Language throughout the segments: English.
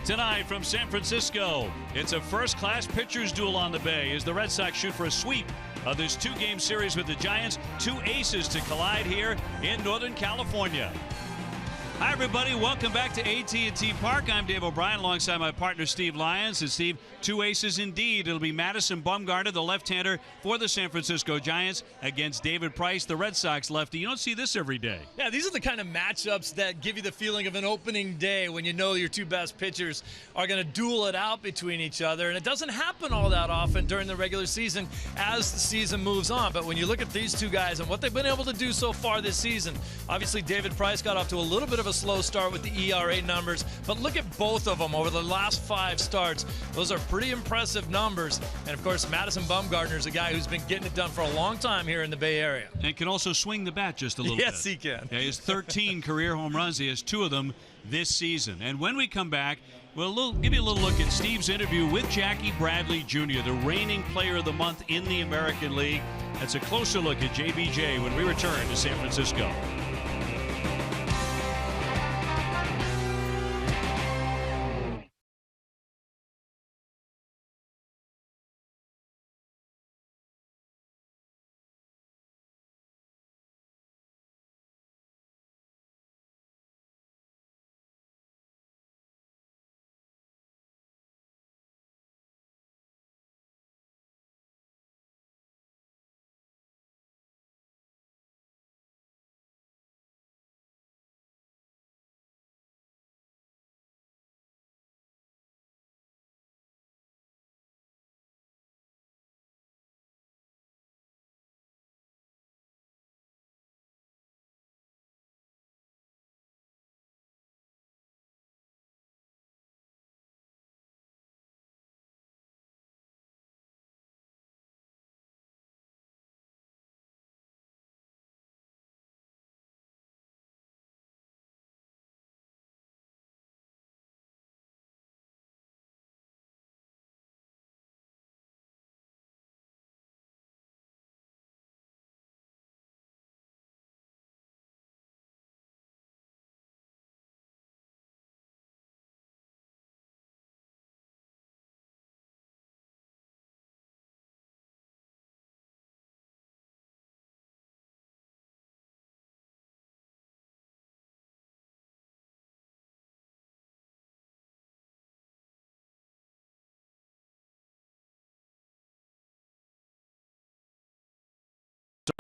Tonight from San Francisco, it's a first-class pitchers duel on the Bay as the Red Sox shoot for a sweep of this two-game series with the Giants. Two aces to collide here in Northern California. Hi, everybody. Welcome back to AT&T Park. I'm Dave O'Brien alongside my partner Steve Lyons. And Steve, two aces indeed. It'll be Madison Bumgarner, the left-hander for the San Francisco Giants, against David Price, the Red Sox lefty. You don't see this every day. Yeah, these are the kind of matchups that give you the feeling of an opening day when you know your two best pitchers are going to duel it out between each other. And it doesn't happen all that often during the regular season as the season moves on. But when you look at these two guys and what they've been able to do so far this season, obviously David Price got off to a little bit of a slow start with the ERA numbers, but look at both of them over the last 5 starts. Those are pretty impressive numbers. And of course, Madison Bumgarner is a guy who's been getting it done for a long time here in the Bay Area. And can also swing the bat just a little bit. Yes, he can. Yeah, he has 13 career home runs. He has 2 of them this season. And when we come back, we'll give you a little look at Steve's interview with Jackie Bradley Jr., the reigning player of the month in the American League. That's a closer look at JBJ when we return to San Francisco.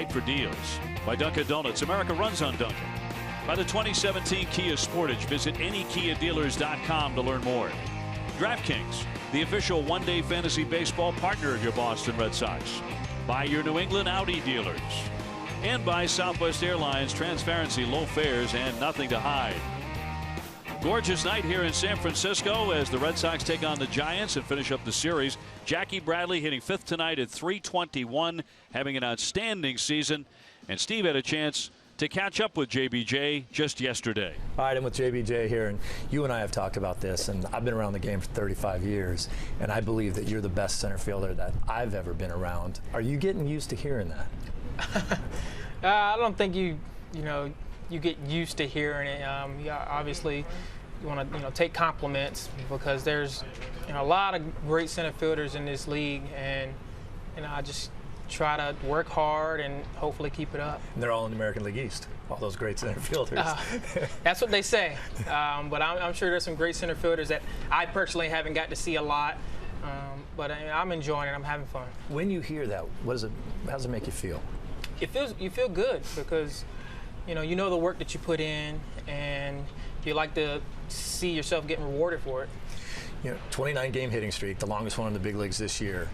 Site for deals. By Dunkin' Donuts. America runs on Dunkin'. By the 2017 Kia Sportage. Visit anykiadealers.com to learn more. DraftKings, the official one-day fantasy baseball partner of your Boston Red Sox. By your New England Audi dealers. And by Southwest Airlines, transparency, low fares, and nothing to hide. Gorgeous night here in San Francisco as the Red Sox take on the Giants and finish up the series. Jackie Bradley hitting 5th tonight at .321, having an outstanding season. And Steve had a chance to catch up with JBJ just yesterday. All right, I'm with JBJ here, and you and I have talked about this, and I've been around the game for 35 years, and I believe that you're the best center fielder that I've ever been around. Are you getting used to hearing that? I don't think you get used to hearing it. Obviously, you want to take compliments because there's a lot of great center fielders in this league, and I just try to work hard and hopefully keep it up. And they're all in the American League East, all those great center fielders. That's what they say. But I'm sure there's some great center fielders that I personally haven't got to see a lot. But I'm enjoying it. I'm having fun. When you hear that, how does it make you feel? You feel good because you know the work that you put in, and you like to see yourself getting rewarded for it. 29-game hitting streak, the longest one in the big leagues this year.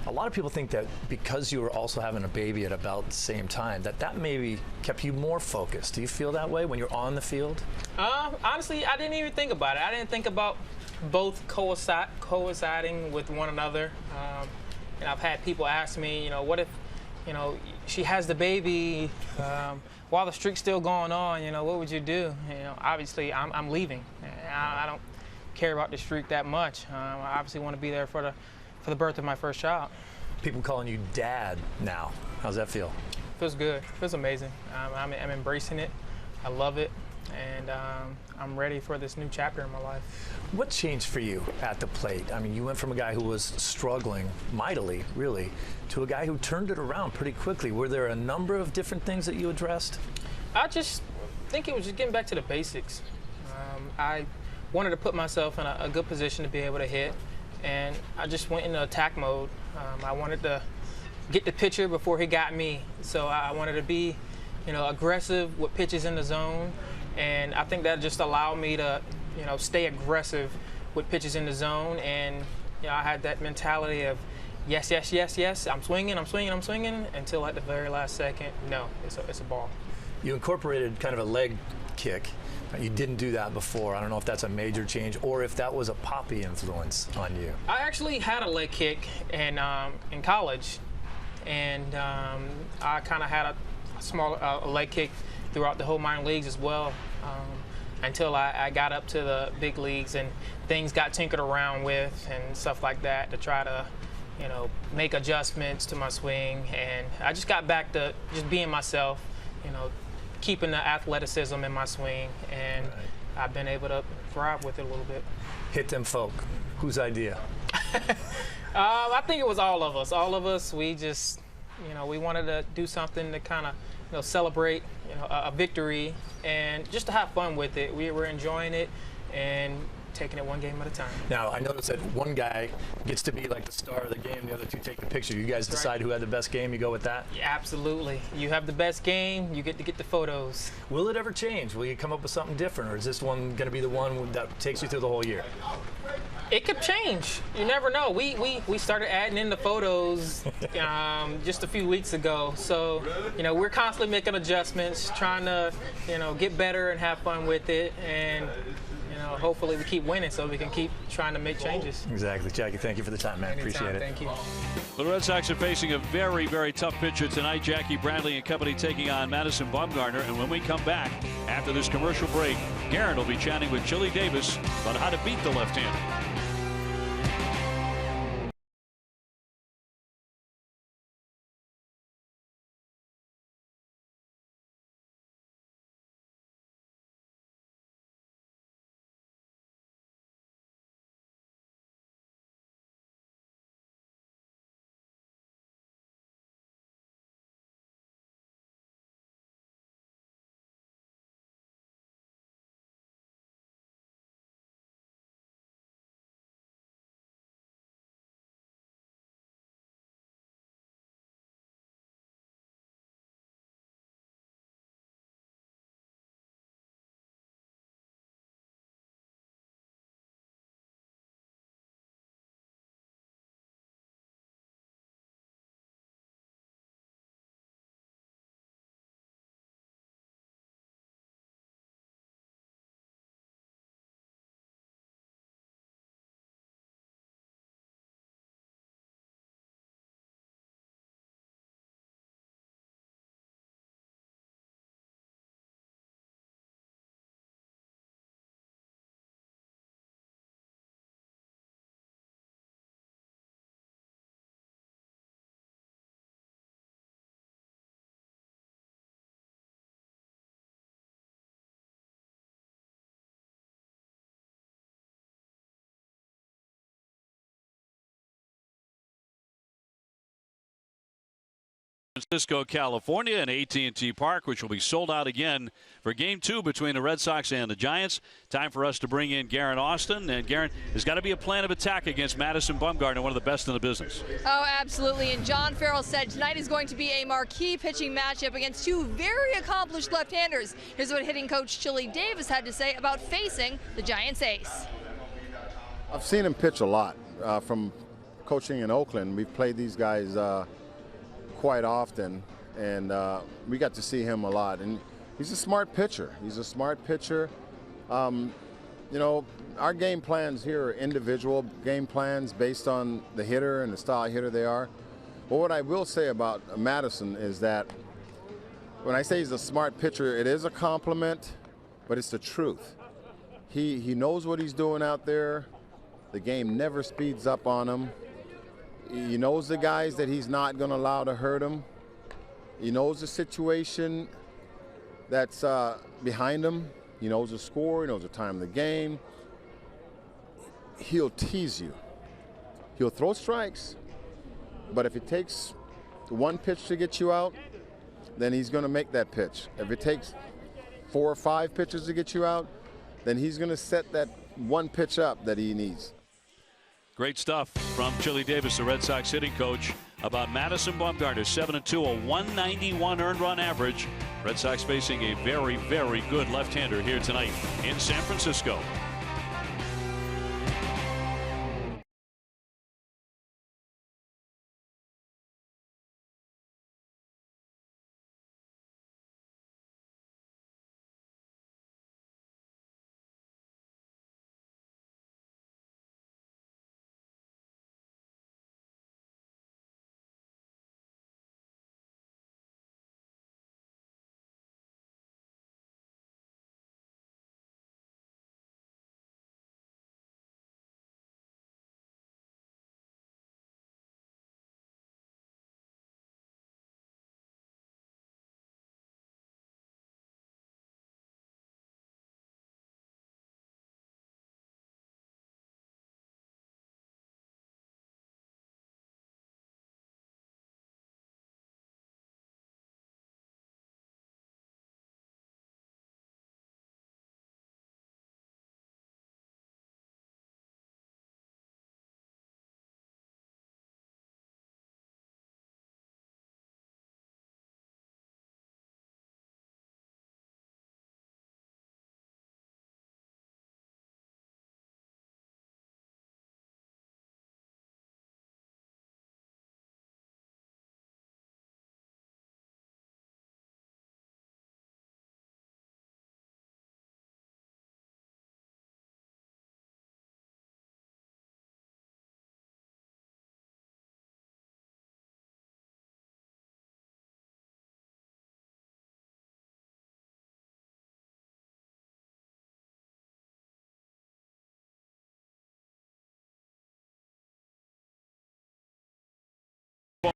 A lot of people think that because you were also having a baby at about the same time, that maybe kept you more focused. Do you feel that way when you're on the field? Honestly, I didn't even think about it. I didn't think about both coinciding with one another. And I've had people ask me, what if, she has the baby while the streak's still going on, what would you do? Obviously, I'm leaving. I don't care about the streak that much. I obviously want to be there for the birth of my first child. People calling you dad now. How's that feel? Feels good. Feels amazing. I'm embracing it. I love it, and I'm ready for this new chapter in my life. What changed for you at the plate? I mean, you went from a guy who was struggling mightily, really, to a guy who turned it around pretty quickly. Were there a number of different things that you addressed? I just think it was just getting back to the basics. I wanted to put myself in a good position to be able to hit, and I just went into attack mode. I wanted to get the pitcher before he got me, so I wanted to be, aggressive with pitches in the zone, and I think that just allowed me to, stay aggressive with pitches in the zone, and I had that mentality of yes, yes, yes, yes, I'm swinging, until at the very last second, no, it's a ball. You incorporated kind of a leg kick. You didn't do that before. I don't know if that's a major change or if that was a Poppy influence on you. I actually had a leg kick in college, and I kind of had a small leg kick throughout the whole minor leagues as well, until I got up to the big leagues and things got tinkered around with and stuff like that to try to, make adjustments to my swing. And I just got back to just being myself, keeping the athleticism in my swing, and right. I've been able to thrive with it a little bit. Hit them folk. Whose idea? I think it was all of us. All of us, we just, we wanted to do something to kind of, celebrate, a victory, and just to have fun with it. We were enjoying it and taking it one game at a time. Now, I noticed that one guy gets to be like the star of the game, the other two take the picture. You guys decide right. Who had the best game, you go with that? Yeah, absolutely. You have the best game, you get to get the photos. Will it ever change? Will you come up with something different, or is this one going to be the one that takes you through the whole year? It could change. You never know. We started adding in the photos just a few weeks ago. So, we're constantly making adjustments, trying to, get better and have fun with it. And, hopefully we keep winning so we can keep trying to make changes. Exactly. Jackie, thank you for the time, man. Anytime. Appreciate it. Thank you. The Red Sox are facing a very, very tough pitcher tonight. Jackie Bradley and company taking on Madison Bumgarner. And when we come back after this commercial break, Garen will be chatting with Chili Davis about how to beat the left-hander. Francisco, California, and AT&T Park, which will be sold out again for Game 2 between the Red Sox and the Giants. Time for us to bring in Garen Austin. And Garen, there's got to be a plan of attack against Madison Bumgarner, one of the best in the business. Oh, absolutely. And John Farrell said tonight is going to be a marquee pitching matchup against two very accomplished left-handers. Here's what hitting coach Chili Davis had to say about facing the Giants ace. I've seen him pitch a lot from coaching in Oakland. We've played these guys quite often, and we got to see him a lot. And he's a smart pitcher. He's a smart pitcher. Our game plans here are individual game plans based on the hitter and the style hitter they are. But what I will say about Madison is that when I say he's a smart pitcher, it is a compliment, but it's the truth. He knows what he's doing out there. The game never speeds up on him. He knows the guys that he's not going to allow to hurt him. He knows the situation that's behind him, He knows the score. He knows the time of the game. He'll tease you. He'll throw strikes, but if it takes one pitch to get you out, then he's going to make that pitch. If it takes 4 or 5 pitches to get you out, then he's going to set that one pitch up that he needs. Great stuff from Chili Davis, the Red Sox hitting coach, about Madison Bumgarner. 7-2, a 191 earned run average. Red Sox facing a very, very good left-hander here tonight in San Francisco.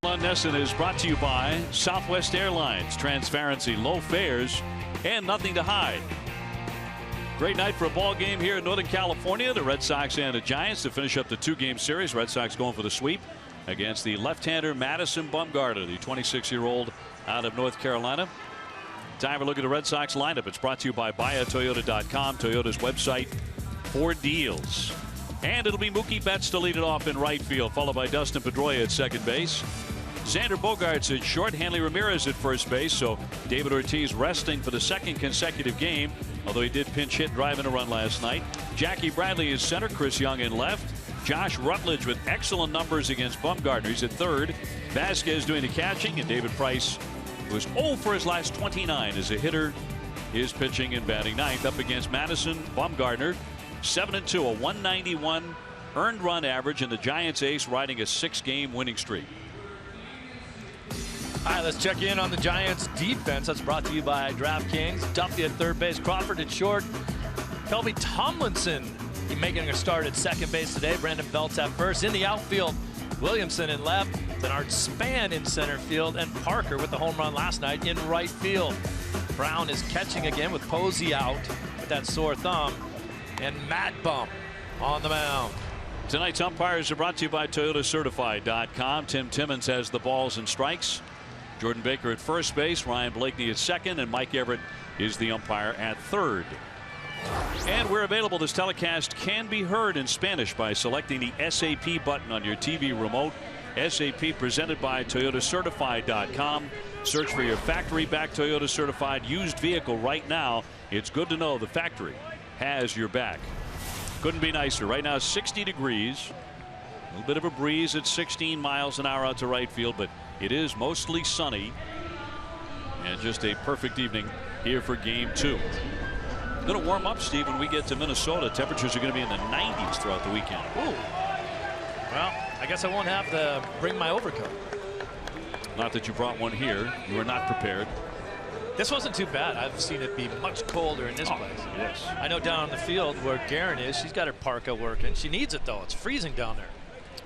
On Nesson is brought to you by Southwest Airlines. Transparency, low fares, and nothing to hide. Great night for a ball game here in Northern California. The Red Sox and the Giants to finish up the 2-game series. Red Sox going for the sweep against the left-hander Madison Bumgarner, the 26-year-old out of North Carolina. Time for a look at the Red Sox lineup. It's brought to you by buyatoyota.com, Toyota's website for deals. And it'll be Mookie Betts to lead it off in right field, followed by Dustin Pedroia at second base. Xander Bogaerts at short, Hanley Ramirez at first base, so David Ortiz resting for the second consecutive game, although he did pinch hit driving a run last night. Jackie Bradley is center, Chris Young in left. Josh Rutledge with excellent numbers against Bumgarner. He's at third. Vasquez doing the catching, and David Price, who was 0 for his last 29 as a hitter, is pitching and batting ninth up against Madison Bumgarner. 7-2, a 191 earned run average, and the Giants ace riding a 6-game winning streak. All right, let's check in on the Giants defense. That's brought to you by DraftKings. Duffy at third base, Crawford at short. Kelby Tomlinson making a start at second base today. Brandon Beltz at first. In the outfield, Williamson in left. Denard Span in center field, and Parker with the home run last night in right field. Brown is catching again with Posey out with that sore thumb. And Matt Bump on the mound. Tonight's umpires are brought to you by ToyotaCertified.com. Tim Timmons has the balls and strikes. Jordan Baker at first base, Ryan Blakeney at second, and Mike Everett is the umpire at third. And we're available. This telecast can be heard in Spanish by selecting the SAP button on your TV remote. SAP presented by ToyotaCertified.com. Search for your factory-backed Toyota certified used vehicle right now. It's good to know the factory has your back. Couldn't be nicer. Right now 60 degrees. A little bit of a breeze at 16 miles an hour out to right field, but it is mostly sunny. And just a perfect evening here for game 2. Going to warm up, Steve, when we get to Minnesota. Temperatures are going to be in the 90s throughout the weekend. Ooh. Well, I guess I won't have to bring my overcoat. Not that you brought one here. You were not prepared. This wasn't too bad. I've seen it be much colder in this place. Yes. I know down on the field where Guerin is, she's got her parka working. She needs it, though. It's freezing down there.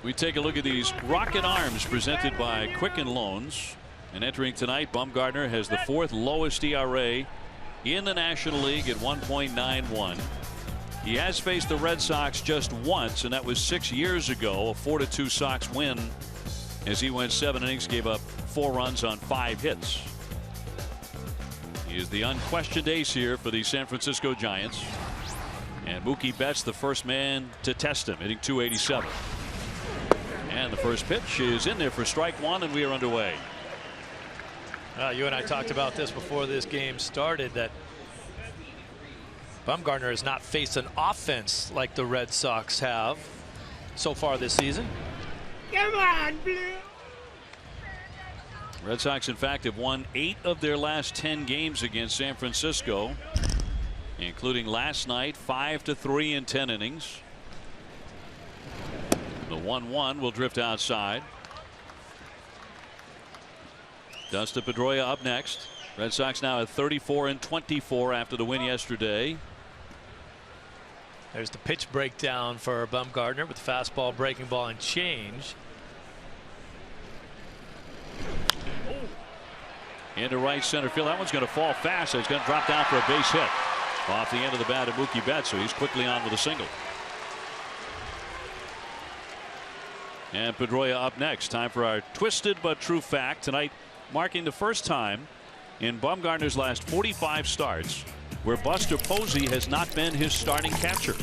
We take a look at these Rocket Arms presented by Quicken Loans. And entering tonight, Bumgarner has the 4th lowest ERA in the National League at 1.91. He has faced the Red Sox just once, and that was 6 years ago, a 4-2 Sox win as he went 7 innings, gave up 4 runs on 5 hits. He is the unquestioned ace here for the San Francisco Giants. And Mookie Betts, the first man to test him, hitting .287. And the first pitch is in there for strike 1, and we are underway. You and I talked about this before this game started, that Bumgarner has not faced an offense like the Red Sox have so far this season. Come on, Blue. Red Sox, in fact, have won 8 of their last 10 games against San Francisco, including last night, 5-3 in 10 innings. The 1-1 will drift outside. Dustin Pedroia up next. Red Sox now at 34-24 after the win yesterday. There's the pitch breakdown for Bumgarner with fastball, breaking ball, and change. Into right center field. That one's going to fall fast. So it's going to drop down for a base hit off the end of the bat of Mookie Betts. So he's quickly on with a single. And Pedroia up next. Time for our twisted but true fact. Tonight marking the first time in Bumgarner's last 45 starts where Buster Posey has not been his starting catcher.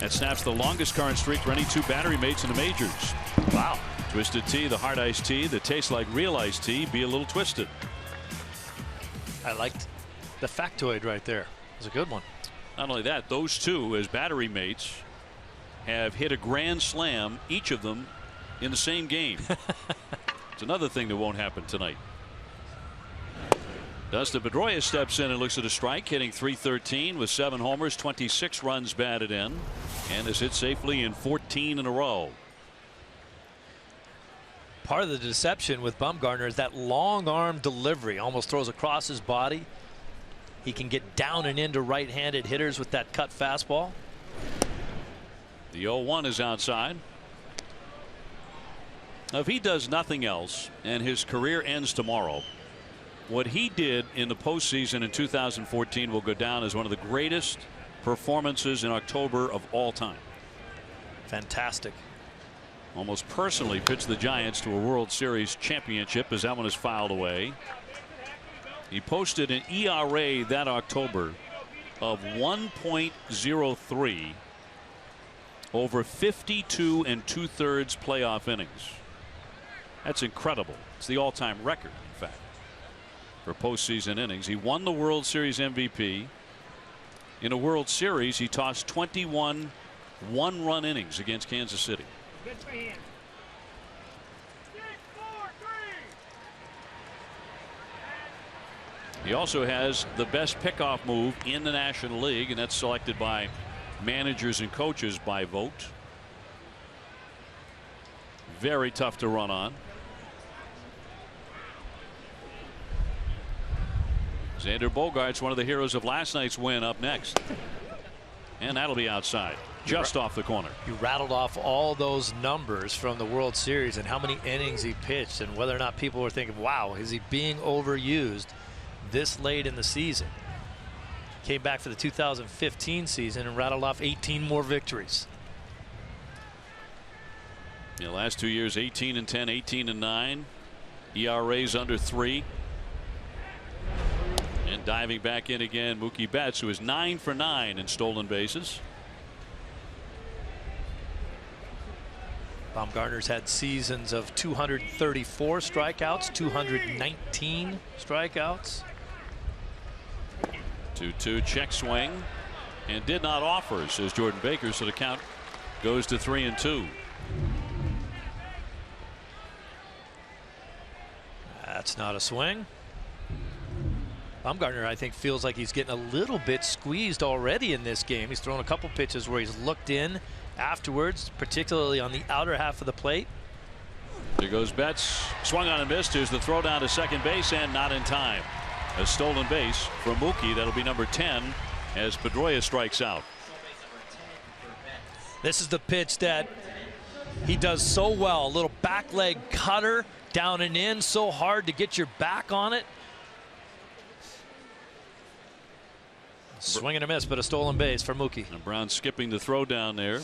That snaps the longest current streak for any 2 battery mates in the majors. Wow. Twisted tea, the hard iced tea that tastes like real iced tea, be a little twisted. I liked the factoid right there. It was a good one. Not only that, those 2 as battery mates have hit a grand slam, each of them in the same game. It's another thing that won't happen tonight. Dustin Pedroia steps in and looks at a strike, hitting .313 with 7 homers, 26 runs batted in, and has hit safely in 14 in a row. Part of the deception with Bumgarner is that long arm delivery, almost throws across his body. He can get down and into right-handed hitters with that cut fastball. The 0-1 is outside. Now, if he does nothing else and his career ends tomorrow, what he did in the postseason in 2014 will go down as one of the greatest performances in October of all time. Fantastic. Almost personally pitched the Giants to a World Series championship as that one is filed away. He posted an ERA that October of 1.03 over 52 2/3 playoff innings. That's incredible. It's the all-time record, in fact, for postseason innings. He won the World Series MVP. In a World Series, he tossed 21 one-run innings against Kansas City. He also has the best pickoff move in the National League, and that's selected by managers and coaches by vote. Very tough to run on. Xander Bogaerts, one of the heroes of last night's win, up next. And that'll be outside, just off the corner. You rattled off all those numbers from the World Series and how many innings he pitched and whether or not people were thinking, wow, is he being overused this late in the season? Came back for the 2015 season and rattled off 18 more victories. The last 2 years, 18-10, 18-9. ERAs under 3. And diving back in again, Mookie Betts, who is 9 for 9 in stolen bases. Bumgarner's had seasons of 234 strikeouts, 219 strikeouts. 2-2 check swing, and did not offer, says Jordan Baker, so the count goes to 3-2. That's not a swing. Bumgarner, I think, feels like he's getting a little bit squeezed already in this game. He's thrown a couple pitches where he's looked in afterwards, particularly on the outer half of the plate. There goes Betts, swung on and missed. Here's the throw down to second base, and not in time. A stolen base for Mookie. That'll be number 10 as Pedroia strikes out. This is the pitch that he does so well. A little back leg cutter down and in, so hard to get your back on it. Swing and a miss, but a stolen base for Mookie. And Brown skipping the throw down there.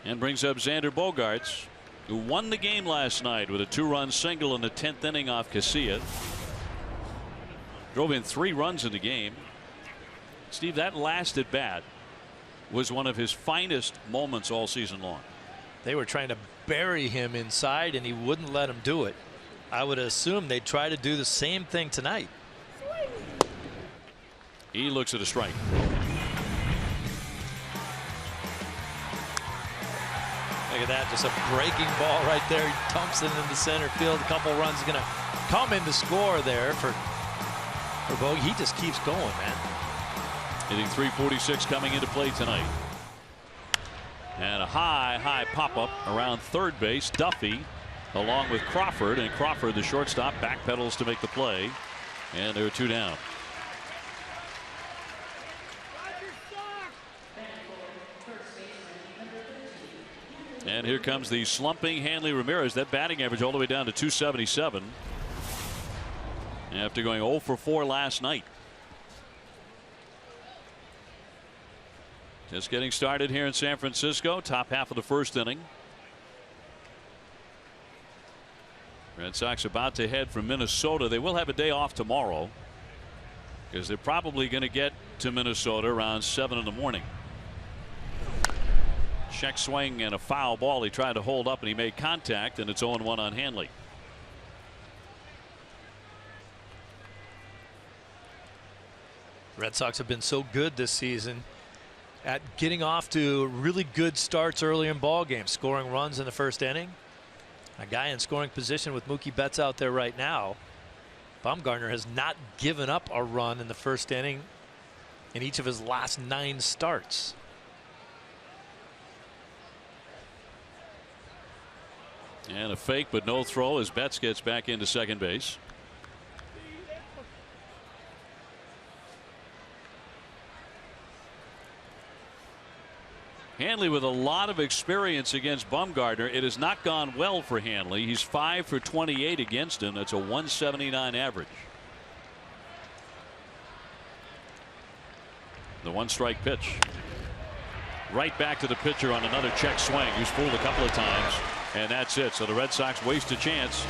And brings up Xander Bogaerts, who won the game last night with a 2-run single in the 10th inning off Casilla. Drove in 3 runs in the game. Steve, that last at bat was one of his finest moments all season long. They were trying to bury him inside, and he wouldn't let him do it. I would assume they'd try to do the same thing tonight. He looks at a strike. Look at that, just a breaking ball right there. He dumps it into center field. A couple runs going to come in to score there for Bogey. He just keeps going, man. Hitting .346 coming into play tonight. And a high pop-up around third base. Duffy along with Crawford, and Crawford, the shortstop, backpedals to make the play. And there are 2 down. And here comes the slumping Hanley Ramirez. That batting average all the way down to .277 after going 0 for 4 last night. Just getting started here in San Francisco. Top half of the first inning. Red Sox about to head from Minnesota. They will have a day off tomorrow because they're probably going to get to Minnesota around 7 in the morning. Check swing and a foul ball. He tried to hold up and he made contact, and it's 0-1 on Hanley. Red Sox have been so good this season at getting off to really good starts early in ball games, scoring runs in the first inning. A guy in scoring position with Mookie Betts out there right now. Bumgarner has not given up a run in the first inning in each of his last 9 starts. And a fake but no throw as Betts gets back into second base. Hanley with a lot of experience against Bumgarner. It has not gone well for Hanley. He's 5 for 28 against him. That's a 179 average. The 1-strike pitch. Right back to the pitcher on another check swing. He's fooled a couple of times. And that's it. So the Red Sox waste a chance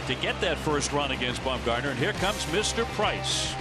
to get that first run against Bumgarner. And here comes Mr. Price.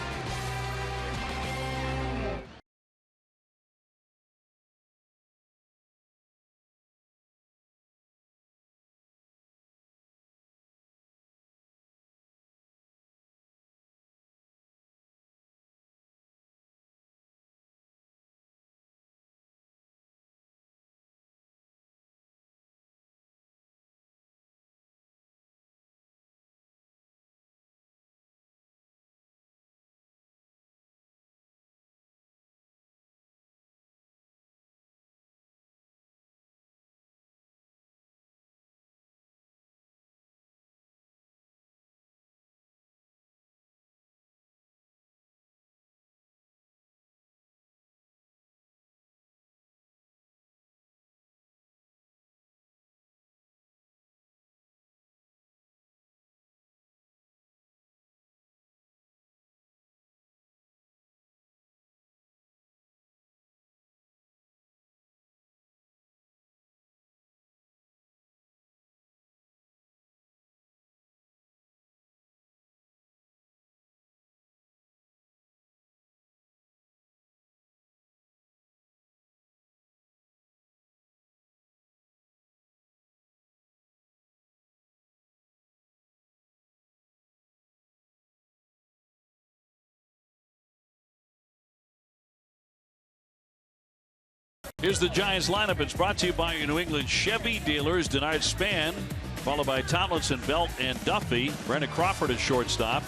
Here's the Giants lineup. It's brought to you by your New England Chevy dealers. Denard Span, followed by Tomlinson, Belt, and Duffy. Brandon Crawford at shortstop.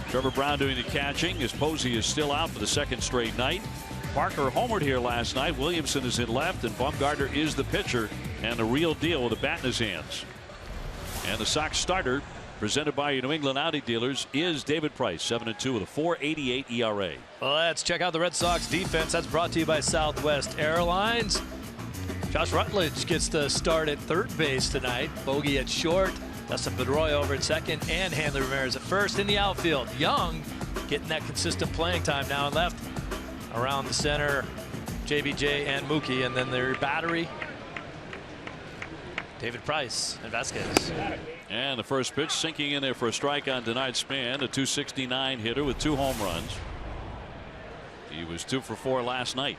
Trevor Brown doing the catching as Posey is still out for the 2nd straight night. Parker homered here last night. Williamson is in left, and Bumgarner is the pitcher and the real deal with a bat in his hands. And the Sox starter, presented by your New England Audi dealers, is David Price, 7-2 with a 4.88 ERA. Let's check out the Red Sox defense. That's brought to you by Southwest Airlines. Josh Rutledge gets the start at third base tonight. Bogey at short. Dustin Pedroia over at second, and Hanley Ramirez at first. In the outfield, Young getting that consistent playing time now in left. around the center, JBJ and Mookie, and then their battery, David Price and Vasquez. And the first pitch sinking in there for a strike on tonight's span. A 269 hitter with 2 home runs. He was 2 for 4 last night.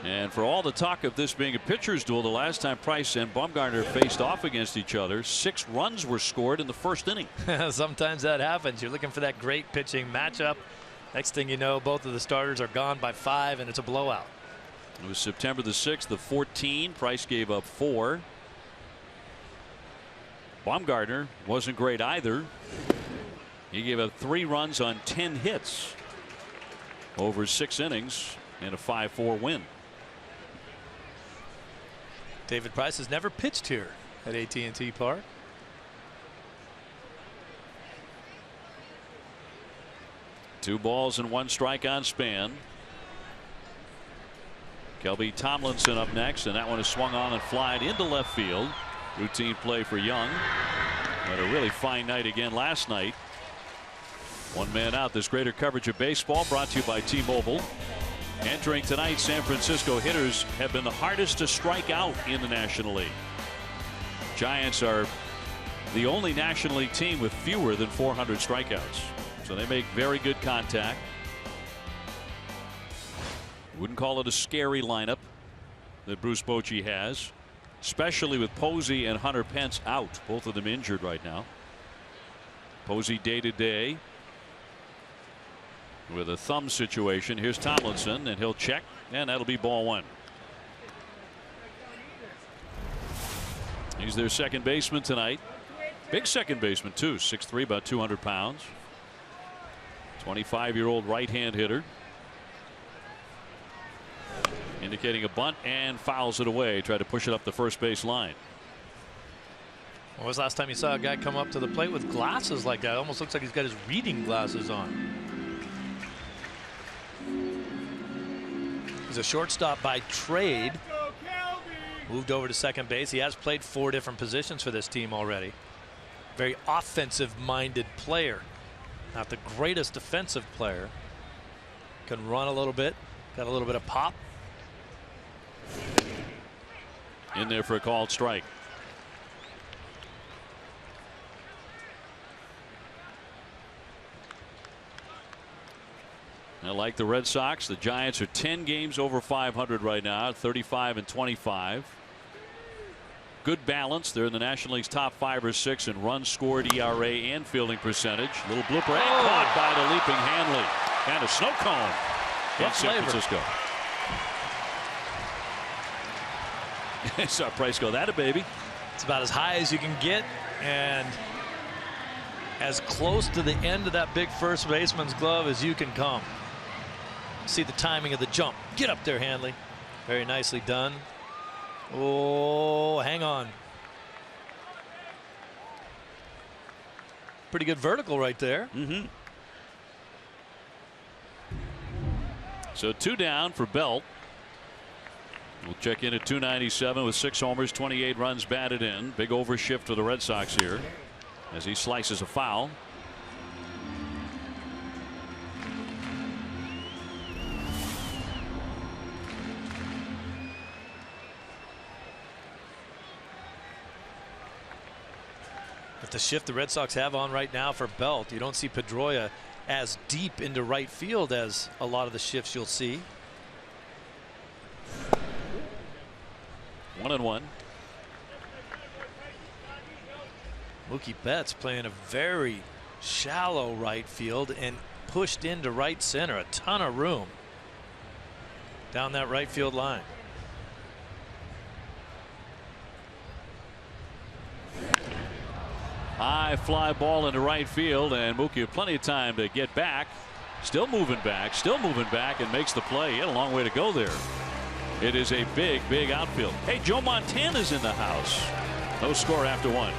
And for all the talk of this being a pitcher's duel, the last time Price and Bumgarner faced off against each other, 6 runs were scored in the first inning. Sometimes that happens. You're looking for that great pitching matchup. Next thing you know, both of the starters are gone by 5, and it's a blowout. It was September the 6th of 14. Price gave up 4. Bumgarner wasn't great either. He gave up 3 runs on 10 hits over 6 innings and a 5-4 win. David Price has never pitched here at AT&T Park. Two balls and 1 strike on span. Kelby Tomlinson up next, and that one is swung on and flied into left field. Routine play for Young. Had a really fine night again last night. 1 man out. This greater coverage of baseball brought to you by T-Mobile. Entering tonight, San Francisco hitters have been the hardest to strike out in the National League. Giants are the only National League team with fewer than 400 strikeouts. So they make very good contact. Wouldn't call it a scary lineup that Bruce Bochy has, especially with Posey and Hunter Pence out, both of them injured right now. Posey day to day with a thumb situation. Here's Tomlinson, and he'll check, and that'll be ball 1. He's their second baseman tonight. Big second baseman too, 6'3", about 200 pounds. 25-year-old right-hand hitter. Indicating a bunt, and fouls it away. Tried to push it up the first base line. When was the last time you saw a guy come up to the plate with glasses like that? Almost looks like he's got his reading glasses on. He's a shortstop by trade. Moved over to second base. He has played 4 different positions for this team already. Very offensive-minded player. Not the greatest defensive player. Can run a little bit. Got a little bit of pop. In there for a called strike. Now, like the Red Sox, the Giants are 10 games over 500 right now, 35 and 25. Good balance. They're in the National League's top 5 or 6 in runs scored, ERA, and fielding percentage. Little blooper, and caught by the leaping Hanley. And a snow cone in San Francisco. Saw Price go, that a baby. It's about as high as you can get, and as close to the end of that big first baseman's glove as you can come. See the timing of the jump. Get up there, Hanley. Very nicely done. Oh, hang on. Pretty good vertical right there. So 2 down for Belt. We'll check in at 297 with 6 homers, 28 runs batted in. Big overshift for the Red Sox here as he slices a foul. With the shift the Red Sox have on right now for Belt, you don't see Pedroia as deep into right field as a lot of the shifts you'll see. 1-1. Mookie Betts playing a very shallow right field and pushed into right center. A ton of room down that right field line. High fly ball into right field, and Mookie had plenty of time to get back. Still moving back, and makes the play. He had a long way to go there. It is a big, big outfield. Hey, Joe Montana's in the house. No score after 1.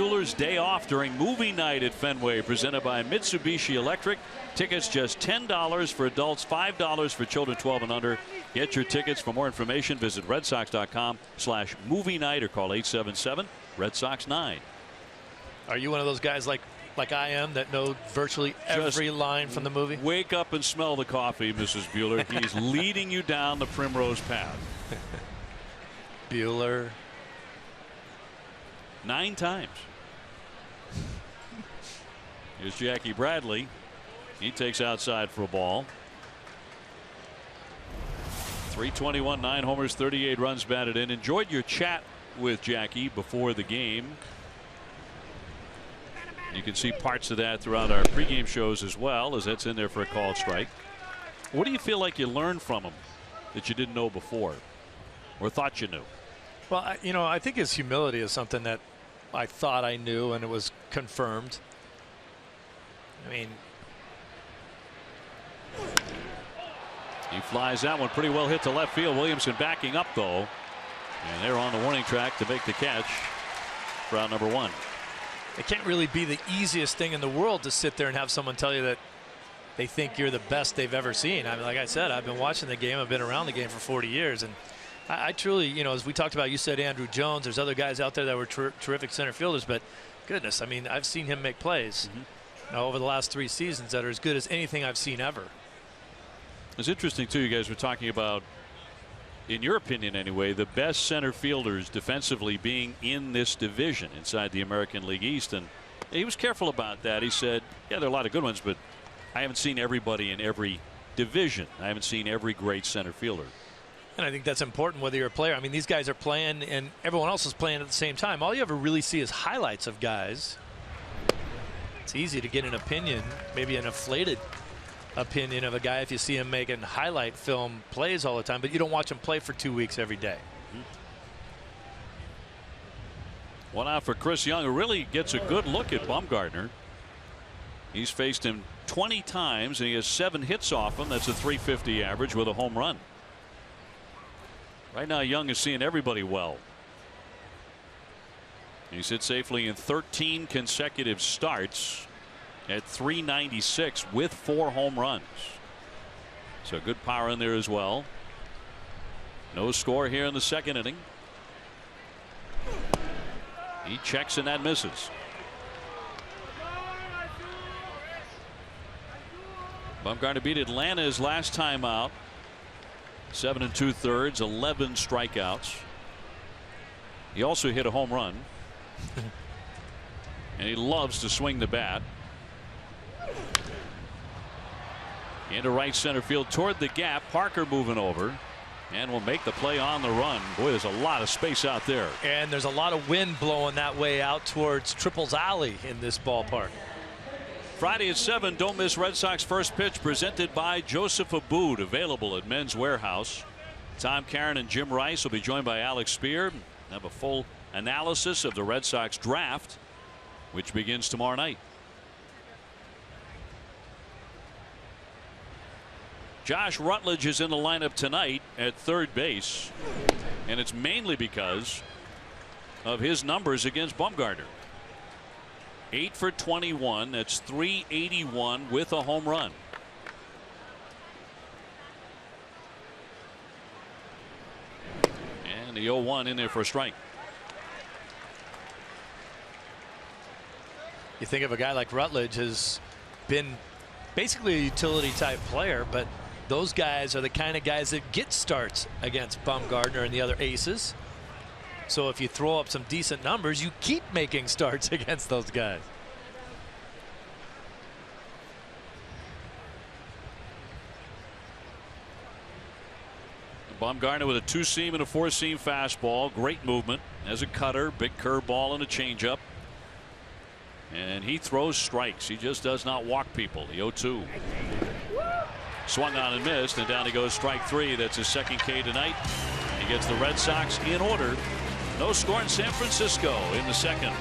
Bueller's Day Off during movie night at Fenway, presented by Mitsubishi Electric. Tickets just $10 for adults, $5 for children 12 and under. Get your tickets. For more information, visit redsox.com/movie night or call 877-RED SOX 9. Are you one of those guys like I am that know virtually every line from the movie? Wake up and smell the coffee, Mrs. Bueller. He's leading you down the primrose path. Bueller. 9 times. Here's Jackie Bradley. He takes outside for a ball. 321, 9 homers, 38 runs batted in. Enjoyed your chat with Jackie before the game. You can see parts of that throughout our pregame shows as well, as that's in there for a called strike. What do you feel like you learned from him that you didn't know before or thought you knew? Well, I think his humility is something that I thought I knew, and it was confirmed. I mean, he flies that one pretty well hit to left field. Williamson backing up, though, and they're on the warning track to make the catch for out number 1. It can't really be the easiest thing in the world to sit there and have someone tell you that they think you're the best they've ever seen. I mean, like I said, I've been watching the game. I've been around the game for 40 years. And I truly, as we talked about, you said Andrew Jones. There's other guys out there that were terrific center fielders. But goodness, I mean, I've seen him make plays over the last 3 seasons that are as good as anything I've seen ever. It's interesting, too. You guys were talking about, in your opinion anyway, the best center fielders defensively being in this division inside the American League East. And he was careful about that. He said, yeah, there are a lot of good ones, but I haven't seen everybody in every division. I haven't seen every great center fielder. And I think that's important whether you're a player. I mean, these guys are playing and everyone else is playing at the same time. All you ever really see is highlights of guys. It's easy to get an opinion, maybe an inflated opinion of a guy if you see him making highlight film plays all the time, but you don't watch him play for 2 weeks every day. One out for Chris Young, who really gets a good look at Bumgarner. He's faced him 20 times and he has 7 hits off him. That's a .350 average with a home run. Right now Young is seeing everybody well. He sits safely in 13 consecutive starts at .396 with 4 home runs. So good power in there as well. No score here in the 2nd inning. He checks and that misses. Bumgarner beat Atlanta his last time out. 7 2/3, 11 strikeouts. He also hit a home run. And he loves to swing the bat. Into right center field toward the gap. Parker moving over and will make the play on the run. Boy, there's a lot of space out there. And there's a lot of wind blowing that way out towards Triples Alley in this ballpark. Friday at 7, don't miss Red Sox First Pitch, presented by Joseph Abboud, available at Men's Warehouse. Tom Caron and Jim Rice will be joined by Alex Spear. Have a full analysis of the Red Sox draft, which begins tomorrow night. Josh Rutledge is in the lineup tonight at third base, and it's mainly because of his numbers against Bumgarner. 8 for 21. That's .381 with a home run. And the 0-1 in there for a strike. You think of a guy like Rutledge has been basically a utility type player, but those guys are the kind of guys that get starts against Bumgarner and the other aces. So if you throw up some decent numbers, you keep making starts against those guys. Bumgarner with a 2-seam and a 4-seam fastball. Great movement. Has a cutter, big curveball, and a changeup. And he throws strikes. He just does not walk people. The 0-2. Swung on and missed, and down he goes, strike 3. That's his 2nd K tonight. He gets the Red Sox in order. No score in San Francisco in the 2nd.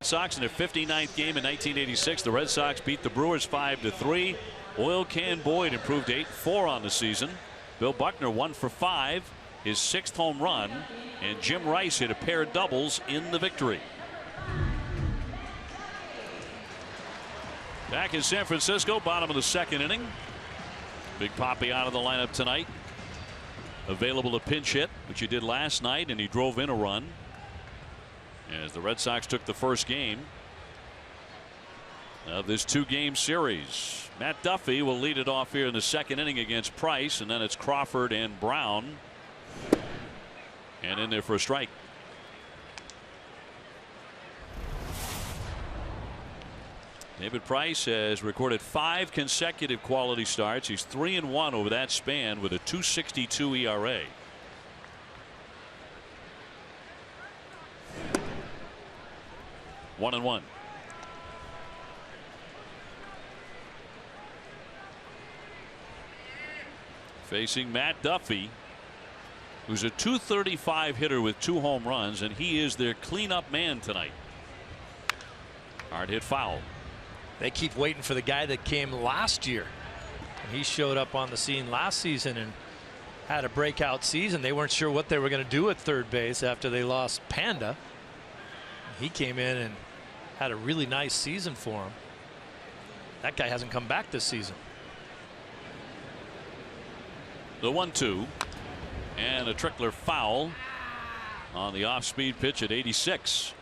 Sox in their 59th game in 1986. The Red Sox beat the Brewers 5-3. Oil Can Boyd improved 8-4 on the season. Bill Buckner 1 for 5, his 6th home run, and Jim Rice hit a pair of doubles in the victory. Back in San Francisco, bottom of the 2nd inning. Big Papi out of the lineup tonight. Available to pinch hit, which he did last night, and he drove in a run as the Red Sox took the first game of this 2-game series. Matt Duffy will lead it off here in the 2nd inning against Price, and then it's Crawford and Brown, and in there for a strike. David Price has recorded 5 consecutive quality starts. He's 3-1 over that span with a 2.62 ERA. One and one. Facing Matt Duffy, who's a .235 hitter with 2 home runs, and he is their cleanup man tonight. Hard hit foul. They keep waiting for the guy that came last year. And he showed up on the scene last season and had a breakout season. They weren't sure what they were going to do at third base after they lost Panda. He came in and had a really nice season for him. That guy hasn't come back this season. The 1-2 and a trickler foul on the off-speed pitch at 86.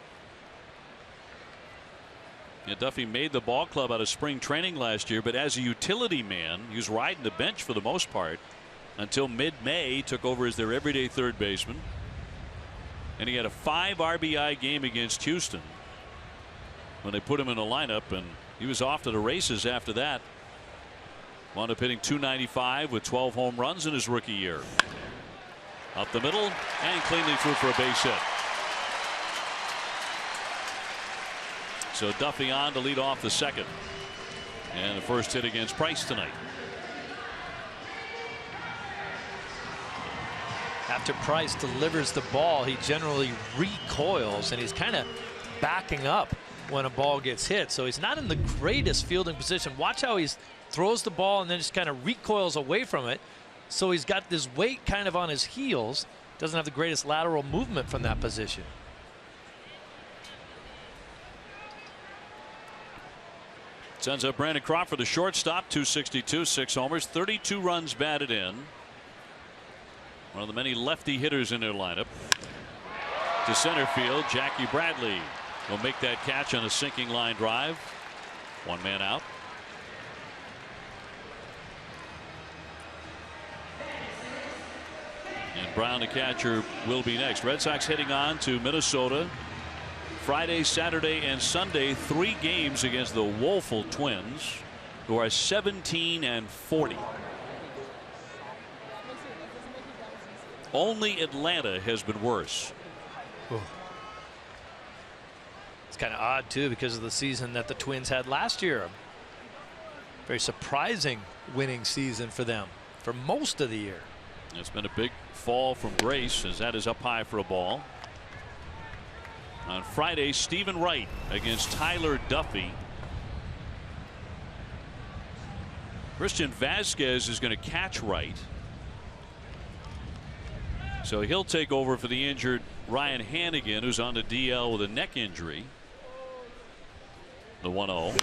Yeah, Duffy made the ball club out of spring training last year, but as a utility man, he was riding the bench for the most part until mid-May. Took over as their everyday third baseman, and he had a 5 RBI game against Houston when they put him in the lineup, and he was off to the races after that. Wound up hitting .295 with 12 home runs in his rookie year. Up the middle and cleanly through for a base hit. So Duffy on to lead off the 2nd, and the first hit against Price tonight. After Price delivers the ball, he generally recoils, and he's kind of backing up when a ball gets hit, so he's not in the greatest fielding position. Watch how he throws the ball and then just kind of recoils away from it, so he's got this weight kind of on his heels. Doesn't have the greatest lateral movement from that position. Sends up Brandon Crawford, the shortstop, 262, 6 homers, 32 runs batted in. One of the many lefty hitters in their lineup. To center field, Jackie Bradley will make that catch on a sinking line drive. 1 man out. And Brown, the catcher, will be next. Red Sox heading on to Minnesota Friday, Saturday, and Sunday. 3 games against the woeful Twins, who are 17-40. Only Atlanta has been worse. It's kind of odd too, because of the season that the Twins had last year. Very surprising winning season for them for most of the year. It's been a big fall from Grace, as that is up high for a ball. On Friday, Stephen Wright against Tyler Duffy. Christian Vasquez is going to catch Wright, so he'll take over for the injured Ryan Hannigan, who's on the DL with a neck injury. The 1-0,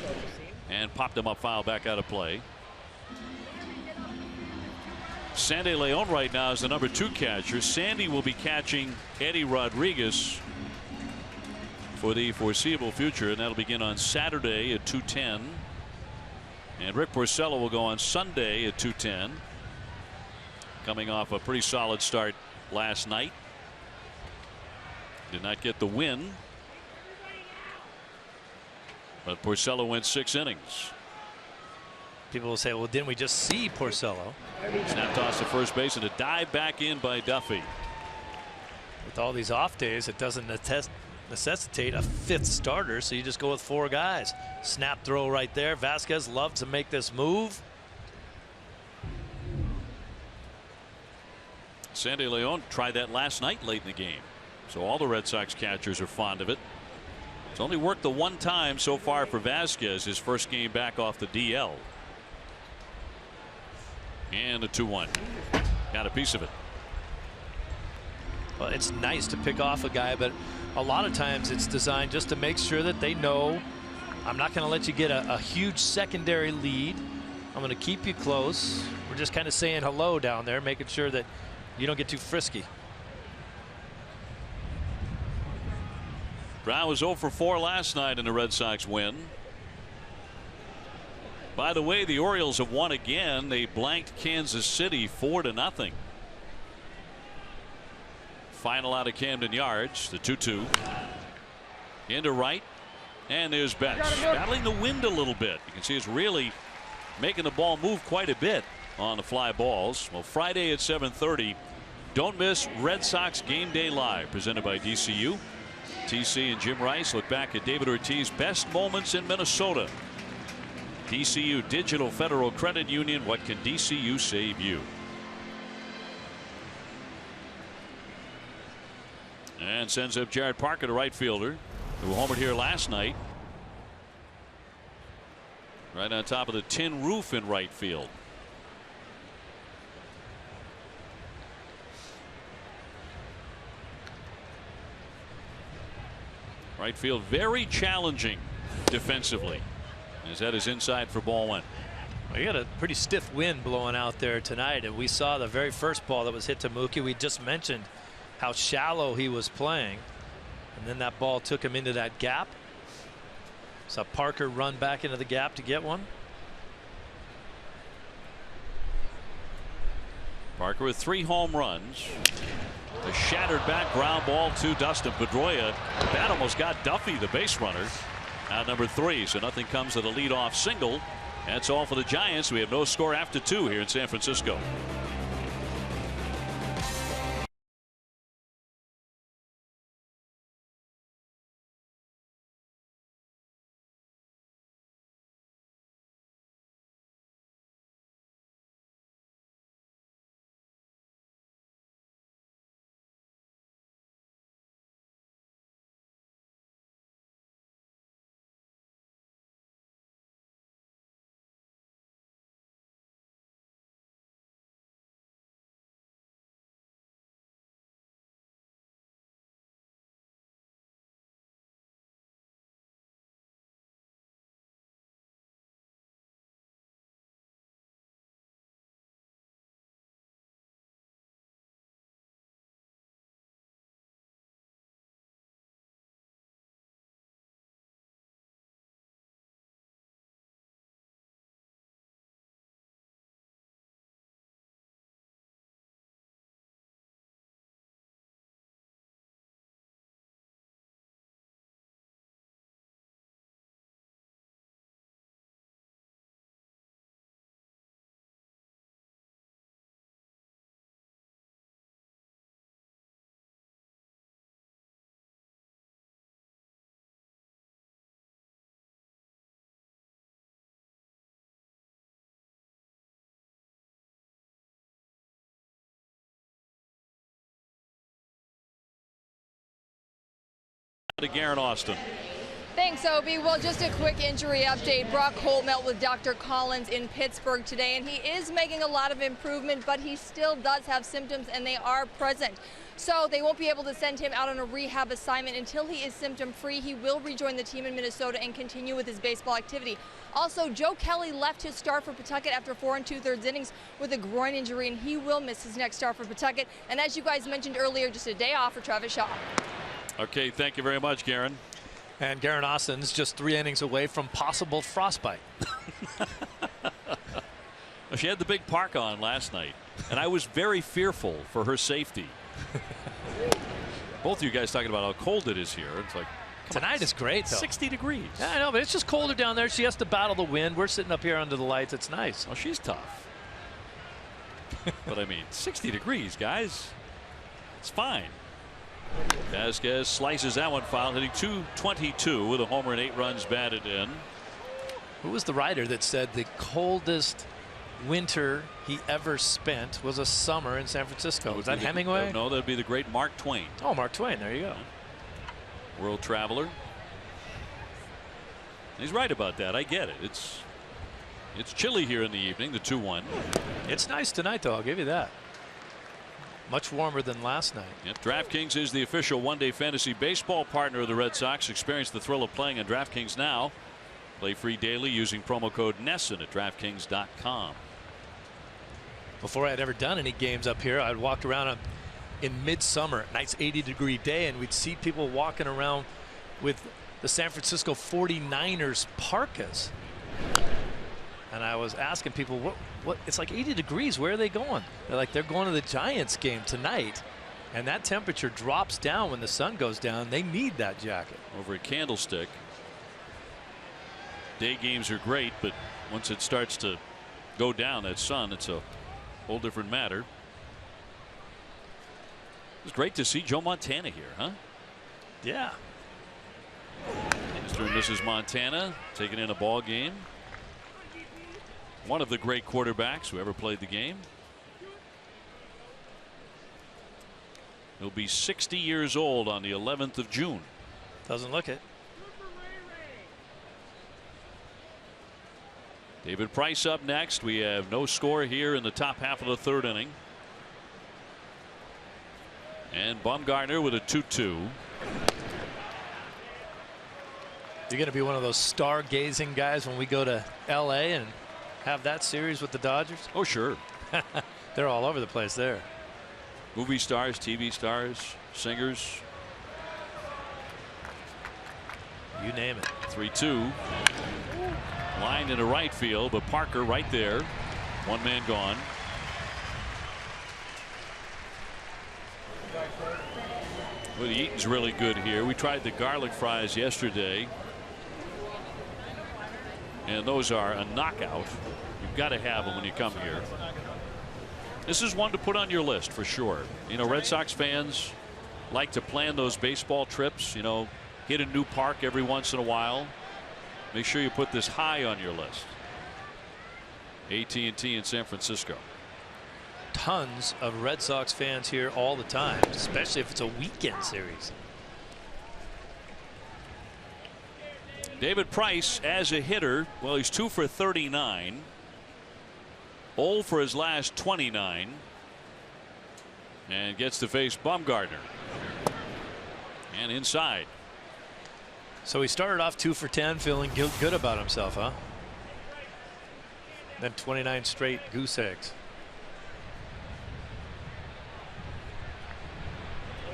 and popped him up foul, back out of play. Sandy Leon right now is the number 2 catcher. Sandy will be catching Eddie Rodriguez for the foreseeable future, and that'll begin on Saturday at 2:10. And Rick Porcello will go on Sunday at 2:10, coming off a pretty solid start last night. Did not get the win, but Porcello went 6 innings. People will say, well, didn't we just see Porcello? Snap toss to first base and a dive back in by Duffy. With all these off days, it doesn't necessitate a 5th starter, so you just go with 4 guys. Snap throw right there. Vasquez loves to make this move. Sandy Leon tried that last night late in the game, so all the Red Sox catchers are fond of it. It's only worked the one time so far for Vasquez, his first game back off the DL. And a 2-1. Got a piece of it. Well, it's nice to pick off a guy, but a lot of times it's designed just to make sure that they know I'm not going to let you get a huge secondary lead. I'm going to keep you close. We're just kind of saying hello down there, making sure that you don't get too frisky. Brown was 0 for 4 last night in the Red Sox win. By the way, the Orioles have won again. They blanked Kansas City 4-0. Final out of Camden Yards, the 2-2. Into right, and there's Betts. Battling the wind a little bit. You can see it's really making the ball move quite a bit on the fly balls. Well, Friday at 7:30, don't miss Red Sox Game Day Live, presented by DCU. TC and Jim Rice look back at David Ortiz's best moments in Minnesota. DCU Digital Federal Credit Union. What can DCU save you? And sends up Jared Parker, the right fielder, who homered here last night. Right on top of the tin roof in right field. Right field very challenging defensively. As that is inside for ball 1. Well, you got a pretty stiff wind blowing out there tonight, and we saw the very first ball that was hit to Mookie. We just mentioned how shallow he was playing, and then that ball took him into that gap. Saw Parker run back into the gap to get one. Parker with 3 home runs. A shattered back ground ball to Dustin Pedroia. That almost got Duffy, the base runner, out number 3. So nothing comes to the leadoff single. That's all for the Giants. We have no score after 2 here in San Francisco. To Garen Austin. Thanks, Obi. Well, just a quick injury update. Brock Holt met with Dr. Collins in Pittsburgh today, and he is making a lot of improvement, but he still does have symptoms, and they are present. So they won't be able to send him out on a rehab assignment until he is symptom-free. He will rejoin the team in Minnesota and continue with his baseball activity. Also, Joe Kelly left his start for Pawtucket after 4 2/3 innings with a groin injury, and he will miss his next start for Pawtucket. And as you guys mentioned earlier, just a day off for Travis Shaw. Okay, thank you very much, Garen. And Garen Austin's just 3 innings away from possible frostbite. She had the big park on last night, and I was very fearful for her safety. Both of you guys talking about how cold it is here. It's like, tonight is great, though. 60 degrees. Yeah, I know, but it's just colder down there. She has to battle the wind. We're sitting up here under the lights. It's nice. Oh, she's tough. But I mean, 60 degrees, guys. It's fine. Vasquez slices that one foul, hitting .222 with a homer and 8 runs batted in. Who was the writer that said the coldest winter he ever spent was a summer in San Francisco? Was that Hemingway? No, that'd be the great Mark Twain. Oh, Mark Twain. There you go. World traveler. He's right about that. I get it. It's chilly here in the evening. The 2-1. It's nice tonight, though. I'll give you that. Much warmer than last night. Yep. DraftKings is the official one-day fantasy baseball partner of the Red Sox. Experience the thrill of playing on DraftKings now. Play free daily using promo code NESSN at DraftKings.com. Before I had ever done any games up here, I'd walked around in midsummer, nice 80-degree day, and we'd see people walking around with the San Francisco 49ers parkas. And I was asking people, what? It's like 80 degrees. Where are they going? They're like, they're going to the Giants game tonight. And that temperature drops down when the sun goes down. They need that jacket. Over at Candlestick, day games are great, but once it starts to go down, that sun, it's a whole different matter. It's great to see Joe Montana here, huh? Yeah. Mr. and Mrs. Montana taking in a ball game. One of the great quarterbacks who ever played the game. He'll be 60 years old on the 11th of June. Doesn't look it. David Price up next. We have no score here in the top half of the 3rd inning. And Bumgarner with a 2-2. You're going to be one of those stargazing guys when we go to L.A. and have that series with the Dodgers? Oh, sure. They're all over the place there. Movie stars, TV stars, singers. You name it. 3-2. Line into right field, but Parker right there. One man gone. Well, the Eaton's really good here. We tried the garlic fries yesterday, and those are a knockout. You've got to have them when you come here. This is one to put on your list for sure. You know, Red Sox fans like to plan those baseball trips, you know, hit a new park every once in a while. Make sure you put this high on your list. AT&T in San Francisco. Tons of Red Sox fans here all the time, especially if it's a weekend series. David Price as a hitter, well, he's 2 for 39. 0 for his last 29. And gets to face Bumgarner. And inside. So he started off 2 for 10, feeling good about himself, huh? Then 29 straight goose eggs.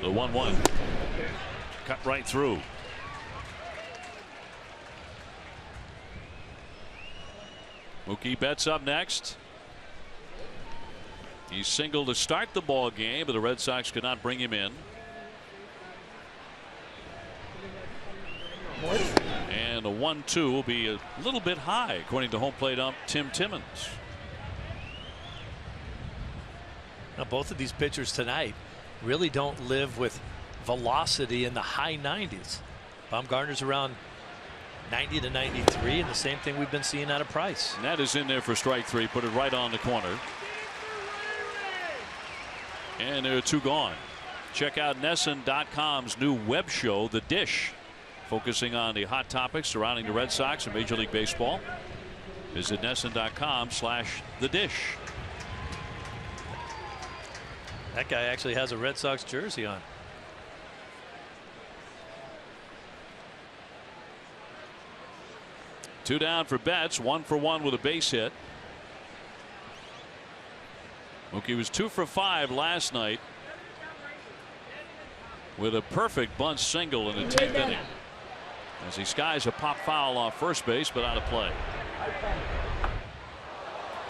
The 1-1. Cut right through. Mookie Betts up next. He singled to start the ball game, but the Red Sox could not bring him in. And a 1-2 will be a little bit high, according to home plate ump Tim Timmons. Now, both of these pitchers tonight really don't live with velocity in the high 90s. Bumgarner's around 90 to 93, and the same thing we've been seeing out of Price. And that is in there for strike 3. Put it right on the corner. And there are 2 gone. Check out NESSN.com's new web show, The Dish, focusing on the hot topics surrounding the Red Sox and Major League Baseball. Visit NESSN.com/The Dish. That guy actually has a Red Sox jersey on. Two down for Betts, 1 for 1 with a base hit. Mookie was 2 for 5 last night with a perfect bunt single in the 10th inning as he skies a pop foul off first base, but out of play.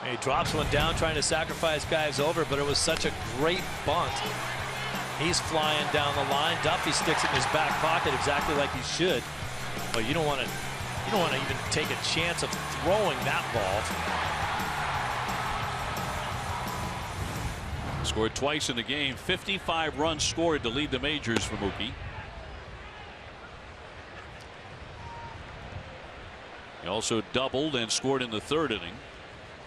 He drops one down trying to sacrifice guys over, but it was such a great bunt. He's flying down the line. Duffy sticks it in his back pocket exactly like he should. But you don't want to even take a chance of throwing that ball. Scored twice in the game. 55 runs scored to lead the majors for Mookie. He also doubled and scored in the 3rd inning.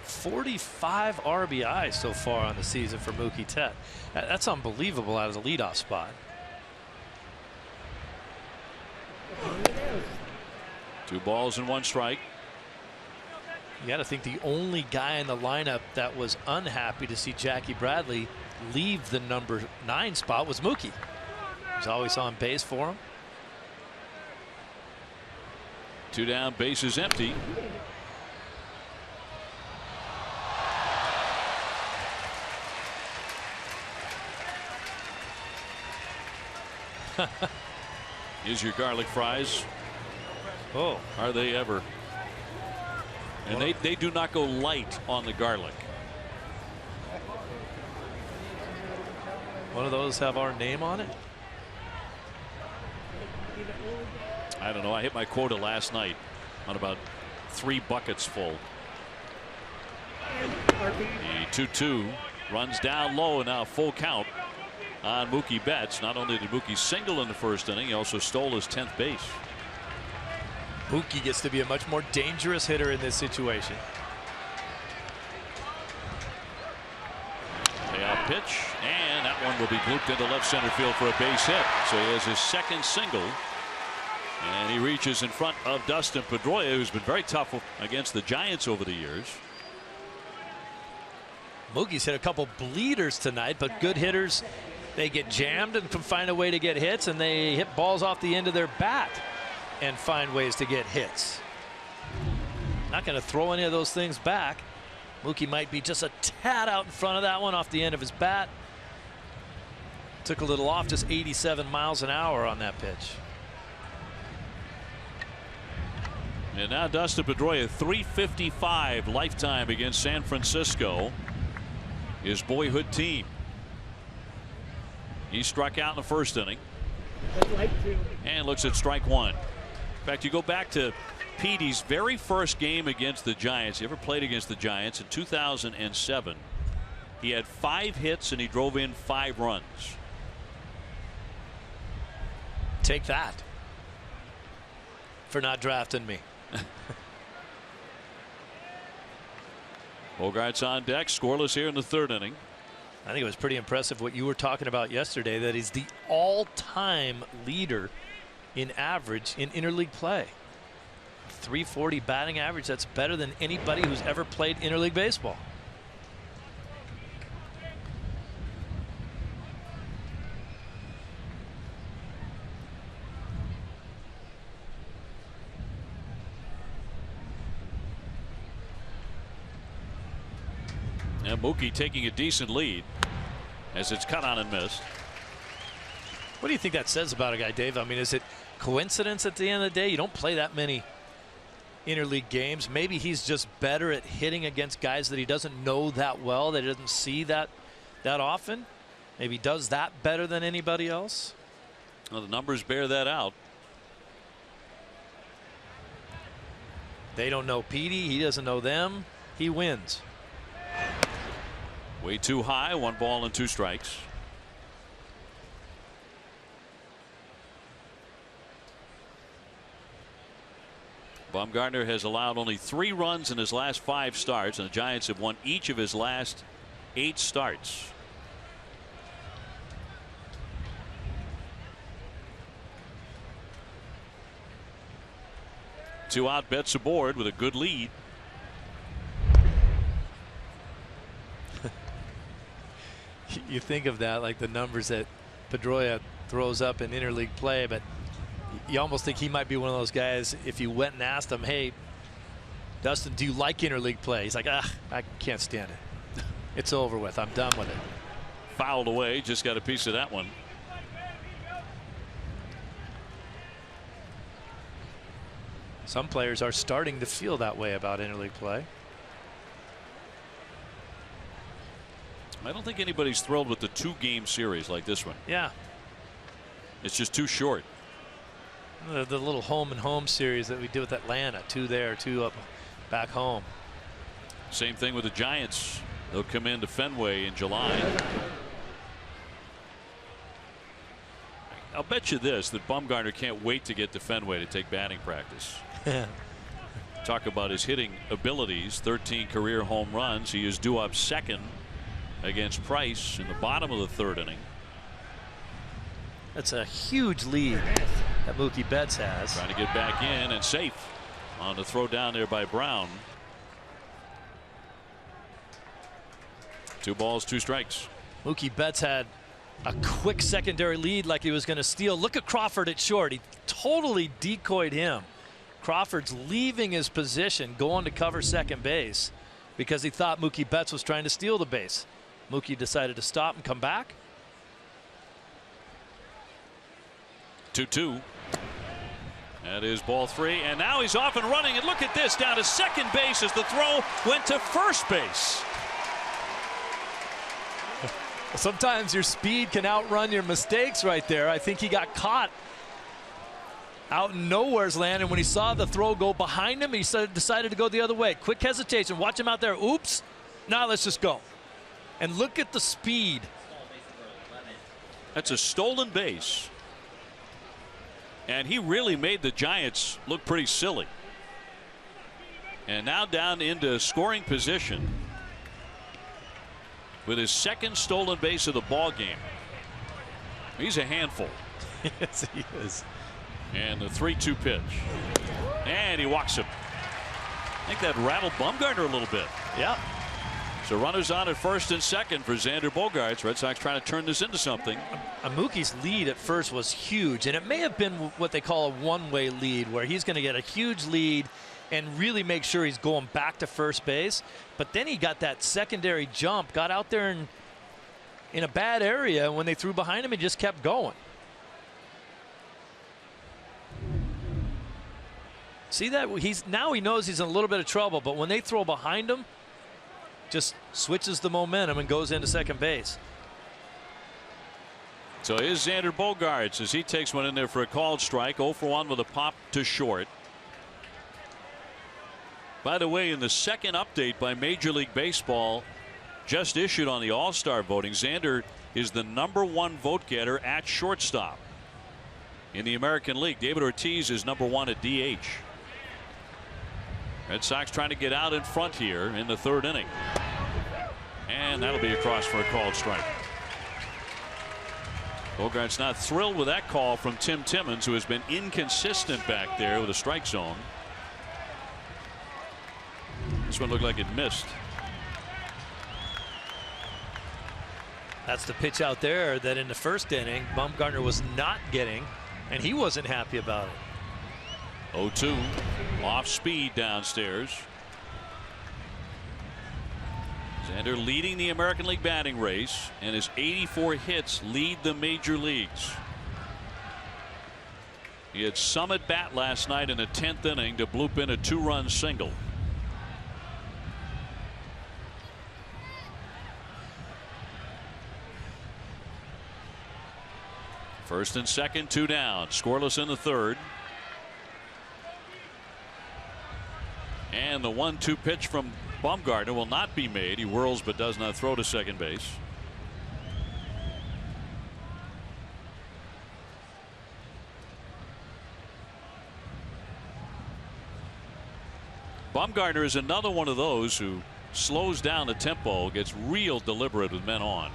45 RBIs so far on the season for Mookie Betts. That's unbelievable out of the leadoff spot. 2 balls and 1 strike. You got to think the only guy in the lineup that was unhappy to see Jackie Bradley leave the number 9 spot was Mookie. He's always on base for him. 2 down, bases empty. Here's your garlic fries. Oh, are they ever? And they do not go light on the garlic. One of those have our name on it? I don't know. I hit my quota last night on about 3 buckets full. The 2-2 runs down low, and now full count on Mookie Betts. Not only did Mookie single in the first inning, he also stole his 10th base. Mookie gets to be a much more dangerous hitter in this situation. Payoff pitch, and that one will be looped into left center field for a base hit. So he has his 2nd single, and he reaches in front of Dustin Pedroia, who's been very tough against the Giants over the years. Mookie's hit a couple bleeders tonight, but good hitters, they get jammed and can find a way to get hits, and they hit balls off the end of their bat and find ways to get hits. Not going to throw any of those things back. Mookie might be just a tad out in front of that one off the end of his bat. Took a little off, just 87 miles an hour on that pitch. And now Dustin Pedroia, 355 lifetime against San Francisco, his boyhood team. He struck out in the first inning and looks at strike 1. In fact, you go back to Petey's very first game against the Giants. He ever played against the Giants in 2007. He had 5 hits and he drove in 5 runs. Take that for not drafting me. Bogart's on deck, scoreless here in the 3rd inning. I think it was pretty impressive what you were talking about yesterday, that he's the all-time leader in average in interleague play. 340 batting average. That's better than anybody who's ever played interleague baseball. And Mookie taking a decent lead as it's cut on and missed. What do you think that says about a guy, Dave? I mean, is it coincidence at the end of the day? You don't play that many interleague games. Maybe he's just better at hitting against guys that he doesn't know that well, that he doesn't see that often. Maybe he does that better than anybody else. Well, the numbers bear that out. They don't know Petey. He doesn't know them. He wins. Way too high. 1 ball and 2 strikes. Bumgarner has allowed only 3 runs in his last 5 starts, and the Giants have won each of his last 8 starts. Two out, Betts aboard with a good lead. You think of that like the numbers that Pedroia throws up in interleague play, but you almost think he might be one of those guys. If you went and asked him, hey, Dustin, do you like interleague play? He's like, I can't stand it. It's over with. I'm done with it. Fouled away. Just got a piece of that one. Some players are starting to feel that way about interleague play. I don't think anybody's thrilled with the 2-game series like this one. Yeah. It's just too short. The little home and home series that we did with Atlanta, 2 there, 2 up back home. Same thing with the Giants. They'll come into Fenway in July. I'll bet you this, that Bumgarner can't wait to get to Fenway to take batting practice. Talk about his hitting abilities. 13 career home runs. He is due up 2nd against Price in the bottom of the 3rd inning. That's a huge lead that Mookie Betts has. Trying to get back in and safe. On the throw down there by Brown. 2 balls, 2 strikes. Mookie Betts had a quick secondary lead like he was going to steal. Look at Crawford at short. He totally decoyed him. Crawford's leaving his position, going to cover second base because he thought Mookie Betts was trying to steal the base. Mookie decided to stop and come back. 2-2. That is ball 3, and now he's off and running, and look at this, down to second base as the throw went to first base. Sometimes your speed can outrun your mistakes right there. I think he got caught out in nowhere's land, and when he saw the throw go behind him, he decided to go the other way. Quick hesitation. Watch him out there. Oops. Now let's just go. And look at the speed. That's a stolen base. And he really made the Giants look pretty silly. And now down into scoring position with his second stolen base of the ball game. He's a handful. Yes, he is. And the 3-2 pitch. And he walks him. I think that rattled Bumgarner a little bit. Yeah. So runners on at first and second for Xander Bogaerts. Red Sox trying to turn this into something. Mookie's lead at first was huge, and it may have been what they call a one-way lead, where he's going to get a huge lead and really make sure he's going back to first base. But then he got that secondary jump, got out there in a bad area. When they threw behind him, he just kept going. See that? Now he knows he's in a little bit of trouble, but when they throw behind him, just switches the momentum and goes into second base. So here's Xander Bogaerts as he takes one in there for a called strike. 0 for 1 with a pop to short. By the way, in the second update by Major League Baseball just issued on the All-Star voting, Xander is the #1 vote getter at shortstop in the American League. David Ortiz is #1 at DH. Red Sox trying to get out in front here in the 3rd inning. And that'll be across for a called strike. Bogaerts not thrilled with that call from Tim Timmons, who has been inconsistent back there with a strike zone. This one looked like it missed. That's the pitch out there that in the 1st inning Bumgarner was not getting, and he wasn't happy about it. 0-2 off speed downstairs. Xander leading the American League batting race, and his 84 hits lead the major leagues. He had some at bat last night in the 10th inning to bloop in a 2-run single. First and second, 2 down, scoreless in the 3rd. And the 1-2 pitch from Bumgarner will not be made. He whirls but does not throw to second base. Bumgarner is another one of those who slows down the tempo, gets real deliberate with men on.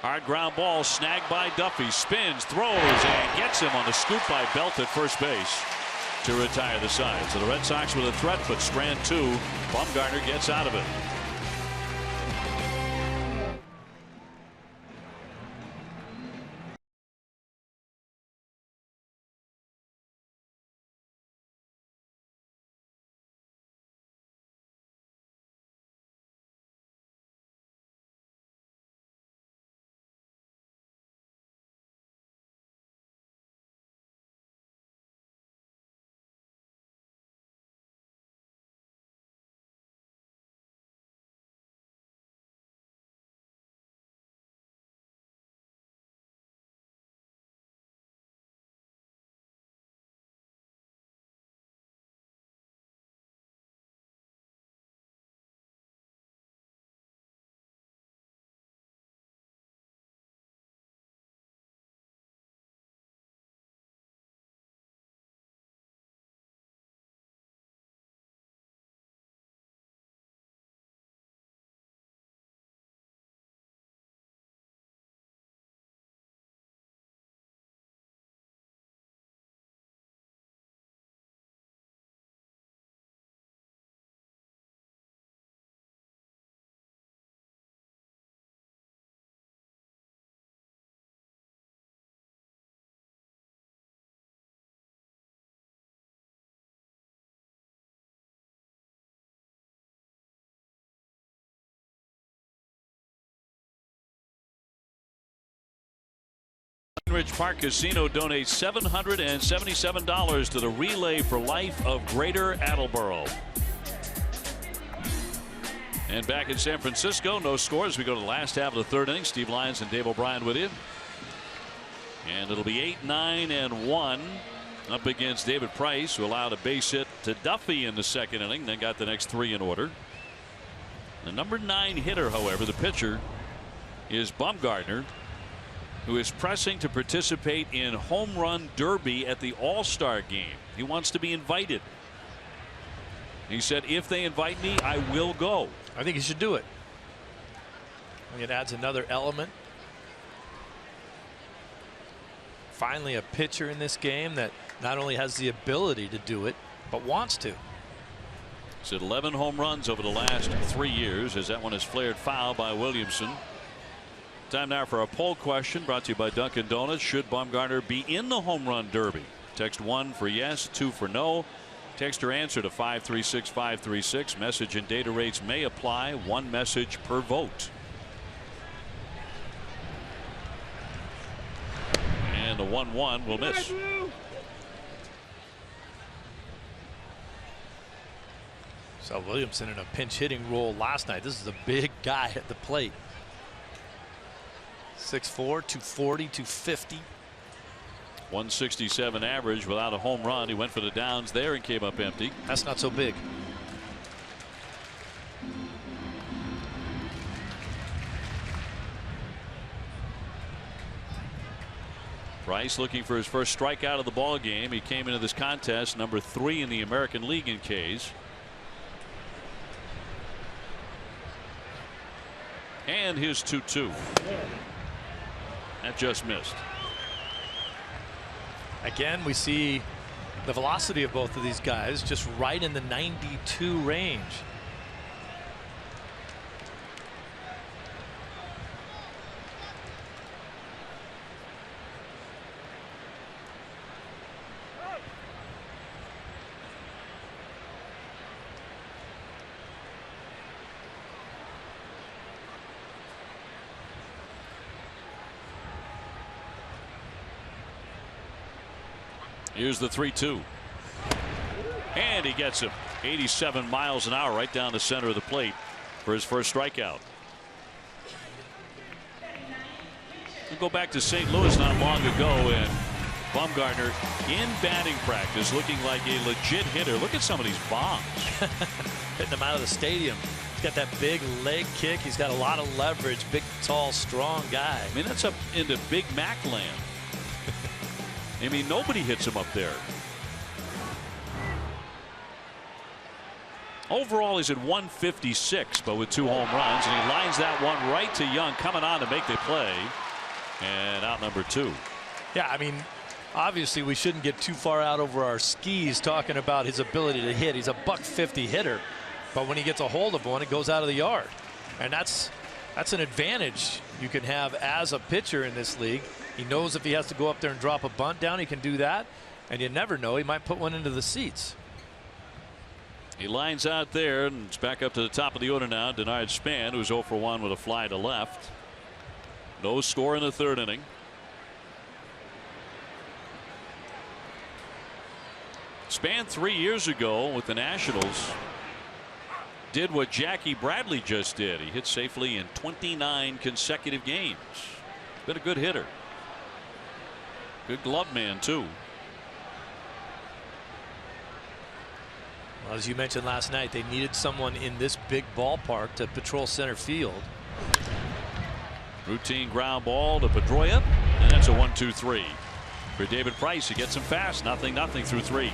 Hard ground ball snagged by Duffy, spins, throws, and gets him on the scoop by Belt at first base to retire the side. So the Red Sox with a threat, but strand 2. Bumgarner gets out of it. Ridge Park Casino donates $777 to the Relay for Life of Greater Attleboro. And back in San Francisco, no scores. We go to the last half of the third inning. Steve Lyons and Dave O'Brien with you. And it'll be 8-9-1 up against David Price, who allowed a base hit to Duffy in the second inning, then got the next three in order. The number 9 hitter, however, the pitcher, is Bumgarner, who is pressing to participate in Home Run Derby at the All-Star game. He wants to be invited. He said, if they invite me, I will go. I think he should do it. I think it adds another element. Finally, a pitcher in this game that not only has the ability to do it, but wants to. He's hit 11 home runs over the last 3 years, as that one is flared foul by Williamson. Time now for a poll question brought to you by Dunkin' Donuts. Should Bumgarner be in the Home Run Derby? Text 1 for yes, 2 for no. Text your answer to 536-536. Message and data rates may apply. 1 message per vote. And the 1-1 will miss. Saw Williamson in a pinch hitting role last night. This is a big guy at the plate. 6'4", 240, 250. 167 average without a home run. He went for the downs there and came up empty. That's not so big. Price looking for his first strikeout of the ball game. He came into this contest number 3 in the American League in Ks. And his 2-2. That just missed. Again, we see the velocity of both of these guys just right in the 92 range. Here's the 3-2. And he gets him. 87 miles an hour right down the center of the plate for his first strikeout. We'll go back to St. Louis not long ago, and Bumgarner in batting practice looking like a legit hitter. Look at some of these bombs. Hitting them out of the stadium. He's got that big leg kick. He's got a lot of leverage. Big, tall, strong guy. I mean, that's up into Big Mac land. I mean, nobody hits him up there. Overall, he's at 156, but with 2 home runs, and he lines that one right to Young, coming on to make the play, and out number 2. Yeah, I mean, obviously we shouldn't get too far out over our skis talking about his ability to hit. He's a .150 hitter, but when he gets a hold of one, it goes out of the yard, and that's an advantage you can have as a pitcher in this league. He knows if he has to go up there and drop a bunt down, he can do that. And you never know, he might put one into the seats. He lines out there, and it's back up to the top of the order now. Denard Span, who's 0 for 1 with a fly to left. No score in the third inning. Span 3 years ago with the Nationals did what Jackie Bradley just did. He hit safely in 29 consecutive games. Been a good hitter. Good glove man, too. Well, as you mentioned last night, they needed someone in this big ballpark to patrol center field. Routine ground ball to Pedroia, and that's a 1-2-3. For David Price, he gets him fast. 0-0 through 3.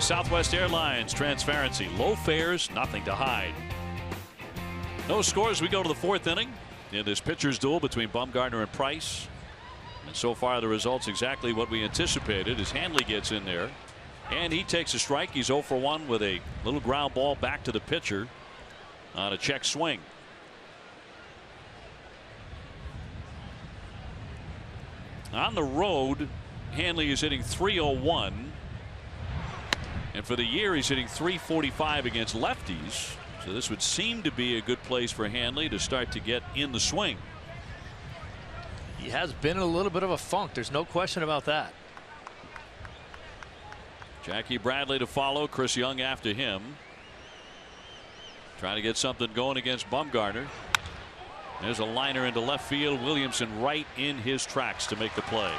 Southwest Airlines, transparency, low fares, nothing to hide. No scores. We go to the 4th inning in this pitcher's duel between Bumgarner and Price. And so far the results exactly what we anticipated as Hanley gets in there. And he takes a strike. He's 0 for 1 with a little ground ball back to the pitcher on a check swing. On the road, Hanley is hitting .301. And for the year, he's hitting .345 against lefties. So this would seem to be a good place for Hanley to start to get in the swing. He has been in a little bit of a funk. There's no question about that. Jackie Bradley to follow. Chris Young after him. Trying to get something going against Bumgarner. There's a liner into left field. Williamson right in his tracks to make the play.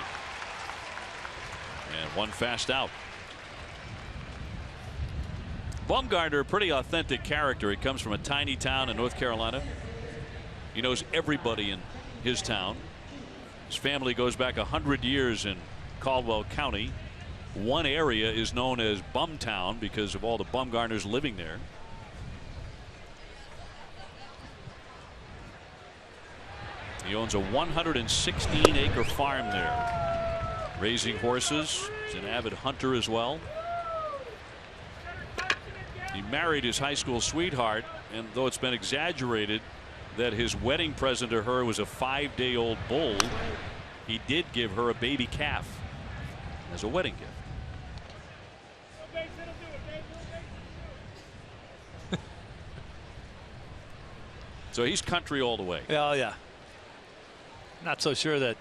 And one fast out. Bumgarner, a pretty authentic character. He comes from a tiny town in North Carolina. He knows everybody in his town. His family goes back 100 years in Caldwell County. One area is known as Bumtown because of all the Bumgarners living there. He owns a 116-acre farm there, raising horses. He's an avid hunter as well. He married his high school sweetheart, and though it's been exaggerated that his wedding present to her was a 5-day-old bull, he did give her a baby calf as a wedding gift. So he's country all the way. Oh, yeah. Not so sure that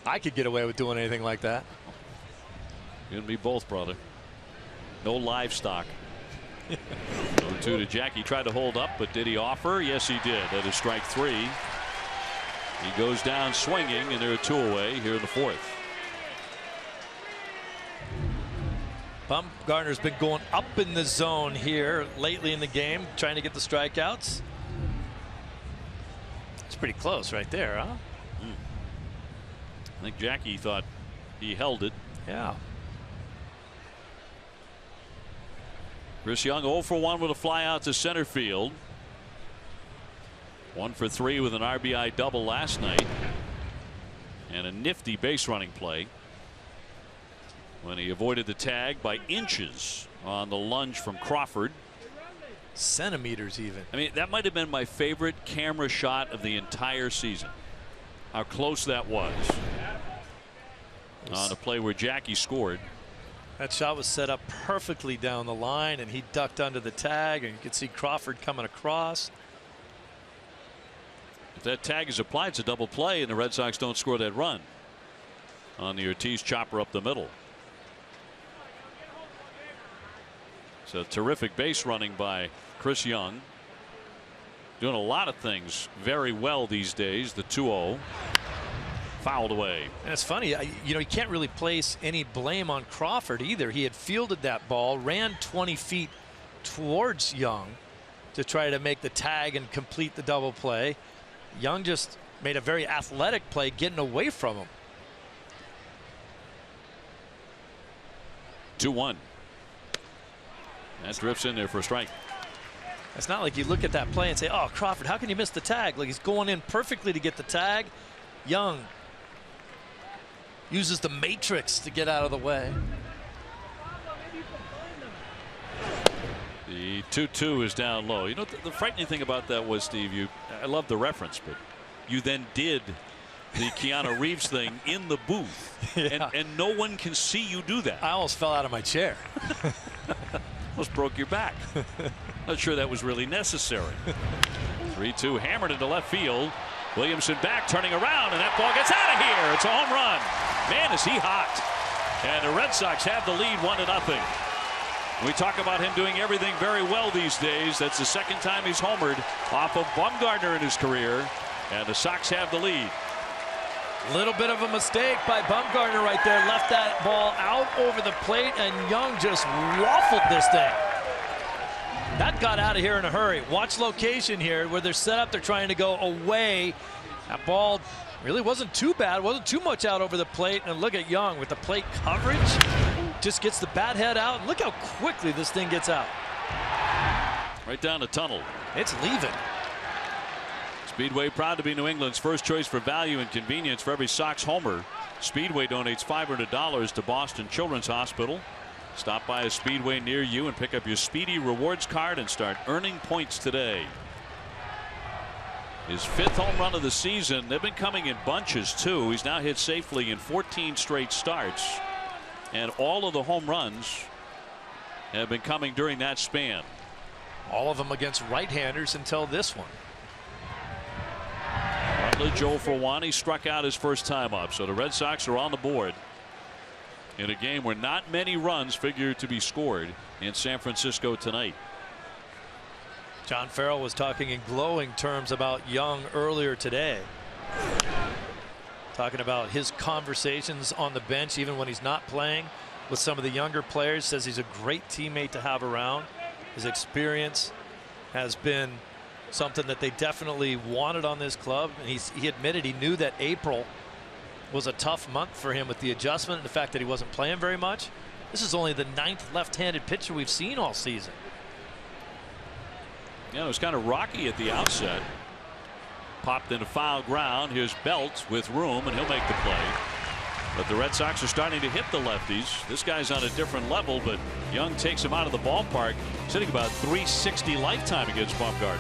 I could get away with doing anything like that. You and me both, brother. No livestock. 0-2 to Jackie. Tried to hold up, but did he offer? Yes, he did. That is strike 3. He goes down swinging, and they're 2 away here in the 4th. Bumgarner's been going up in the zone here lately in the game, trying to get the strikeouts. It's pretty close right there, huh? I think Jackie thought he held it. Yeah. Chris Young 0 for 1 with a fly out to center field. 1 for 3 with an RBI double last night. And a nifty base running play when he avoided the tag by inches on the lunge from Crawford. Centimeters even. I mean, that might have been my favorite camera shot of the entire season. How close that was on a play where Jackie scored. That shot was set up perfectly down the line, and he ducked under the tag, and you could see Crawford coming across. If that tag is applied, it's a double play, and the Red Sox don't score that run on the Ortiz chopper up the middle. So terrific base running by Chris Young. Doing a lot of things very well these days. The 2-0 fouled away. And it's funny, you know, you can't really place any blame on Crawford either. He had fielded that ball, ran 20 feet towards Young to try to make the tag and complete the double play. Young just made a very athletic play getting away from him. 2-1. That drifts in there for a strike. It's not like you look at that play and say, oh, Crawford, how can you miss the tag? Like, he's going in perfectly to get the tag. Young uses the matrix to get out of the way. The 2-2 is down low. You know, the frightening thing about that was, Steve, I love the reference, but you then did the Keanu Reeves thing in the booth. Yeah. And no one can see you do that. I almost fell out of my chair. Almost broke your back. Not sure that was really necessary. 3-2 hammered into left field. Williamson back, turning around, and that ball gets out of here. It's a home run. Man, is he hot. And the Red Sox have the lead 1-0. We talk about him doing everything very well these days. That's the second time he's homered off of Bumgarner in his career. And the Sox have the lead. Little bit of a mistake by Bumgarner right there. Left that ball out over the plate, and Young just waffled this thing. That got out of here in a hurry. Watch location here where they're set up. They're trying to go away. That ball really wasn't too bad. Wasn't too much out over the plate. And look at Young with the plate coverage. just gets the bat head out. Look how quickly this thing gets out. Right down the tunnel. It's leaving. Speedway proud to be New England's first choice for value and convenience. For every Sox homer, Speedway donates $500 to Boston Children's Hospital. Stop by a Speedway near you and pick up your Speedy Rewards card and start earning points today. His 5th home run of the season. They've been coming in bunches too. He's now hit safely in 14 straight starts, and all of the home runs have been coming during that span. All of them against right-handers until this one. Rutledge 0 for 1. He struck out his first time up, so the Red Sox are on the board in a game where not many runs figure to be scored in San Francisco tonight. John Farrell was talking in glowing terms about Young earlier today, talking about his conversations on the bench even when he's not playing with some of the younger players. Says he's a great teammate to have around. His experience has been something that they definitely wanted on this club, and he admitted he knew that April was a tough month for him with the adjustment and the fact that he wasn't playing very much. This is only the 9th left-handed pitcher we've seen all season. Yeah, it was kind of rocky at the outset. Popped into foul ground. Here's Belt with room, and he'll make the play. But the Red Sox are starting to hit the lefties. This guy's on a different level, but Young takes him out of the ballpark, sitting about .360 lifetime against Bumgarner.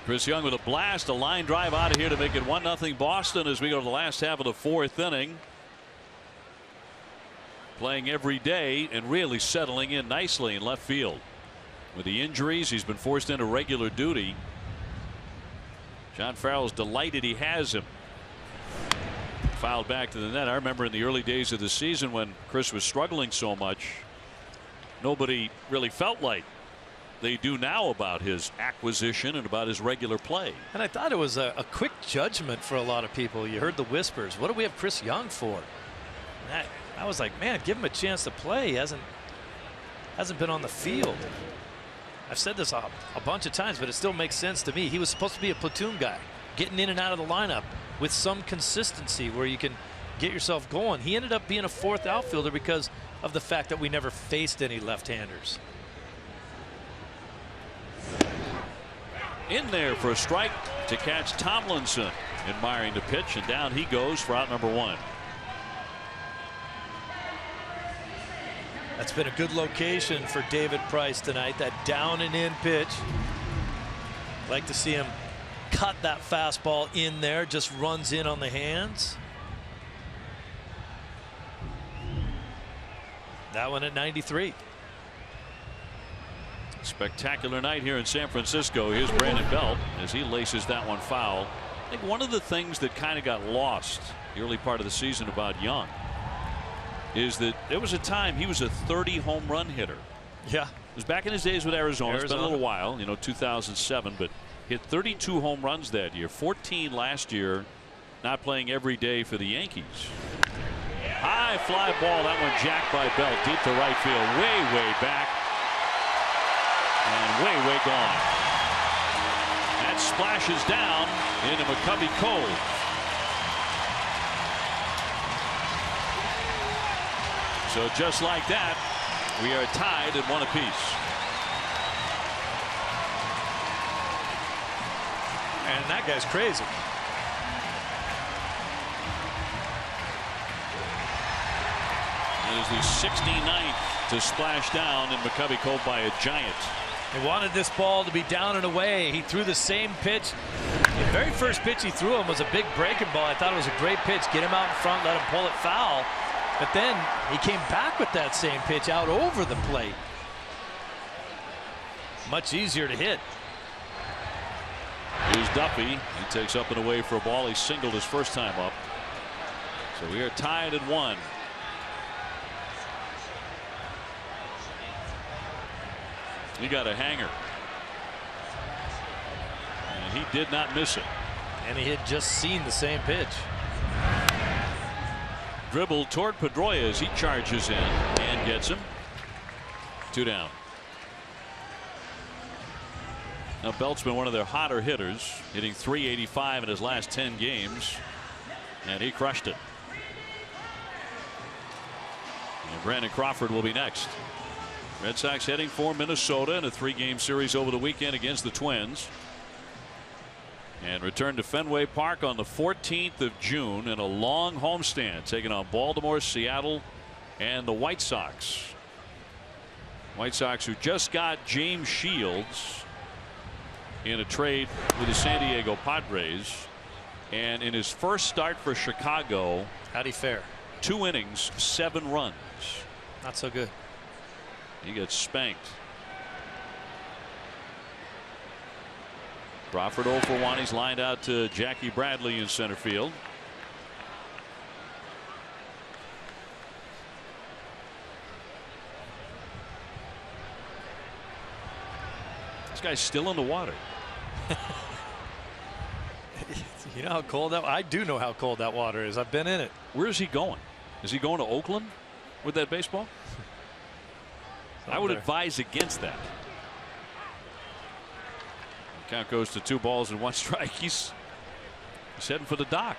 Chris Young with a blast, a line drive out of here to make it 1-0 Boston as we go to the last half of the 4th inning. Playing every day and really settling in nicely in left field. With the injuries, he's been forced into regular duty. John Farrell's delighted he has him. Fouled back to the net. I remember in the early days of the season when Chris was struggling so much, nobody really felt like they do now about his acquisition and about his regular play. And I thought it was a quick judgment for a lot of people. You heard the whispers. What do we have Chris Young for? I was like, man, give him a chance to play. He hasn't been on the field. I've said this a bunch of times, but it still makes sense to me. He was supposed to be a platoon guy, getting in and out of the lineup with some consistency where you can get yourself going. He ended up being a 4th outfielder because of the fact that we never faced any left-handers. In there for a strike to catch Tomlinson, admiring the pitch, and down he goes for out number 1. That's been a good location for David Price tonight, that down and in pitch. Like to see him cut that fastball in there, just runs in on the hands. That one at 93. Spectacular night here in San Francisco. Here's Brandon Belt as he laces that one foul. I think one of the things that kind of got lost the early part of the season about Young is that there was a time he was a 30 home run hitter. Yeah. It was back in his days with Arizona. It's been a little while, 2007, but hit 32 home runs that year, 14 last year, not playing every day for the Yankees. High fly ball, that one jacked by Belt deep to right field, way back, and way gone. That splashes down into McCovey Cove. So just like that, we are tied at 1 apiece. And that guy's crazy. It is the 69th to splash down in McCovey Cove by a giant. He wanted this ball to be down and away. He threw the same pitch. The very first pitch he threw him was a big breaking ball. I thought it was a great pitch. Get him out in front, let him pull it foul. But then he came back with that same pitch out over the plate. Much easier to hit. Here's Duffy. He takes up and away for a ball. He singled his first time up. So we are tied at 1. He got a hanger. And he did not miss it. And he had just seen the same pitch. Dribble toward Pedroia as he charges in and gets him. 2 down. Now Belt's been one of their hotter hitters, hitting .385 in his last 10 games, and he crushed it. And Brandon Crawford will be next. Red Sox heading for Minnesota in a 3-game series over the weekend against the Twins. And return to Fenway Park on the 14th of June in a long homestand, taking on Baltimore, Seattle, and the White Sox. White Sox, who just got James Shields in a trade with the San Diego Padres, and in his first start for Chicago, how'd he fare? 2 innings, 7 runs. Not so good. He gets spanked. Crawford 0 for 1. He's lined out to Jackie Bradley in center field. This guy's still in the water. You know how cold that? I do know how cold that water is. I've been in it. Where is he going? Is he going to Oakland with that baseball? I would advise against that. Count goes to 2 balls and 1 strike. He's heading for the dock.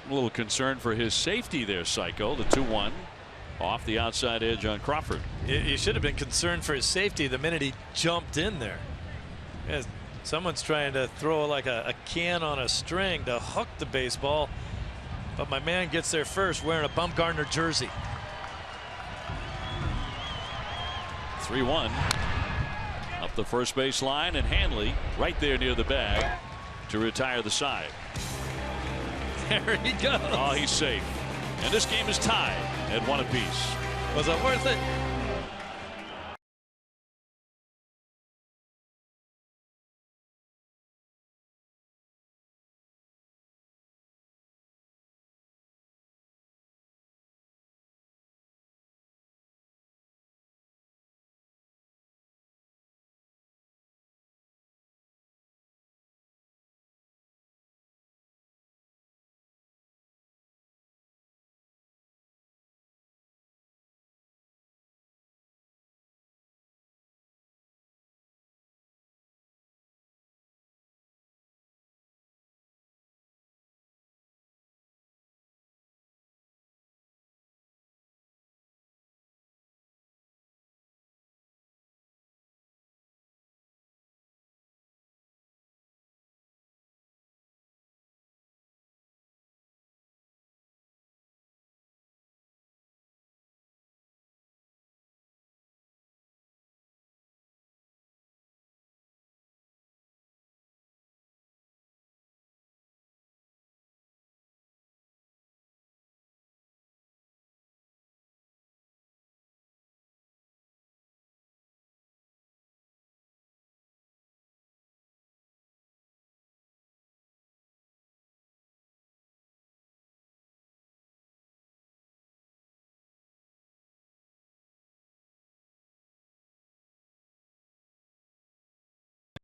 A little concern for his safety there, Psycho. The 2-1 off the outside edge on Crawford. You should have been concerned for his safety the minute he jumped in there. Yeah, someone's trying to throw like a can on a string to hook the baseball, but my man gets there first wearing a Bumgarner jersey. 3-1 up the first base line, and Hanley right there near the bag to retire the side. There he goes. Oh, he's safe. And this game is tied at 1 apiece. Was it worth it?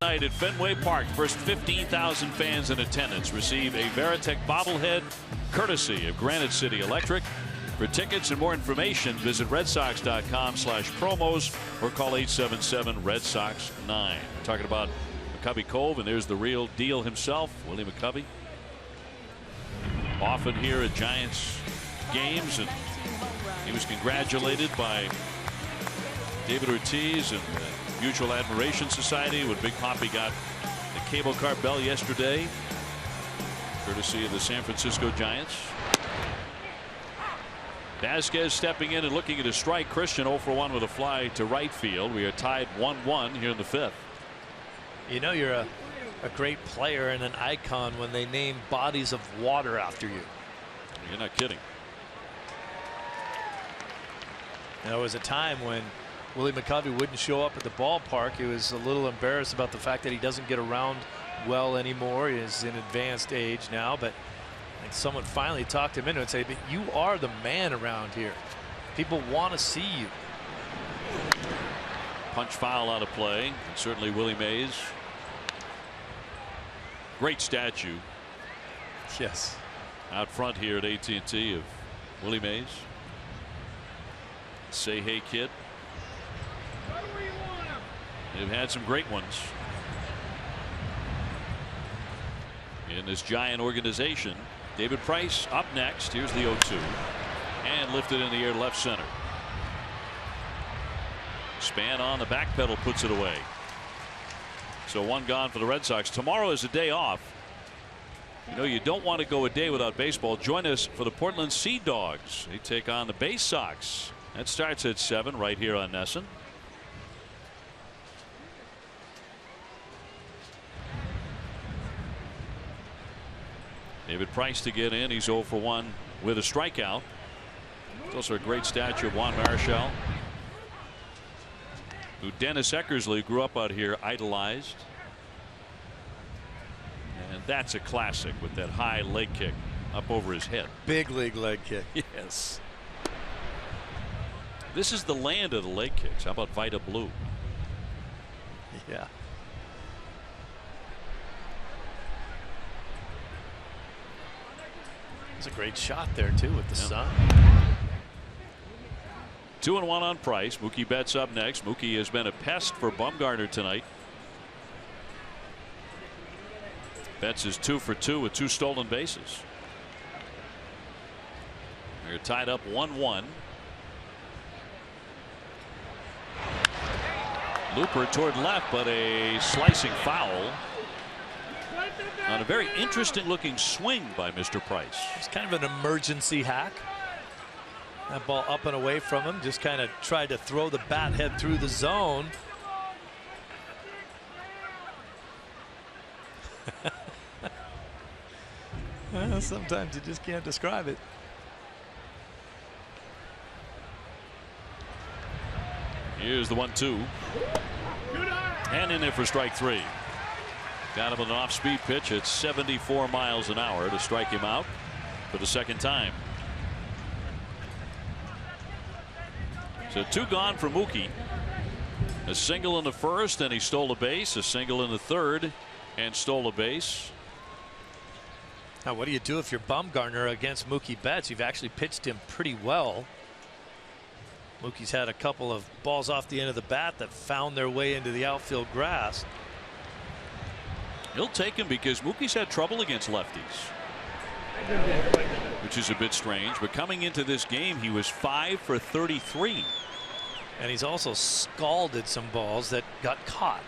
Tonight at Fenway Park, first 15,000 fans in attendance receive a Veritech bobblehead courtesy of Granite City Electric. For tickets and more information, visit redsox.com/promos or call 877-RED-SOX-9. Talking about McCovey Cove, and there's the real deal himself, Willie McCovey. Often here at Giants games, and he was congratulated by David Ortiz and the Mutual Admiration Society when Big Papi got the cable car bell yesterday, courtesy of the San Francisco Giants. Vasquez stepping in and looking at a strike. Christian 0 for 1 with a fly to right field. We are tied 1-1 here in the 5th. You know you're a great player and an icon when they name bodies of water after you. You're not kidding. There was a time when Willie McCovey wouldn't show up at the ballpark. He was a little embarrassed about the fact that he doesn't get around well anymore. He is in advanced age now, but someone finally talked him into it and said, but you are the man around here. People want to see you. Punch foul out of play. And certainly Willie Mays. Great statue. Yes. Out front here at AT&T of Willie Mays. Say hey kid. They've had some great ones in this Giant organization. David Price up next. Here's the 0-2 and lifted in the air left center. Span on the back pedal puts it away. So one gone for the Red Sox. Tomorrow is a day off. You know you don't want to go a day without baseball. Join us for the Portland Sea Dogs. They take on the Bay Sox. That starts at 7 right here on NESN. David Price to get in. He's 0 for 1 with a strikeout. It's also a great statue of Juan Marichal, who Dennis Eckersley grew up out here, idolized. And that's a classic with that high leg kick up over his head. Big league leg kick. Yes. This is the land of the leg kicks. How about Vita Blue? Yeah. It's a great shot there too with the sun. 2-1 on Price. Mookie Betts up next. Mookie has been a pest for Bumgarner tonight. Betts is 2 for 2 with 2 stolen bases. They're tied up 1-1. Looper toward left, but a slicing foul on a very interesting looking swing by Mr. Price. It's kind of an emergency hack. That ball up and away from him, just kind of tried to throw the bat head through the zone. Well, sometimes you just can't describe it. Here's the 1-2 and in there for strike 3. Got him with an off-speed pitch at 74 miles an hour to strike him out for the second time. So 2 gone for Mookie. A single in the first and he stole a base. A single in the third and stole a base. Now what do you do if you're Bumgarner against Mookie Betts? You've actually pitched him pretty well. Mookie's had a couple of balls off the end of the bat that found their way into the outfield grass. He'll take him because Mookie's had trouble against lefties, which is a bit strange. But coming into this game, he was 5 for 33. And he's also scalded some balls that got caught.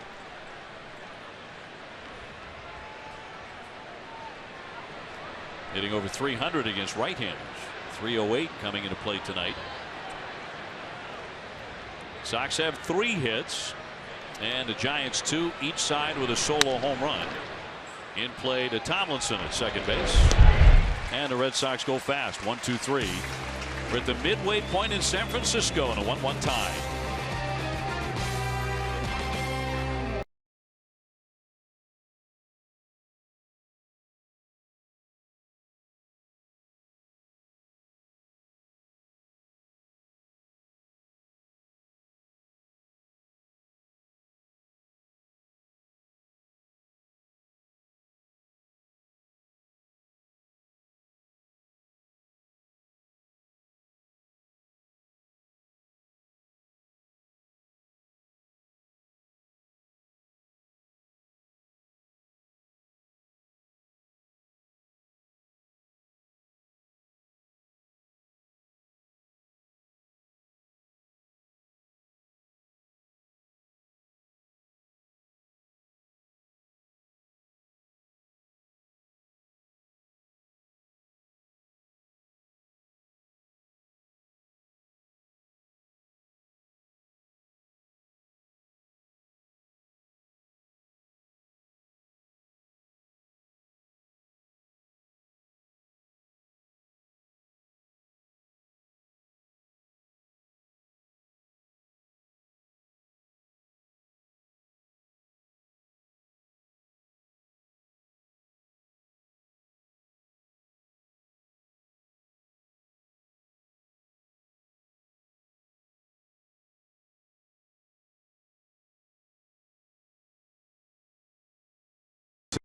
Hitting over 300 against right-handers. 308 coming into play tonight. Sox have 3 hits. And the Giants 2 each side with a solo home run. In play to Tomlinson at second base. And the Red Sox go fast. 1-2-3. We're at the midway point in San Francisco in a 1-1 tie.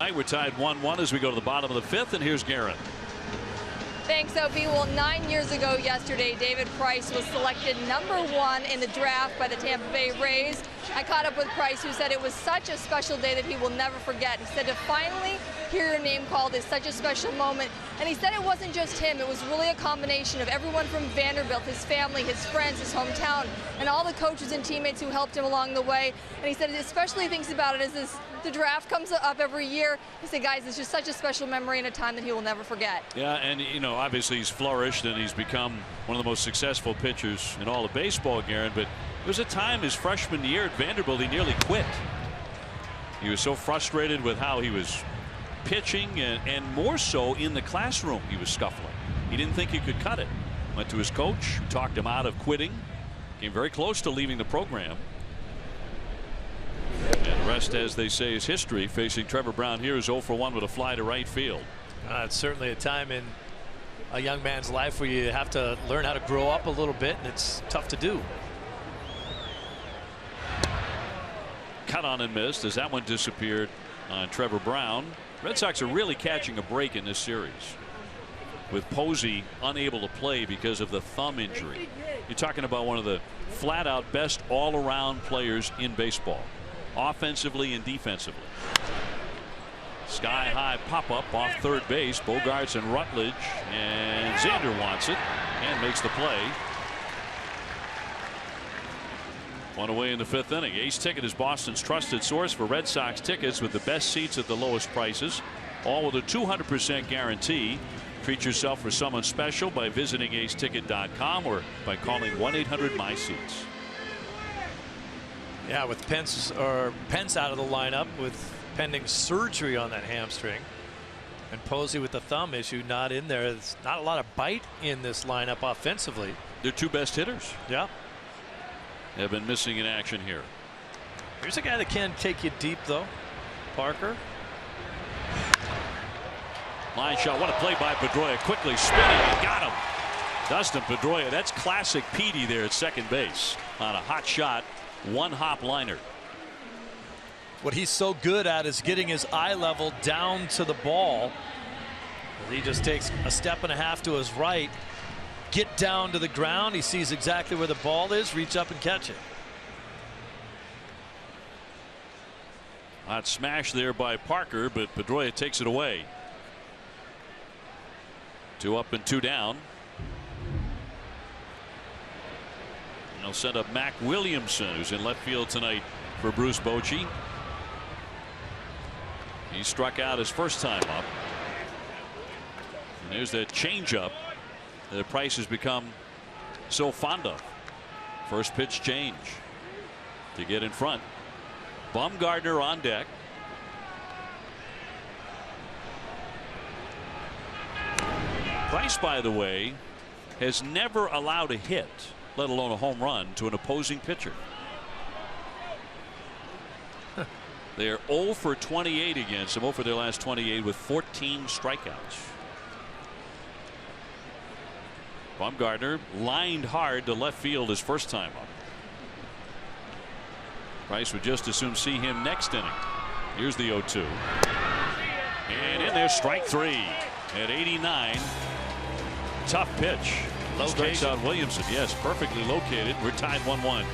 We're tied 1-1 as we go to the bottom of the fifth, and here's Guerin. Thanks, OB. Well, 9 years ago yesterday, David Price was selected #1 in the draft by the Tampa Bay Rays. I caught up with Price, who said it was such a special day that he will never forget. He said to finally hear your name called is such a special moment. And he said it wasn't just him. It was really a combination of everyone from Vanderbilt, his family, his friends, his hometown, and all the coaches and teammates who helped him along the way. And he said he especially thinks about it as the draft comes up every year. He said, guys, it's just such a special memory and a time that he will never forget. Yeah, and, you know, obviously he's flourished and he's become one of the most successful pitchers in all of baseball, Guerin, but there was a time his freshman year at Vanderbilt he nearly quit. He was so frustrated with how he was pitching, and more so in the classroom he was scuffling. He didn't think he could cut it. Went to his coach, who talked him out of quitting. Came very close to leaving the program. And the rest, as they say, is history. Facing Trevor Brown here is 0 for 1 with a fly to right field. It's certainly a time in a young man's life where you have to learn how to grow up a little bit, and it's tough to do. Cut on and missed as that one disappeared on Trevor Brown. Red Sox are really catching a break in this series, with Posey unable to play because of the thumb injury. You're talking about one of the flat out best all around players in baseball, offensively and defensively. Sky high pop up off third base. Bogarts and Rutledge, and Xander wants it and makes the play. One away in the fifth inning. Ace Ticket is Boston's trusted source for Red Sox tickets with the best seats at the lowest prices, all with a 200% guarantee. Treat yourself for someone special by visiting aceticket.com or by calling 1-800-MY-SEATS. Yeah, with Pence out of the lineup with pending surgery on that hamstring, and Posey with the thumb issue not in there. There's not a lot of bite in this lineup offensively. Their two best hitters. Yeah. Have been missing in action here. Here's a guy that can take you deep, though. Parker. Line shot. What a play by Pedroia. Quickly spinning and got him. Dustin Pedroia. That's classic Petey there at second base on a hot shot. One hop liner. What he's so good at is getting his eye level down to the ball. He just takes a step and a half to his right, get down to the ground. He sees exactly where the ball is, reach up and catch it. Hot smash there by Parker, but Pedroia takes it away. 2 up and 2 down. And they'll send up Mac Williamson, who's in left field tonight for Bruce Bochy. He struck out his first time up. And there's that changeup that Price has become so fond of. First pitch change to get in front. Bumgarner on deck. Price, by the way, has never allowed a hit, let alone a home run, to an opposing pitcher. They're 0 for 28 against him, 0 for their last 28 with 14 strikeouts. Bumgarner lined hard to left field his first time up. Price would just as soon see him next inning. Here's the 0-2. And in there, strike 3 at 89. Tough pitch. Strikes out Williamson. Yes, perfectly located. We're tied 1-1.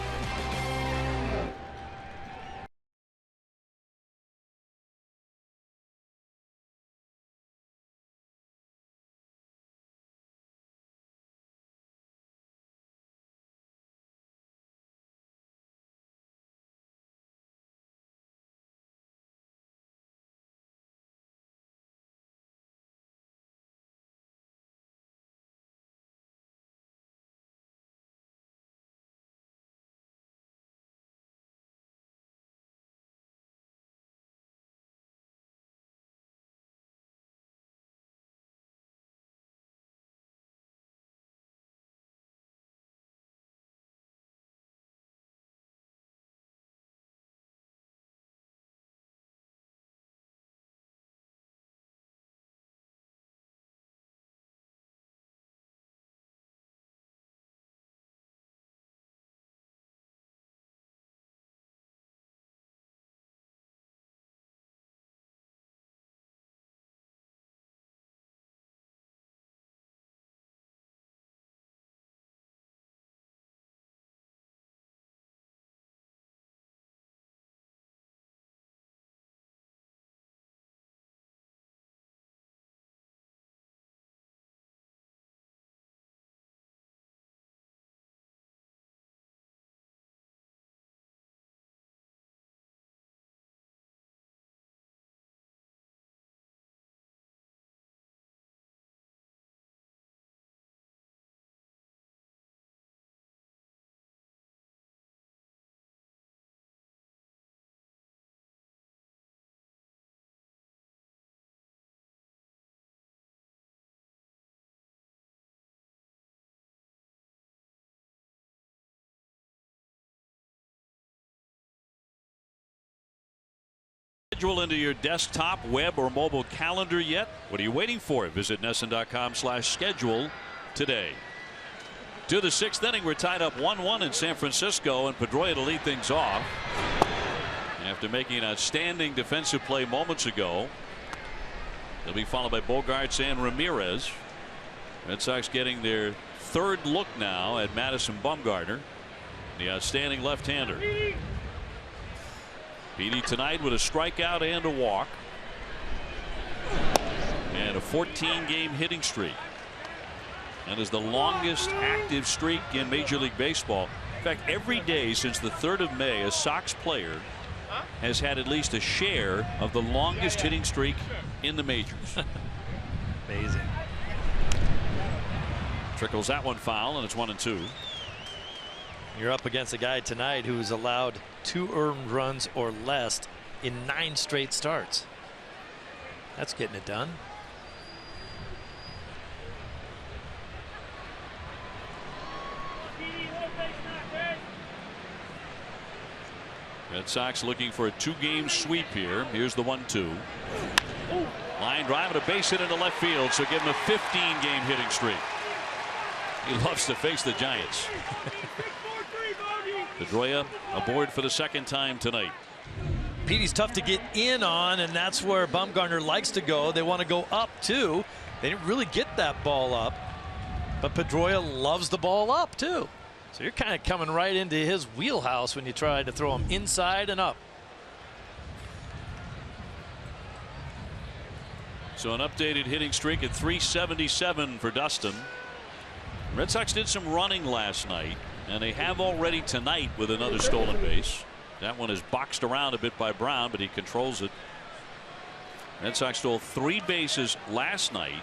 Schedule into your desktop, web, or mobile calendar yet? What are you waiting for? Visit NESN.com/schedule today. To the 6th inning, we're tied up 1-1 in San Francisco, and Pedroia to lead things off after making an outstanding defensive play moments ago. They'll be followed by Bogaerts and Ramirez. Red Sox getting their 3rd look now at Madison Bumgarner, the outstanding left-hander. Beatty tonight with a strikeout and a walk, and a 14-game hitting streak. That is the longest active streak in Major League Baseball. In fact, every day since the 3rd of May, a Sox player has had at least a share of the longest hitting streak in the majors. Amazing. Trickles that one foul, and it's 1-2. You're up against a guy tonight who's allowed 2 earned runs or less in 9 straight starts. That's getting it done. Red Sox looking for a 2-game sweep here. Here's the 1-2. Line drive and a base hit into left field, so give him a 15-game hitting streak. He loves to face the Giants. Pedroia aboard for the 2nd time tonight. Petey's tough to get in on, and that's where Bumgarner likes to go. They want to go up too. They didn't really get that ball up, but Pedroia loves the ball up too. So you're kind of coming right into his wheelhouse when you try to throw him inside and up. So an updated hitting streak at 377 for Dustin. Red Sox did some running last night, and they have already tonight with another stolen base. That one is boxed around a bit by Brown, but he controls it. Red Sox stole 3 bases last night.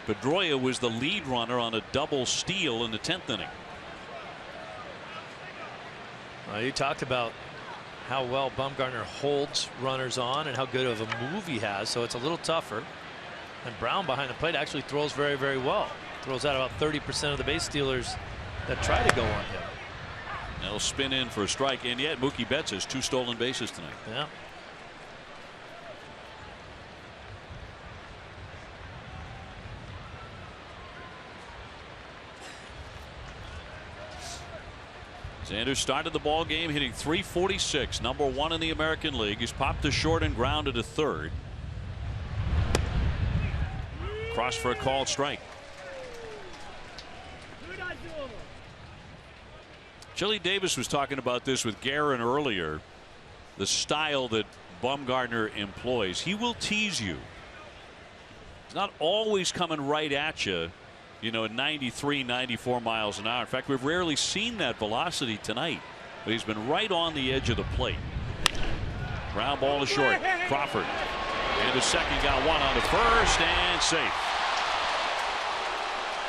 Pedroia was the lead runner on a double steal in the 10th inning. Well, you talked about how well Bumgarner holds runners on and how good of a move he has, so it's a little tougher. And Brown behind the plate actually throws very, very well. Throws out about 30% of the base stealers that try to go on him. They'll spin in for a strike, and yet Mookie Betts has 2 stolen bases tonight. Yeah. Sanders started the ball game hitting .346, number 1 in the American League. He's popped to short and grounded to 3rd. Cross for a called strike. Chili Davis was talking about this with Guerin earlier. The style that Bumgarner employs. He will tease you. It's not always coming right at you, you know, at 93, 94 miles an hour. In fact, we've rarely seen that velocity tonight, but he's been right on the edge of the plate. Ground ball to short. Crawford into second, got one on the first, and safe.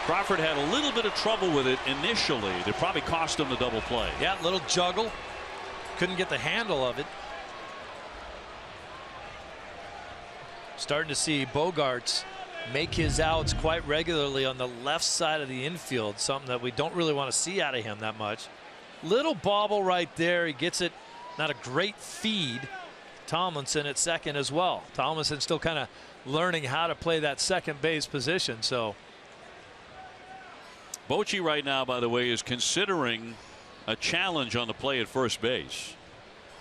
Crawford had a little bit of trouble with it initially. That probably cost him the double play. Yeah, little juggle. Couldn't get the handle of it. Starting to see Bogaerts make his outs quite regularly on the left side of the infield, something that we don't really want to see out of him that much. Little bobble right there. He gets it. Not a great feed. Tomlinson at second as well. Tomlinson still kind of learning how to play that second base position. So Bochy right now, by the way, is considering a challenge on the play at first base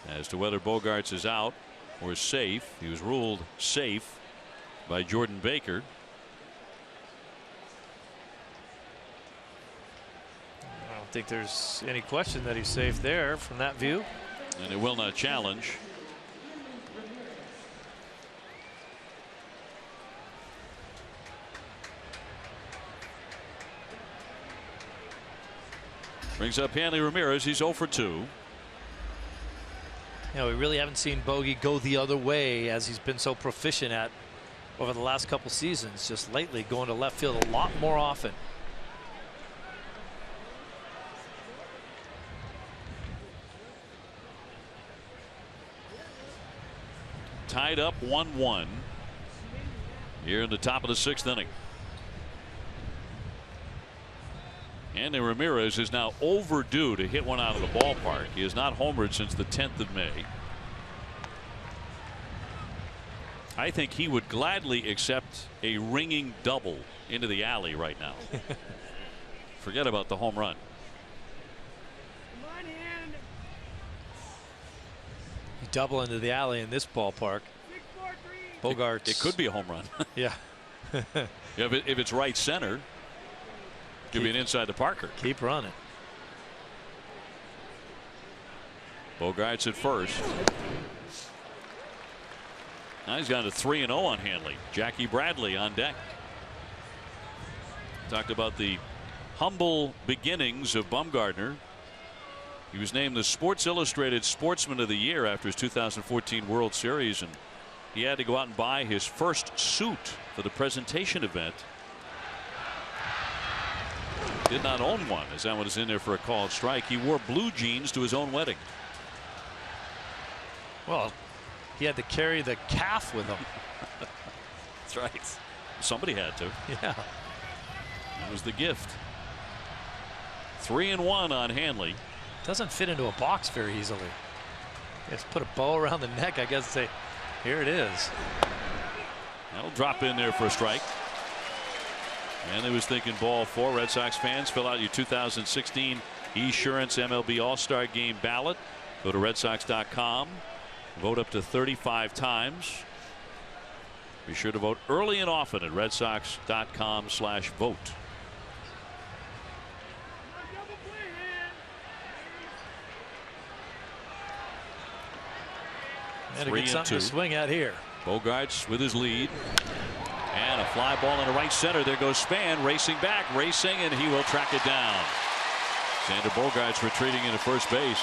as to whether Bogaerts is out or safe. He was ruled safe by Jordan Baker. I don't think there's any question that he's safe there from that view. And it will not challenge. Brings up Hanley Ramirez. He's 0 for 2. You know, we really haven't seen Bogey go the other way as he's been so proficient at over the last couple seasons. Just lately going to left field a lot more often. Tied up 1-1 here in the top of the 6th inning. Andy Ramirez is now overdue to hit one out of the ballpark. He has not homered since the 10th of May. I think he would gladly accept a ringing double into the alley right now. Forget about the home run. You double into the alley in this ballpark. Bogarts. It could be a home run. Yeah. If it's right center, could be an inside the Parker. Keep running. Bogarts at first. Now he's gone to 3-0 on Hanley. Jackie Bradley on deck. Talked about the humble beginnings of Bumgarner. He was named the Sports Illustrated Sportsman of the Year after his 2014 World Series, and he had to go out and buy his first suit for the presentation event. Did not own one, as that one is in there for a called strike. He wore blue jeans to his own wedding. Well, he had to carry the calf with him. That's right. Somebody had to. Yeah. That was the gift. 3-1 on Hanley. Doesn't fit into a box very easily. Just put a bow around the neck, I guess, and say, here it is. That'll drop in there for a strike. And they was thinking ball 4. Red Sox fans, fill out your 2016 Esurance MLB All-Star Game ballot. Go to redsox.com. Vote up to 35 times. Be sure to vote early and often at redsox.com/vote. And get something to swing at here. Bogarts with his lead. And a fly ball into right center. There goes Span racing back, racing, and he will track it down. Xander Bogaerts retreating into first base.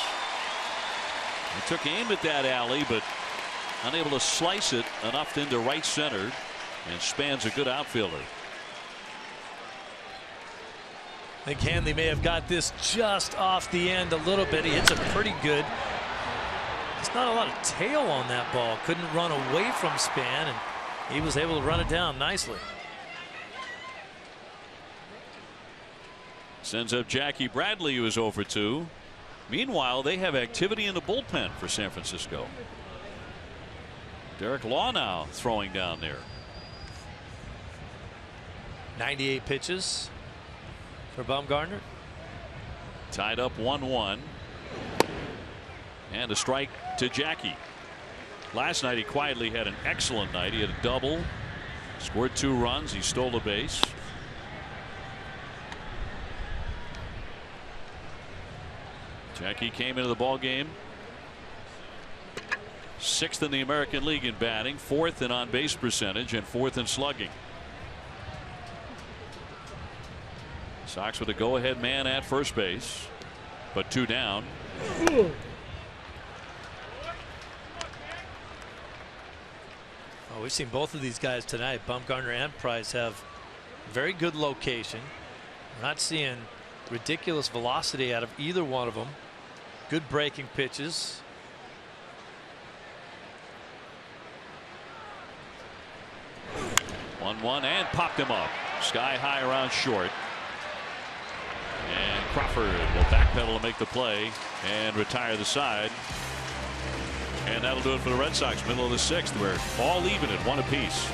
He took aim at that alley, but unable to slice it enough into right center. And Span's a good outfielder. I think Hanley may have got this just off the end a little bit. He hits it pretty good. There's not a lot of tail on that ball. Couldn't run away from Span, and he was able to run it down nicely. Sends up Jackie Bradley, who is 0 for 2. Meanwhile, they have activity in the bullpen for San Francisco. Derek Law now throwing down there. 98 pitches for Bumgarner. Tied up 1-1. And a strike to Jackie. Last night he quietly had an excellent night. He had a double, scored 2 runs, he stole a base. Jackie came into the ball game 6th in the American League in batting, 4th in on base percentage, and 4th in slugging. Sox with a go ahead man at first base, but 2 down. Oh, we've seen both of these guys tonight. Bumgarner and Price have very good location. We're not seeing ridiculous velocity out of either one of them. Good breaking pitches. One and popped him up sky high around short. And Crawford will backpedal to make the play and retire the side. And that'll do it for the Red Sox. Middle of the 6th. We're all even at 1 apiece.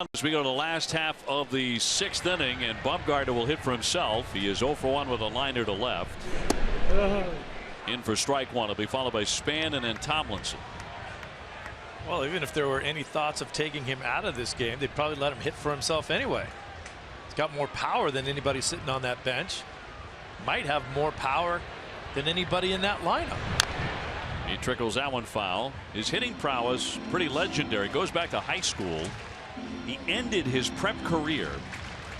As we go to the last half of the 6th inning, and Bumgarner will hit for himself. He is 0 for 1 with a liner to left. In for strike one. It'll be followed by Span and then Tomlinson. Well, even if there were any thoughts of taking him out of this game, they'd probably let him hit for himself anyway. He's got more power than anybody sitting on that bench. Might have more power than anybody in that lineup. He trickles that one foul. His hitting prowess pretty legendary. Goes back to high school. He ended his prep career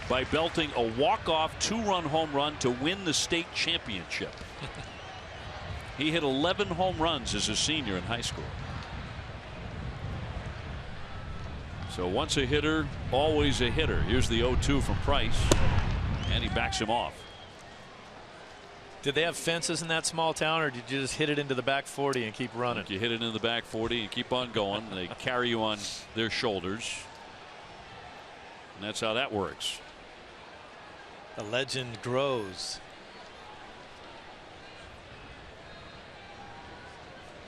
by belting a walk-off 2-run home run to win the state championship. He hit 11 home runs as a senior in high school. So once a hitter, always a hitter. Here's the 0-2 from Price, and he backs him off. Did they have fences in that small town, or did you just hit it into the back 40 and keep running? You hit it into the back 40 and keep on going. They carry you on their shoulders. And that's how that works. The legend grows.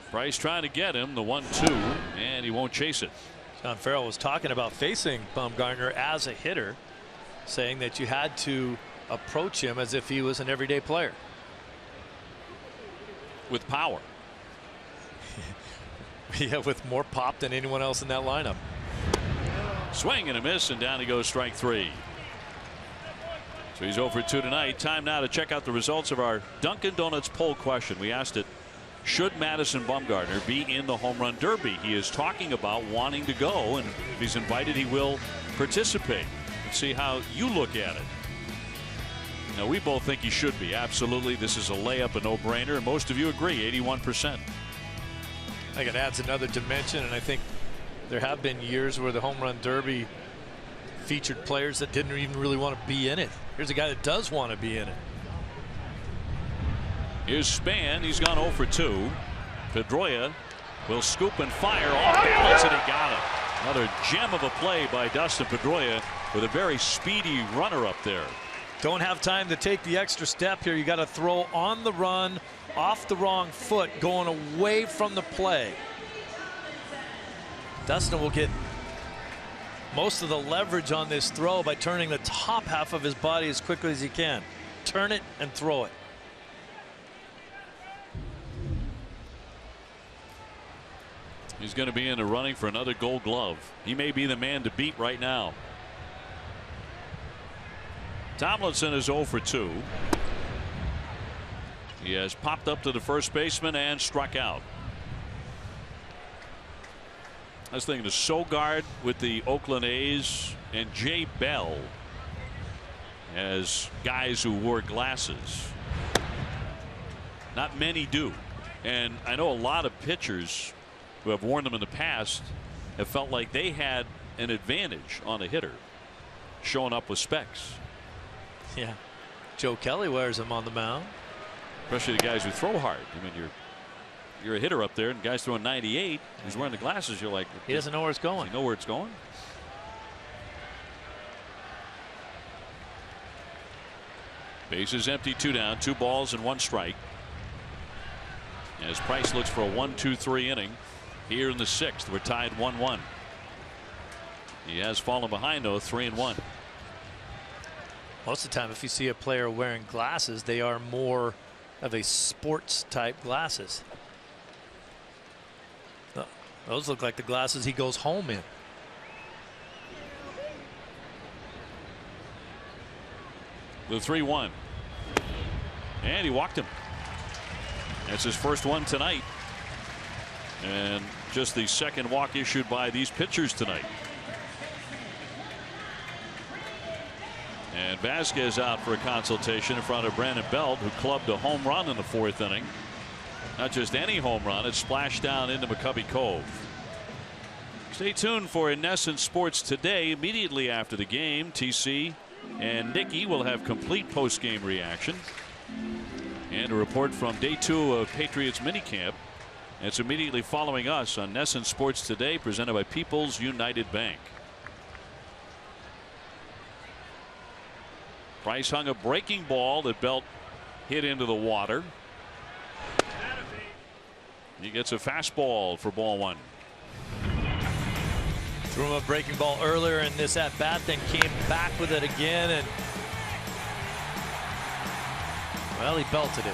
Price trying to get him, the 1-2, and he won't chase it. John Farrell was talking about facing Bumgarner as a hitter, saying that you had to approach him as if he was an everyday player. With power. Yeah, with more pop than anyone else in that lineup. Swing and a miss, and down he goes, strike 3. So he's 0 for 2 tonight. Time now to check out the results of our Dunkin' Donuts poll question. We asked it, should Madison Bumgarner be in the home run derby? He is talking about wanting to go, and if he's invited, he will participate. Let's see how you look at it. Now, we both think he should be. Absolutely. This is a layup, a no-brainer, and most of you agree, 81%. I think it adds another dimension, and I think there have been years where the home run derby featured players that didn't even really want to be in it. Here's a guy that does want to be in it. Here's Span. He's gone 0 for 2. Pedroia will scoop and fire off balance, and he got it. Another gem of a play by Dustin Pedroia with a very speedy runner up there. Don't have time to take the extra step here. You got to throw on the run, off the wrong foot, going away from the play. Dustin will get most of the leverage on this throw by turning the top half of his body as quickly as he can. Turn it and throw it. He's going to be in the running for another Gold Glove. He may be the man to beat right now. Tomlinson is 0 for 2. He has popped up to the first baseman and struck out. I was thinking of Sogard with the Oakland A's and Jay Bell as guys who wore glasses. Not many do. And I know a lot of pitchers who have worn them in the past have felt like they had an advantage on a hitter showing up with specs. Yeah. Joe Kelly wears them on the mound. Especially the guys who throw hard. I mean, you're a hitter up there, and guys throwing 98. He's wearing the glasses. You're like, he doesn't know where it's going. Does he know where it's going? Bases empty, 2 down, 2 balls and 1 strike. As Price looks for a 1-2-3 inning here in the 6th. We're tied 1-1. He has fallen behind though, 3-1. Most of the time, if you see a player wearing glasses, they are more of a sports type glasses. Those look like the glasses he goes home in. The 3-1. And he walked him. That's his first one tonight. And just the second walk issued by these pitchers tonight. And Vasquez out for a consultation in front of Brandon Belt, who clubbed a home run in the 4th inning. Not just any home run, it splashed down into McCovey Cove. Stay tuned for NESN Sports Today. Immediately after the game, TC and Nikki will have complete post-game reaction and a report from day 2 of Patriots minicamp. It's immediately following us on NESN Sports Today, presented by People's United Bank. Price hung a breaking ball that Belt hit into the water. He gets a fastball for ball 1. Threw him a breaking ball earlier in this at bat, then came back with it again, and well, he belted it.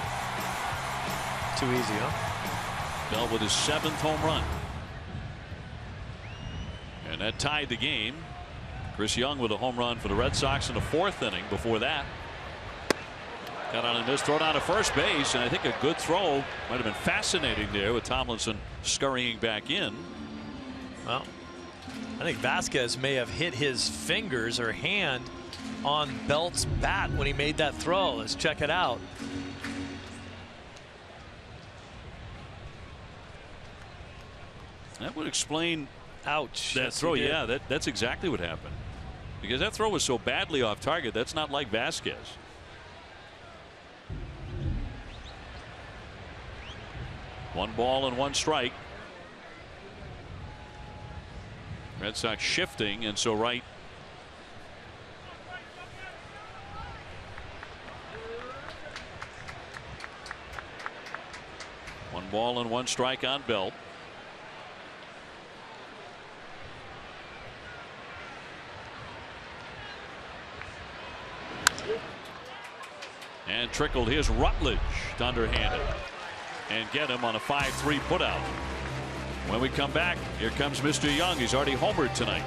Too easy, huh? Bell with his 7th home run. And that tied the game. Chris Young with a home run for the Red Sox in the 4th inning. Before that, got on a miss, thrown out of first base, and I think a good throw might have been fascinating there with Tomlinson scurrying back in. Well, I think Vasquez may have hit his fingers or hand on Belt's bat when he made that throw. Let's check it out. That would explain ouch that throw. Yeah, that's exactly what happened, because that throw was so badly off target. That's not like Vasquez. One ball and one strike. Red Sox shifting, and so right. One ball and one strike on Belt. And trickled his Rutledge to underhand it and get him on a 5-3 putout. When we come back, here comes Mr. Young. He's already homered tonight.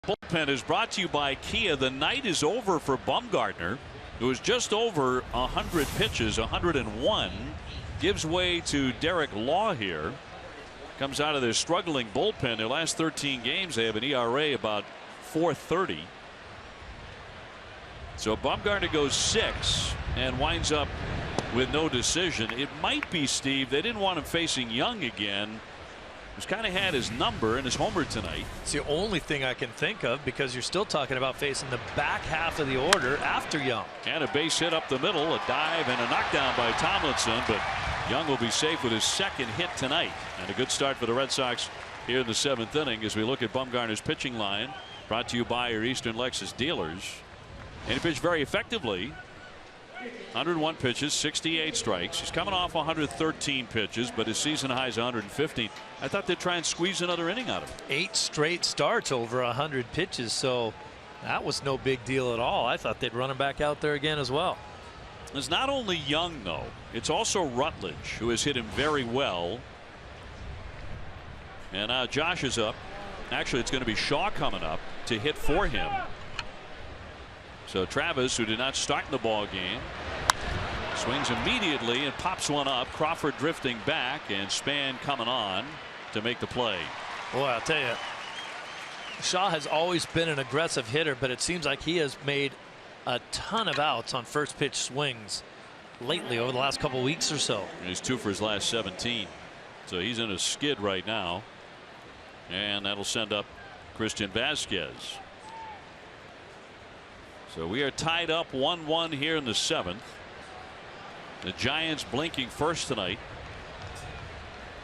Bullpen is brought to you by Kia. The night is over for Bumgarner, who is just over 100 pitches, 101. Gives way to Derek Law here. Comes out of their struggling bullpen. Their last 13 games, they have an ERA about 4.30. So Bumgarner goes 6 and winds up with no decision. It might be, Steve, they didn't want him facing Young again. He's kind of had his number and his homer tonight. It's the only thing I can think of, because you're still talking about facing the back half of the order after Young. And a base hit up the middle, a dive and a knockdown by Tomlinson, but Young will be safe with his 2nd hit tonight. And a good start for the Red Sox here in the 7th inning as we look at Bumgarner's pitching line, brought to you by your Eastern Lexus dealers. And he pitched very effectively. 101 pitches, 68 strikes. He's coming off 113 pitches, but his season high is 115. I thought they'd try and squeeze another inning out of him. 8 straight starts over 100 pitches, so that was no big deal at all. I thought they'd run him back out there again as well. It's not only Young, though. It's also Rutledge, who has hit him very well. And now Josh is up. Actually, it's going to be Shaw coming up to hit for him. So Travis, who did not start in the ball game, Swings immediately and pops one up. Crawford drifting back, and Span coming on to make the play. Boy, I'll tell you, Shaw has always been an aggressive hitter, but it seems like he has made a ton of outs on first pitch swings lately over the last couple weeks or so. He's 2 for his last 17, so he's in a skid right now, and that'll send up Christian Vasquez. So we are tied up 1-1 here in the 7th. The Giants blinking first tonight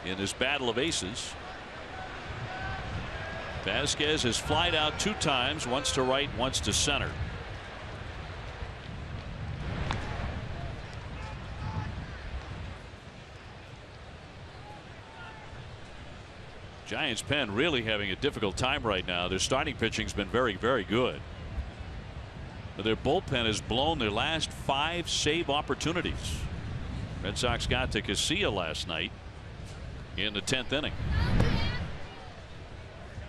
in this battle of aces. Vasquez has flied out 2 times, once to right, once to center. Giants pen really having a difficult time right now. Their starting pitching's been very, very good. But their bullpen has blown their last 5 save opportunities. Red Sox got to Casilla last night in the 10th inning.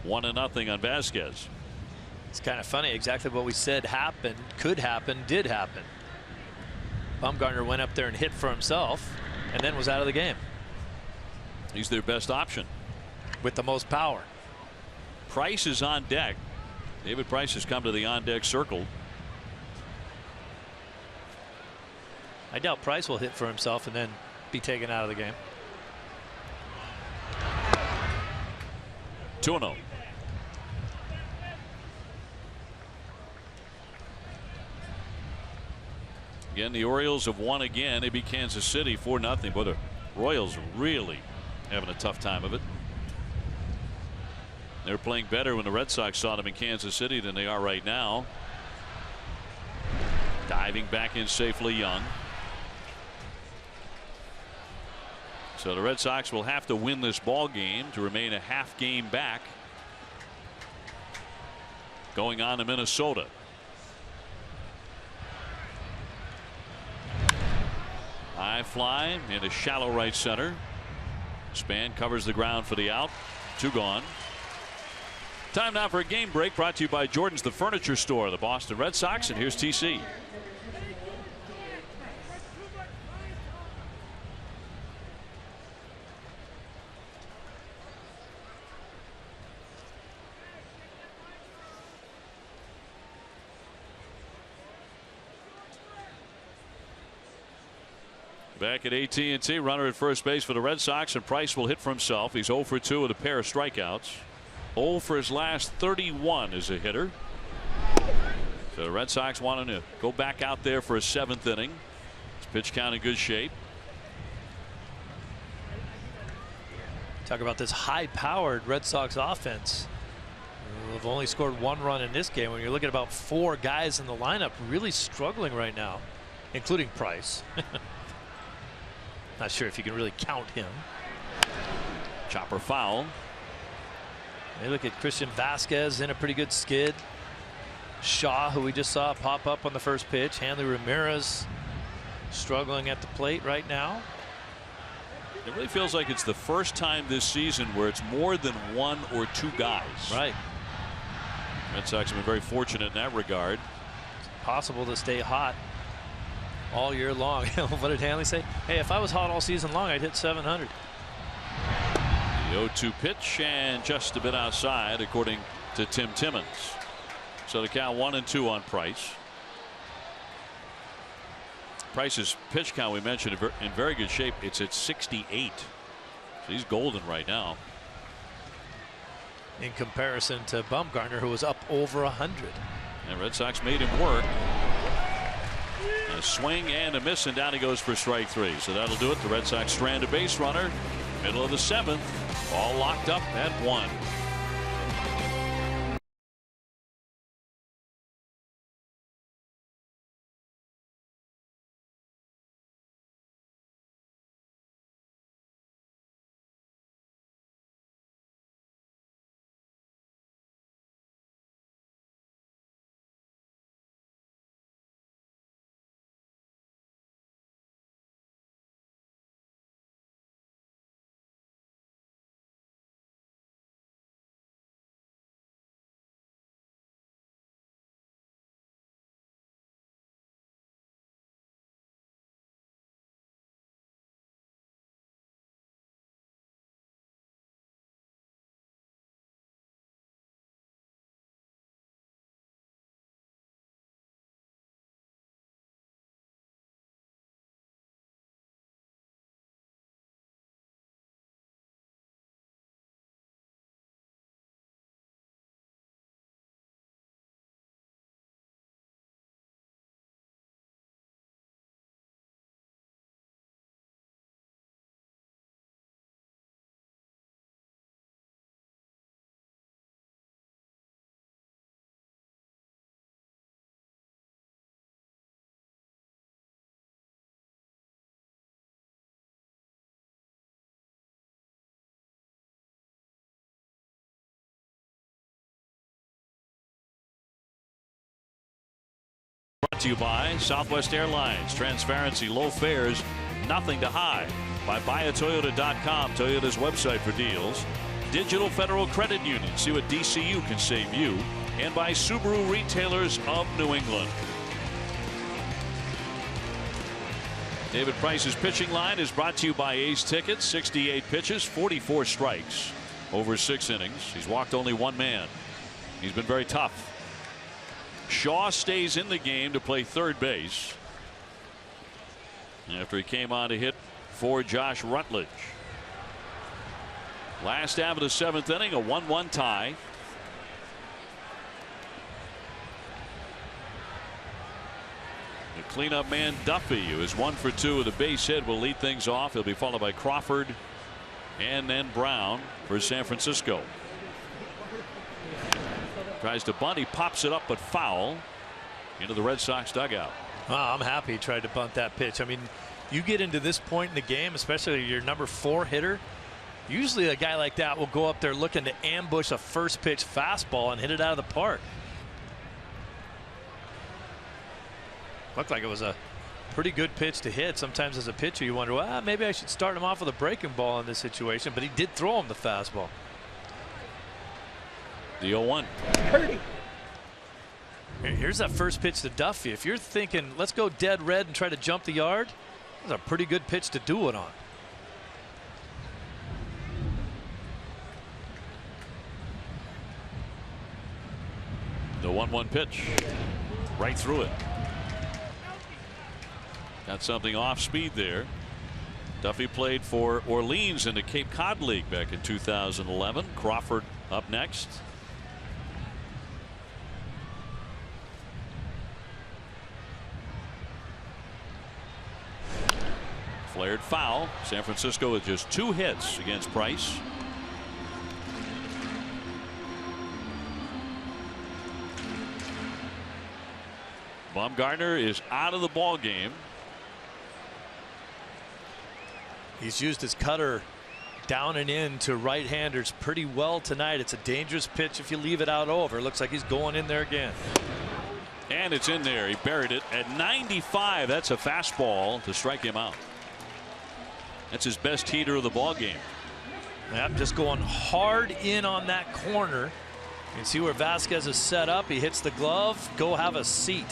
1-0 on Vasquez. It's kind of funny. Exactly what we said happened, could happen, did happen. Bumgarner went up there and hit for himself and then was out of the game. He's their best option with the most power. Price is on deck. David Price has come to the on deck circle. I doubt Price will hit for himself and then be taken out of the game. 2-0. Again, the Orioles have won again. They beat Kansas City 4-0. But the Royals really having a tough time of it. They're playing better when the Red Sox saw them in Kansas City than they are right now. Diving back in safely, Young. So the Red Sox will have to win this ball game to remain a half game back going on to Minnesota. High fly into shallow right center. Span covers the ground for the out. 2 gone. Time now for a game break, brought to you by Jordan's the Furniture Store, the Boston Red Sox, and here's TC. Back at AT&T, runner at first base for the Red Sox, and Price will hit for himself. He's 0 for 2 with a pair of strikeouts. 0 for his last 31 as a hitter. So the Red Sox wanting to go back out there for a 7th inning. His pitch count in good shape. Talk about this high-powered Red Sox offense. They've only scored 1 run in this game. When you're looking at about 4 guys in the lineup really struggling right now, including Price. Not sure if you can really count him. Chopper foul. They look at Christian Vasquez in a pretty good skid. Shaw, who we just saw pop up on the first pitch. Hanley Ramirez struggling at the plate right now. It really feels like it's the first time this season where it's more than 1 or 2 guys. Right. Red Sox have been very fortunate in that regard. It's possible to stay hot all year long. What did Hanley say? Hey, if I was hot all season long, I'd hit 700. The 0-2 pitch, and just a bit outside, according to Tim Timmons. So the count 1-2 on Price. Price's pitch count, we mentioned, in very good shape. It's at 68. So he's golden right now. In comparison to Bumgarner, who was up over 100. And Red Sox made him work. A swing and a miss, and down he goes for strike 3. So that'll do it. The Red Sox strand a base runner. Middle of the 7th. All locked up at 1. To you by Southwest Airlines. Transparency, low fares, nothing to hide. By buyatoyota.com, Toyota's website for deals. Digital Federal Credit Union. See what DCU can save you. And by Subaru Retailers of New England. David Price's pitching line is brought to you by A's Tickets. 68 pitches, 44 strikes over 6 innings. He's walked only 1 man. He's been very tough. Shaw stays in the game to play third base after he came on to hit for Josh Rutledge. Last half of the 7th inning, a 1-1 tie. The cleanup man Duffy, who is 1 for 2 with a base hit, will lead things off. He'll be followed by Crawford and then Brown for San Francisco. Tries to bunt, he pops it up but foul into the Red Sox dugout. I'm happy he tried to bunt that pitch. I mean, you get into this point in the game, especially your number 4 hitter, usually a guy like that will go up there looking to ambush a first pitch fastball and hit it out of the park. Looked like it was a pretty good pitch to hit. Sometimes as a pitcher you wonder, well, maybe I should start him off with a breaking ball in this situation, but he did throw him the fastball. The 0-1. Here's that first pitch to Duffy. If you're thinking let's go dead red and try to jump the yard, that's a pretty good pitch to do it on. The 1-1 pitch right through it. Got something off speed there. Duffy played for Orleans in the Cape Cod League back in 2011. Crawford up next. Flared foul. San Francisco with just 2 hits against Price. Bumgarner is out of the ball game. He's used his cutter down and in to right-handers pretty well tonight. It's a dangerous pitch if you leave it out over. Looks like he's going in there again. And it's in there. He buried it at 95. That's a fastball to strike him out. That's his best heater of the ball game. Yep, just going hard in on that corner. You can see where Vasquez is set up. He hits the glove. Go have a seat.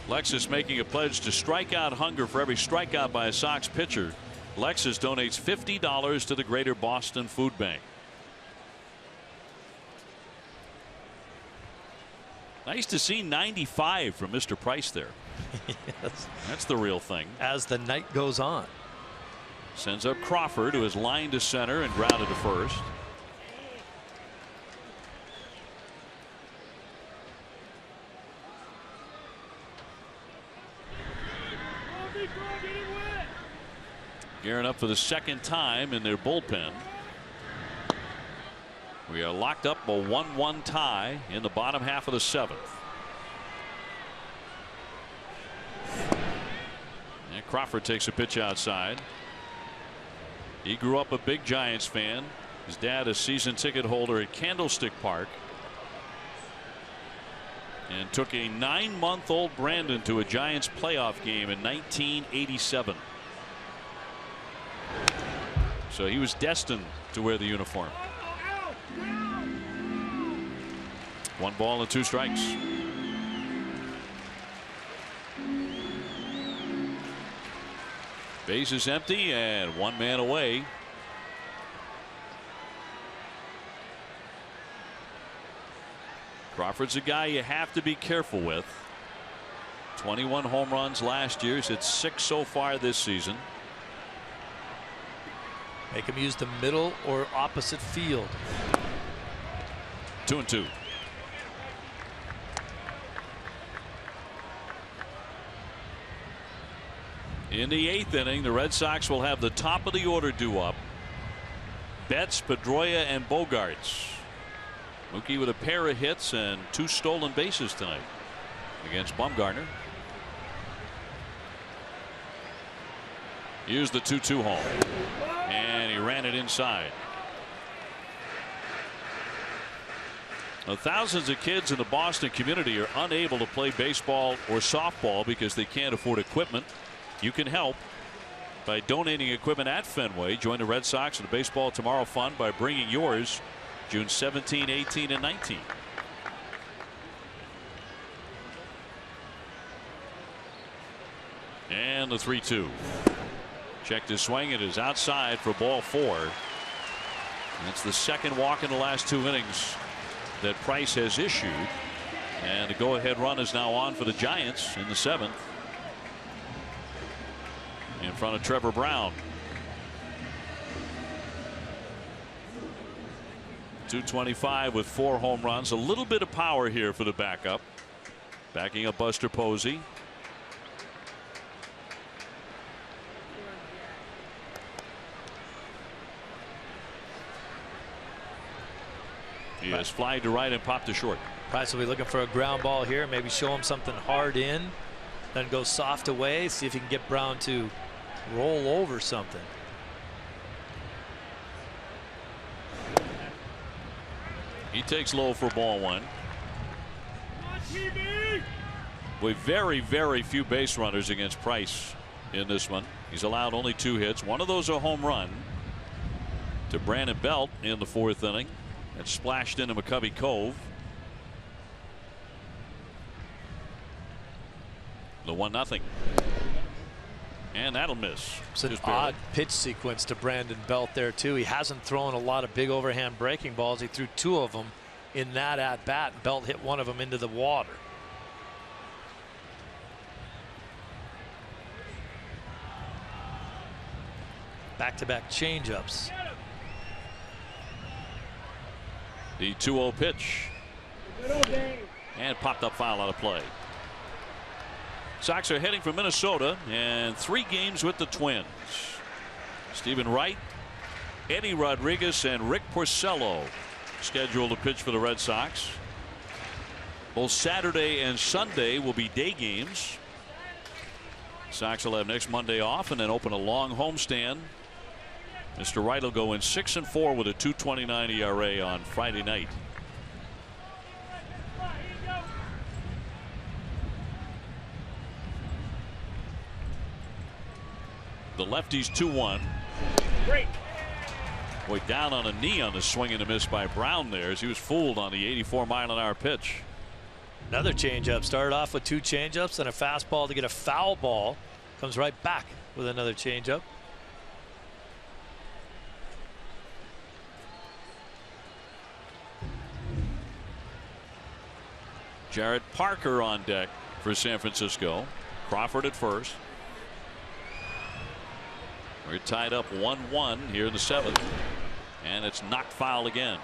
Lexus making a pledge to strike out hunger. For every strikeout by a Sox pitcher, Lexus donates $50 to the Greater Boston Food Bank. Nice to see 95 from Mr. Price there. Yes. That's the real thing. As the night goes on. Sends up Crawford, who is lined to center and grounded to first. Gearing up for the second time in their bullpen. We are locked up a 1-1 tie in the bottom half of the 7th. And Crawford takes a pitch outside. He grew up a big Giants fan. His dad a season ticket holder at Candlestick Park. And took a 9-month-old Brandon to a Giants playoff game in 1987. So he was destined to wear the uniform. 1 ball and 2 strikes. Base is empty and 1 man away. Crawford's a guy you have to be careful with. 21 home runs last year. He's hit 6 so far this season. Make him use the middle or opposite field. 2-2. In the 8th inning, the Red Sox will have the top of the order due up. Betts, Pedroia, and Bogarts. Mookie with a pair of hits and 2 stolen bases tonight against Bumgarner. Here's the 2-2 home. And he ran it inside. Now, thousands of kids in the Boston community are unable to play baseball or softball because they can't afford equipment. You can help by donating equipment at Fenway. Join the Red Sox in the Baseball Tomorrow Fund by bringing yours June 17, 18, and 19. And the 3-2. Checked his swing. It is outside for ball 4. That's the second walk in the last 2 innings that Price has issued. And the go-ahead run is now on for the Giants in the 7th. In front of Trevor Brown. 225 with 4 home runs. A little bit of power here for the backup. Backing up Buster Posey. He has flied to right and popped to short. Price will be looking for a ground ball here. Maybe show him something hard in. Then go soft away. See if he can get Brown to roll over something. He takes low for ball 1. With very, very few base runners against Price in this one. He's allowed only 2 hits. One of those a home run to Brandon Belt in the 4th inning. It splashed into McCovey Cove. The 1-0. And that'll miss. It's an odd pitch sequence to Brandon Belt there too. He hasn't thrown a lot of big overhand breaking balls. He threw 2 of them in that at bat. Belt hit 1 of them into the water. Back-to-back changeups. The 2-0 pitch. And popped up foul out of play. Sox are heading for Minnesota and 3 games with the Twins. Stephen Wright, Eddie Rodriguez, and Rick Porcello scheduled to pitch for the Red Sox. Both Saturday and Sunday will be day games. Sox will have next Monday off and then open a long homestand. Mr. Wright will go in 6-4 with a 2.29 ERA on Friday night. The lefty's 2-1. Great. Boy, down on a knee on the swing and a miss by Brown there as he was fooled on the 84-mile-an-hour pitch. Another changeup. Started off with 2 changeups and a fastball to get a foul ball. Comes right back with another changeup. Jared Parker on deck for San Francisco. Crawford at first. We're tied up 1-1 here in the 7th. And it's knocked foul again.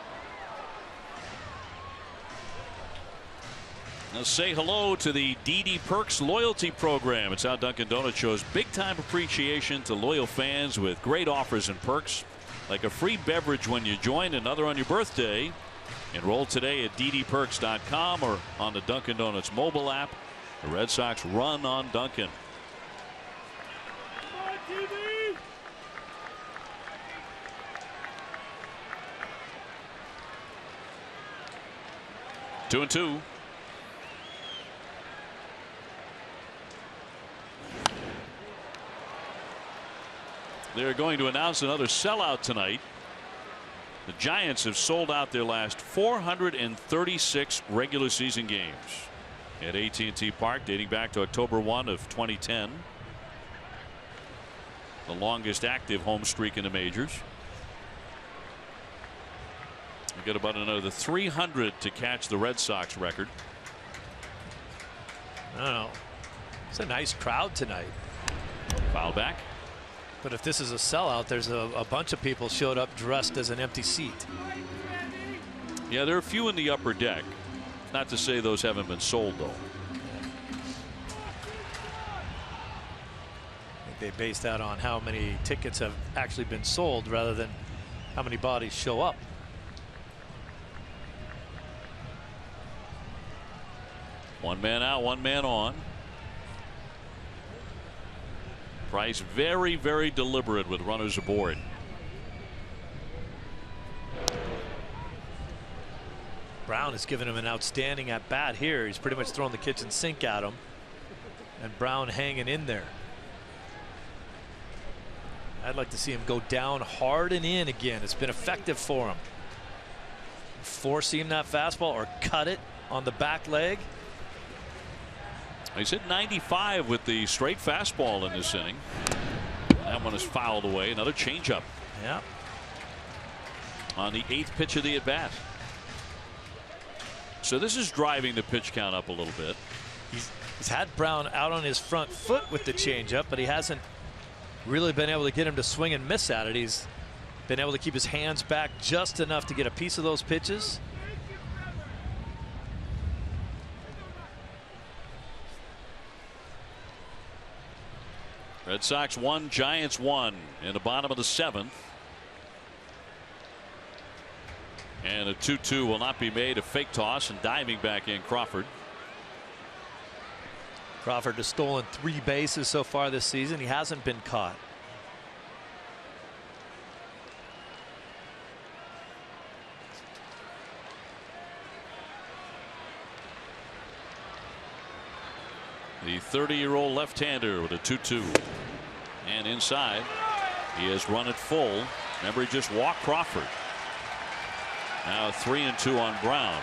Now say hello to the DD Perks loyalty program. It's how Dunkin' Donuts shows big time appreciation to loyal fans with great offers and perks like a free beverage when you join, another on your birthday. Enroll today at ddperks.com or on the Dunkin' Donuts mobile app. The Red Sox run on Dunkin'. 2-2. They're going to announce another sellout tonight. The Giants have sold out their last 436 regular season games at AT&T Park dating back to October 1 of 2010. The longest active home streak in the majors. We got about another 300 to catch the Red Sox record. Oh, it's a nice crowd tonight. Foul back. But if this is a sellout, there's a bunch of people showed up dressed as an empty seat. Yeah, there are a few in the upper deck. Not to say those haven't been sold, though. I think they base that on how many tickets have actually been sold rather than how many bodies show up. One man out, one man on. Price very, very deliberate with runners aboard. Brown has given him an outstanding at bat here. He's pretty much thrown the kitchen sink at him, and Brown hanging in there. I'd like to see him go down hard and in again. It's been effective for him. Four seam that fastball or cut it on the back leg. He's hit 95 with the straight fastball in this inning. That one is fouled away. Another changeup. Yeah. On the 8th pitch of the at bat. So this is driving the pitch count up a little bit. He's had Brown out on his front foot with the changeup, but he hasn't really been able to get him to swing and miss at it. He's been able to keep his hands back just enough to get a piece of those pitches. Red Sox 1, Giants 1 in the bottom of the 7th. And a 2-2 will not be made. A fake toss and diving back in Crawford. Crawford has stolen 3 bases so far this season. He hasn't been caught. The 30-year-old left-hander with a 2-2. And inside, he has run it full. Remember, he just walked Crawford. Now 3-2 on Brown.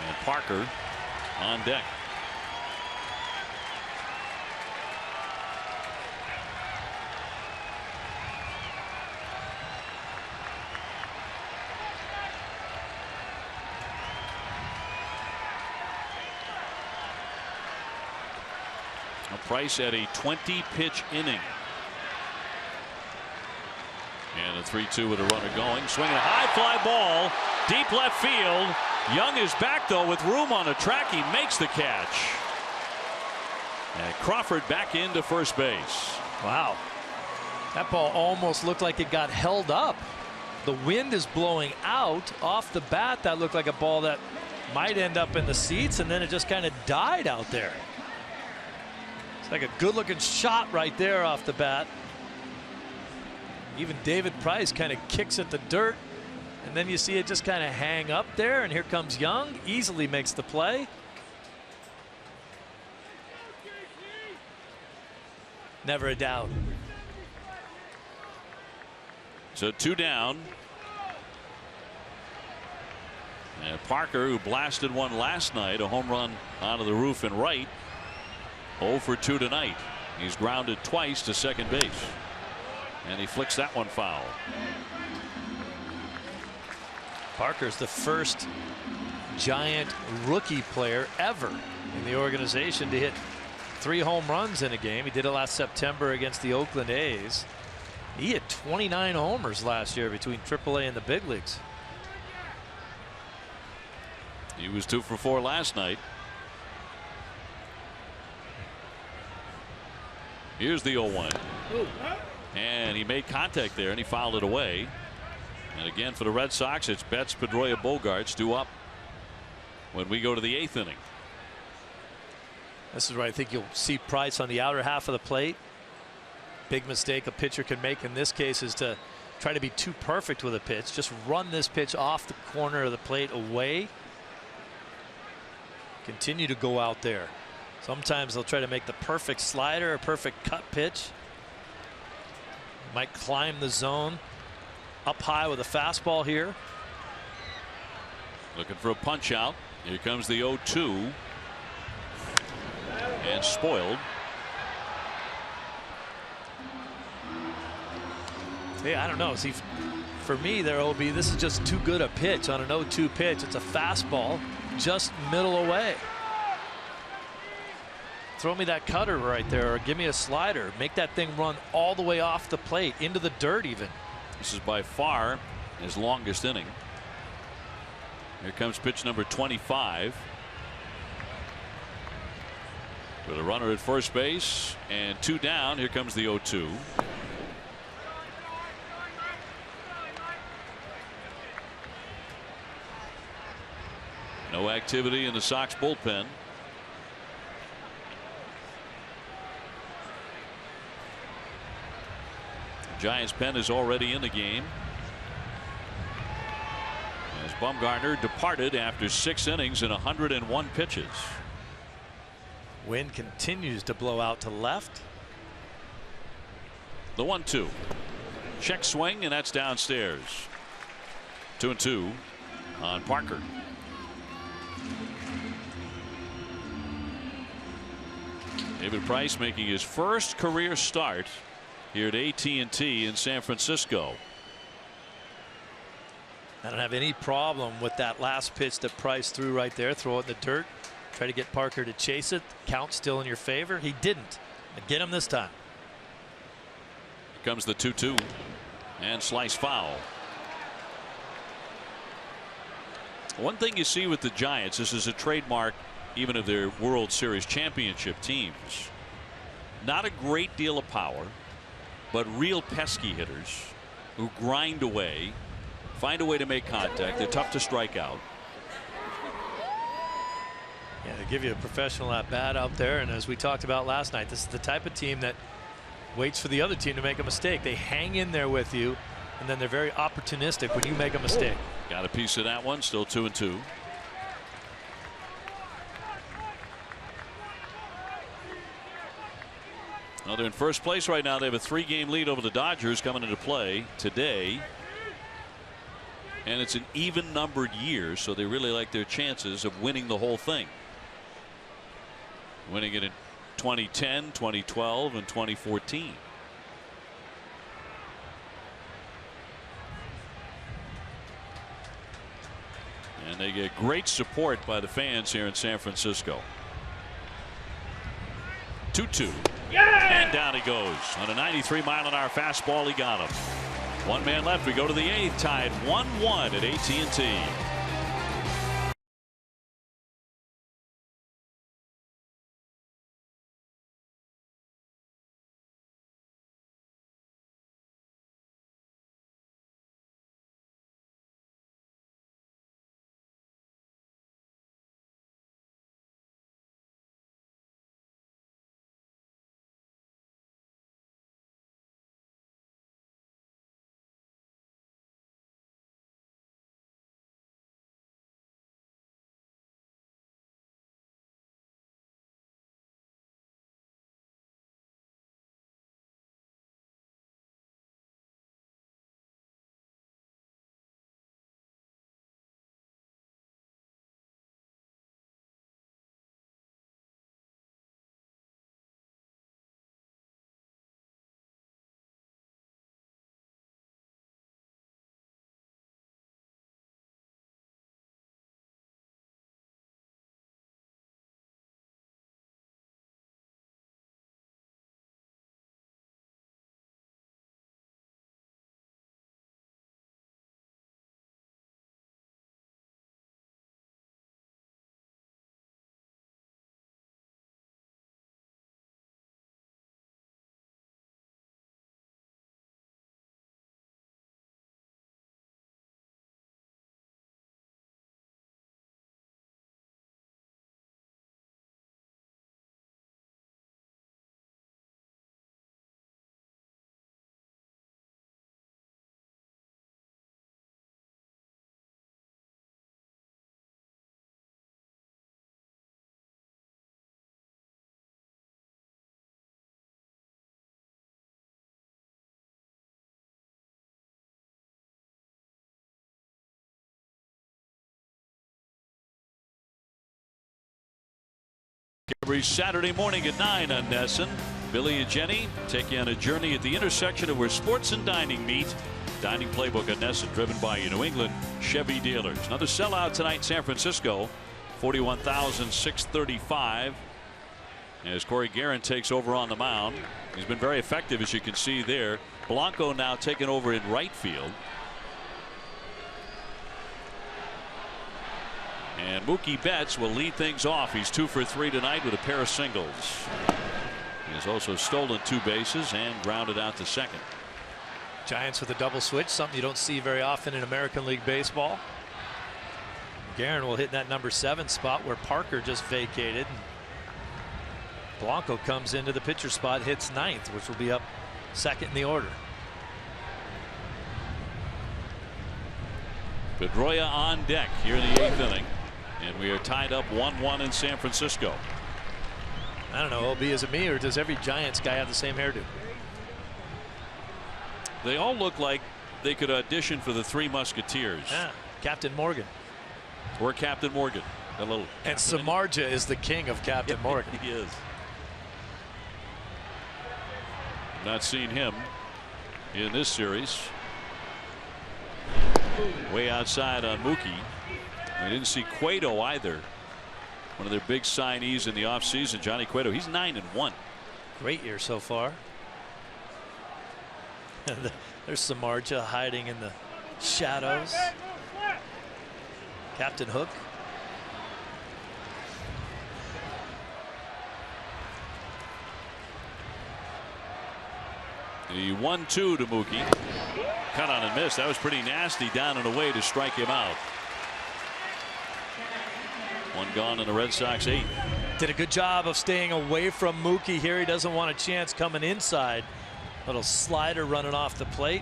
And Parker on deck. Price at a 20-pitch inning. And a 3-2 with a runner going. Swinging a high fly ball. Deep left field. Young is back though with room on the track. He makes the catch. And Crawford back into first base. Wow. That ball almost looked like it got held up. The wind is blowing out off the bat. That looked like a ball that might end up in the seats, and then it just kind of died out there. It's like a good-looking shot right there off the bat. Even David Price kind of kicks at the dirt, and then you see it just kind of hang up there, and here comes Young. Easily makes the play. Never a doubt. So 2 down. And Parker, who blasted one last night, a home run onto the roof and right. 0 for 2 tonight. He's grounded twice to second base. And he flicks that one foul. Parker's the first Giant rookie player ever in the organization to hit 3 home runs in a game. He did it last September against the Oakland A's. He hit 29 homers last year between AAA and the big leagues. He was 2 for 4 last night. Here's the 0-1. And he made contact there and he fouled it away. And again for the Red Sox, it's Betts, Pedroia, Bogaerts 2 up when we go to the 8th inning. This is where I think you'll see Price on the outer half of the plate. Big mistake a pitcher can make in this case is to try to be too perfect with a pitch. Just run this pitch off the corner of the plate away. Continue to go out there. Sometimes they'll try to make the perfect slider, a perfect cut pitch. Might climb the zone up high with a fastball here. Looking for a punch out. Here comes the 0-2. And spoiled. Hey, I don't know. See, for me there, OB, this is just too good a pitch on an 0-2 pitch. It's a fastball just middle away. Throw me that cutter right there or give me a slider. Make that thing run all the way off the plate into the dirt even. This is by far his longest inning. Here comes pitch number 25. With a runner at first base and 2 down. Here comes the 0-2. No activity in the Sox bullpen. The Giants pen is already in the game. As Bumgarner departed after 6 innings and 101 pitches. Wind continues to blow out to left. The 1-2. Check swing, and that's downstairs. 2-2 on Parker. David Price making his first career start here at AT&T in San Francisco. I don't have any problem with that last pitch that Price threw right there. Throw it in the dirt. Try to get Parker to chase it. Count still in your favor. He didn't. But get him this time. Here comes the 2-2 and slice foul. One thing you see with the Giants, this is a trademark even of their World Series championship teams. Not a great deal of power, but real pesky hitters who grind away, find a way to make contact. They're tough to strike out. Yeah, they give you a professional at bat out there, and as we talked about last night, this is the type of team that waits for the other team to make a mistake. They hang in there with you, and then they're very opportunistic when you make a mistake. Got a piece of that one. Still 2-2. Well, they're in first place right now. They have a 3-game lead over the Dodgers coming into play today. And it's an even numbered year, so they really like their chances of winning the whole thing. Winning it in 2010, 2012, and 2014. And they get great support by the fans here in San Francisco. 2-2. And down he goes. On a 93-mile-an-hour fastball, he got him. 1 man left. We go to the 8th, tied 1-1 at AT&T. Every Saturday morning at 9 on NESN, Billy and Jenny take you on a journey at the intersection of where sports and dining meet. Dining Playbook on NESN, driven by your New England Chevy dealers. Another sellout tonight in San Francisco, 41,635. As Corey Guerin takes over on the mound. He's been very effective, as you can see there. Blanco now taking over in right field. And Mookie Betts will lead things off. He's 2 for 3 tonight with a pair of singles. He has also stolen 2 bases and grounded out to second. Giants with a double switch, something you don't see very often in American League Baseball. Guerin will hit that number 7 spot where Parker just vacated. Blanco comes into the pitcher spot, hits 9th, which will be up second in the order. Pedroia on deck here in the 8th inning. And we are tied up 1-1 in San Francisco. I don't know, OB, is it me or does every Giants guy have the same hairdo? They all look like they could audition for the Three Musketeers. Yeah, Captain Morgan. Or Captain Morgan. A little. And Samardzija is the king of Captain Morgan. He is. Not seen him in this series. Way outside on Mookie. I didn't see Cueto either. One of their big signees in the offseason, Johnny Cueto. He's 9-1. Great year so far. There's Samardzija hiding in the shadows. Captain Hook. The 1-2 to Mookie. Cut on and miss. That was pretty nasty down and away to strike him out. One gone in the Red Sox 8th. Did a good job of staying away from Mookie here. He doesn't want a chance coming inside. Little slider running off the plate.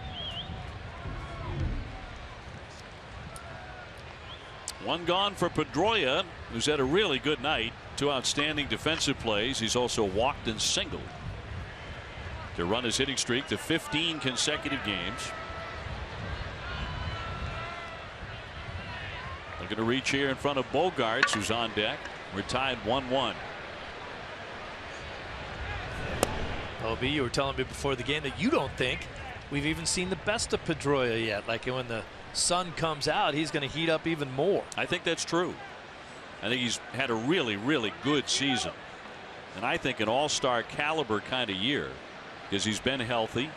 One gone for Pedroia, who's had a really good night. 2 outstanding defensive plays. He's also walked and singled to run his hitting streak to 15 consecutive games. Looking to reach here in front of Bogarts, who's on deck. We're tied 1-1. OB, you were telling me before the game that you don't think we've even seen the best of Pedroia yet. Like when the sun comes out, he's going to heat up even more. I think that's true. I think he's had a really, really good season. And I think an all-star caliber kind of year because he's been healthy.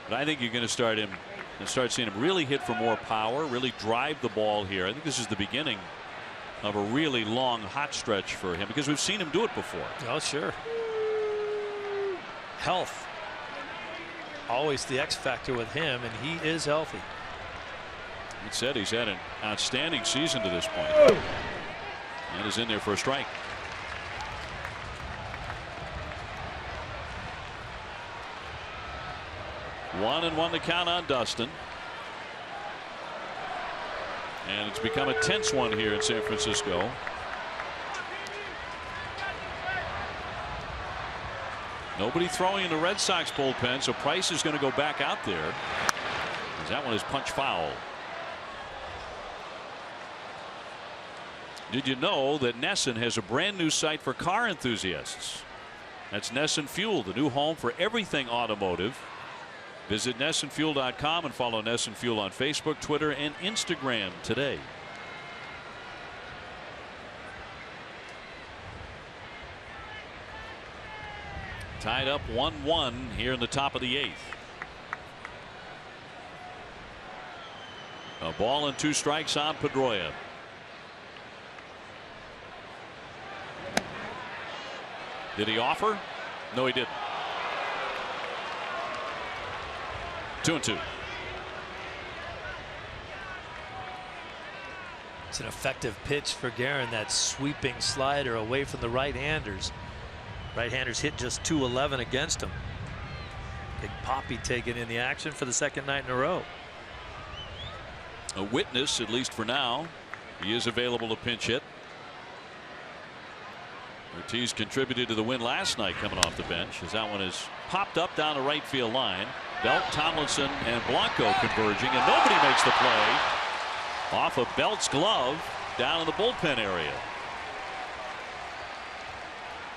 But I think you're going to start seeing him really hit for more power, really drive the ball here. I think this is the beginning of a really long hot stretch for him because we've seen him do it before. Oh, sure. Health. Always the X factor with him, and he is healthy. He said he's had an outstanding season to this point. And is in there for a strike. One and one to count on Dustin. And it's become a tense one here in San Francisco. Nobody throwing in the Red Sox bullpen, so Price is going to go back out there. That one is punch foul. Did you know that Nesson has a brand new site for car enthusiasts? That's Nesson Fuel, the new home for everything automotive. Visit NessonFuel.com and follow Nesson Fuel on Facebook, Twitter, and Instagram today. Tied up 1-1 here in the top of the 8th. A ball and 2 strikes on Pedroia. Did he offer? No, he didn't. 2-2. It's an effective pitch for Guerin. That sweeping slider away from the right-handers. Right-handers hit just .211 against him. Big Poppy taking in the action for the second night in a row. A witness, at least for now. He is available to pinch hit. Ortiz contributed to the win last night coming off the bench as that one is popped up down the right field line. Belt, Tomlinson, and Blanco converging, and nobody makes the play off of Belt's glove down in the bullpen area.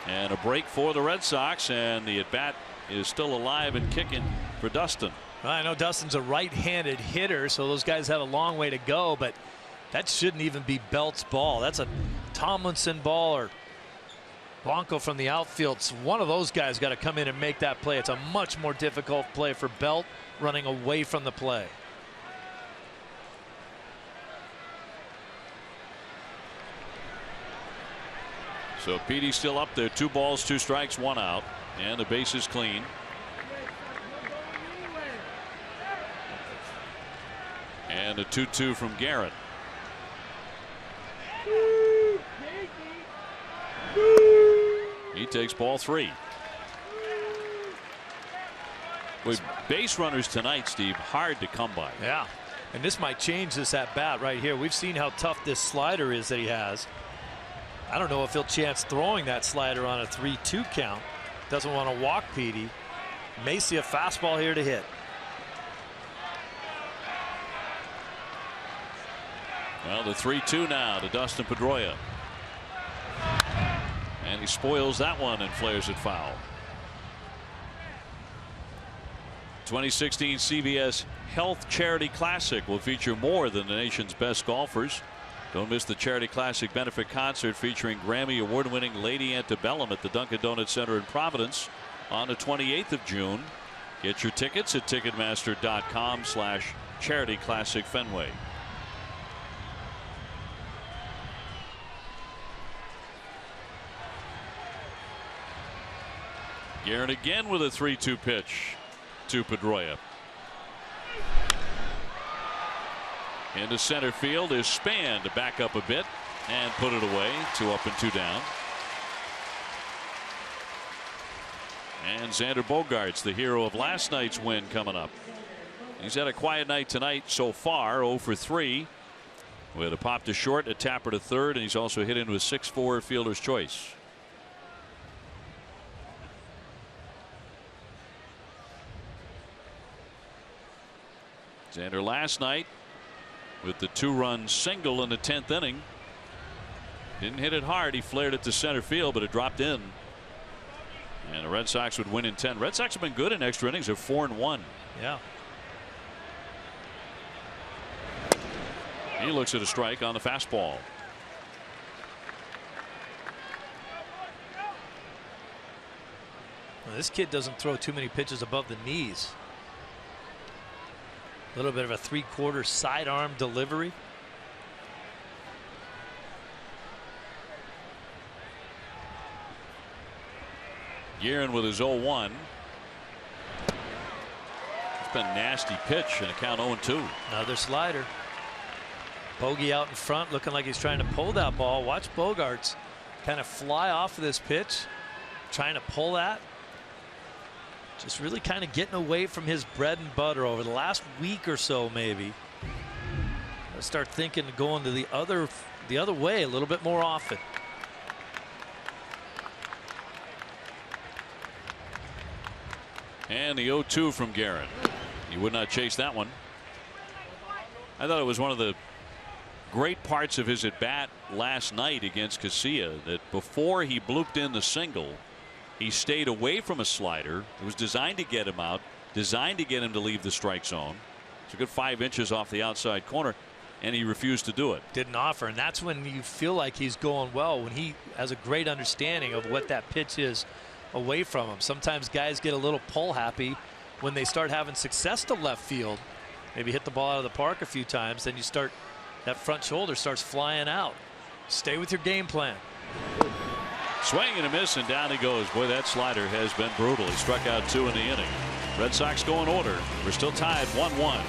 And a break for the Red Sox, and the at-bat is still alive and kicking for Dustin. I know Dustin's a right-handed hitter, so those guys have a long way to go, but that shouldn't even be Belt's ball. That's a Tomlinson ball or Blanco from the outfield. So one of those guys got to come in and make that play. It's a much more difficult play for Belt running away from the play. So Petey's still up there. 2 balls, 2 strikes, 1 out, and the base is clean. And a 2-2 from Guerin. He takes ball 3. With base runners tonight, Steve, hard to come by. Yeah. And this might change this at bat right here. We've seen how tough this slider is that he has. I don't know if he'll chance throwing that slider on a 3-2 count. Doesn't want to walk Petey. May see a fastball here to hit. Well, the 3-2 now to Dustin Pedroia. And he spoils that one and flares it foul. 2016 CBS Health Charity Classic will feature more than the nation's best golfers. Don't miss the Charity Classic benefit concert featuring Grammy award-winning Lady Antebellum at the Dunkin' Donuts Center in Providence on the 28th of June. Get your tickets at Ticketmaster.com/Charity Classic Fenway. Guerin again with a 3-2 pitch to Pedroia. Into center field is Span to back up a bit and put it away. 2 up and 2 down. And Xander Bogaerts, the hero of last night's win, coming up. He's had a quiet night tonight so far, 0 for 3 with a pop to short, a tapper to third, and he's also hit into a 6-4 fielder's choice. Xander last night with the 2-run single in the 10th inning. Didn't hit it hard. He flared it to center field, but it dropped in. And the Red Sox would win in 10. Red Sox have been good in extra innings. They're 4-1. Yeah. He looks at a strike on the fastball. Well, this kid doesn't throw too many pitches above the knees. A little bit of a 3/4 sidearm delivery. Guerin with his 0-1. It's been a nasty pitch and a count 0-2. Another slider. Bogey out in front, looking like he's trying to pull that ball. Watch Bogaerts kind of fly off of this pitch, trying to pull that. Just really kind of getting away from his bread and butter over the last week or so, maybe. Let's start thinking of going to the other way a little bit more often. And the 0-2 from Guerin. He would not chase that one. I thought it was one of the great parts of his at bat last night against Casilla that before he blooped in the single, he stayed away from a slider. It was designed to get him out, designed to get him to leave the strike zone. It's a good 5 inches off the outside corner, and he refused to do it. Didn't offer, and that's when you feel like he's going well, when he has a great understanding of what that pitch is away from him. Sometimes guys get a little pull happy when they start having success to left field. Maybe hit the ball out of the park a few times, then you start, that front shoulder starts flying out. Stay with your game plan. Swing and a miss, and down he goes. Boy, that slider has been brutal. He struck out 2 in the inning. Red Sox go in order. We're still tied 1-1.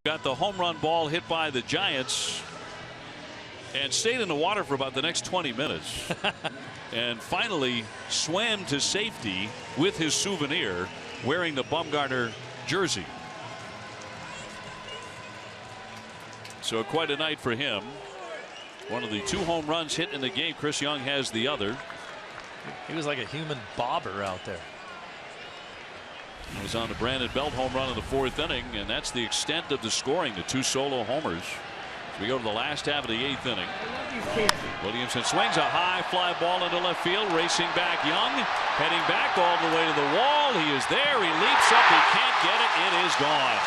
Got the home run ball hit by the Giants and stayed in the water for about the next 20 minutes and finally swam to safety with his souvenir wearing the Bumgarner jersey. So quite a night for him. One of the 2 home runs hit in the game. Chris Young has the other. He was like a human bobber out there. He was on the Brandon Belt home run in the 4th inning, and that's the extent of the scoring, the 2 solo homers. We go to the last half of the 8th inning. Williamson swings a high fly ball into left field, racing back Young, heading back all the way to the wall. He is there. He leaps up. He can't get it. It is gone.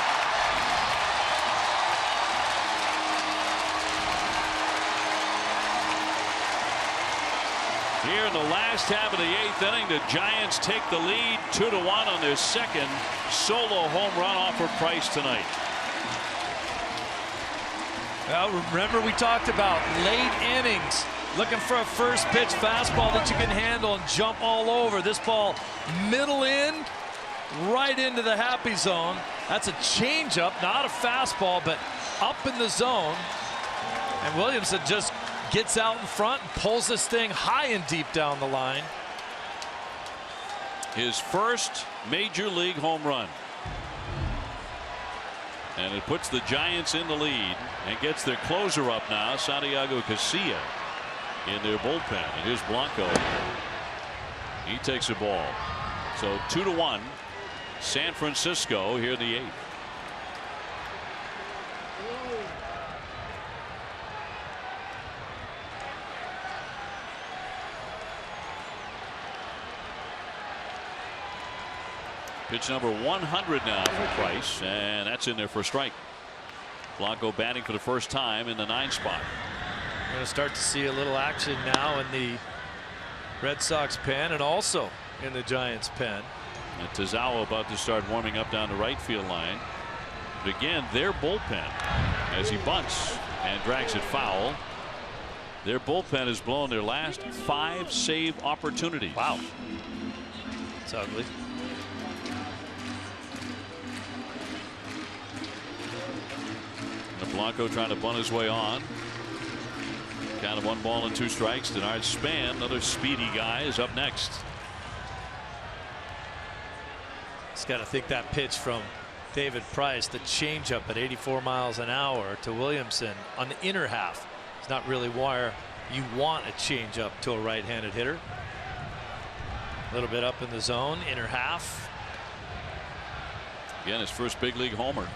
Here in the last half of the 8th inning, the Giants take the lead 2-1 on their second solo home run off of Price tonight. Well, remember we talked about late innings, looking for a first pitch fastball that you can handle and jump all over. This ball middle in, right into the happy zone. That's a changeup, not a fastball, but up in the zone. And Williamson just gets out in front and pulls this thing high and deep down the line. His first major league home run. And it puts the Giants in the lead and gets their closer up now, Santiago Casilla, in their bullpen. And here's Blanco. He takes a ball. So 2-1 San Francisco here in the 8th. Pitch number 100 now for Price, and that's in there for a strike. Blanco batting for the first time in the 9 spot. We're going to start to see a little action now in the Red Sox pen and also in the Giants pen. And Tazawa about to start warming up down the right field line. But again, their bullpen, as he bunts and drags it foul, their bullpen has blown their last 5 save opportunities. Wow. It's ugly. Blanco trying to bunt his way on. Count of 1 ball and 2 strikes. Denard Span, another speedy guy, is up next. Just got to think that pitch from David Price, the changeup at 84 miles an hour to Williamson on the inner half. It's not really where you want a changeup to a right-handed hitter. A little bit up in the zone, inner half. Again, his first big league homer.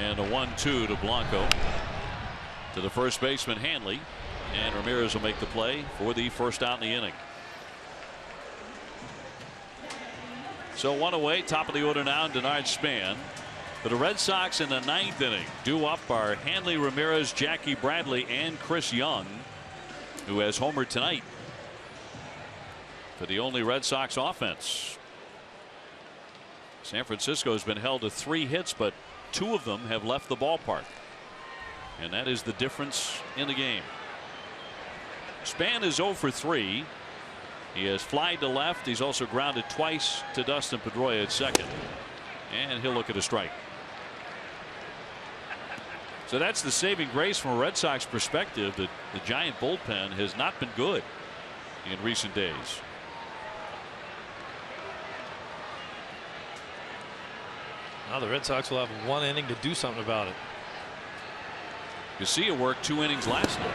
And a 1-2 to Blanco. To the first baseman Hanley. And Ramirez will make the play for the first out in the inning. So 1 away, top of the order now, Denard Span. For the Red Sox in the 9th inning, due up are Hanley, Ramirez, Jackie Bradley, and Chris Young, who has homered tonight for the only Red Sox offense. San Francisco has been held to 3 hits, but 2 of them have left the ballpark, and that is the difference in the game. Span is 0 for 3. He has flied to left. He's also grounded twice to Dustin Pedroia at second, and he'll look at a strike. So that's the saving grace from a Red Sox perspective, that the Giant bullpen has not been good in recent days. Now the Red Sox will have 1 inning to do something about it. Casilla worked 2 innings last night.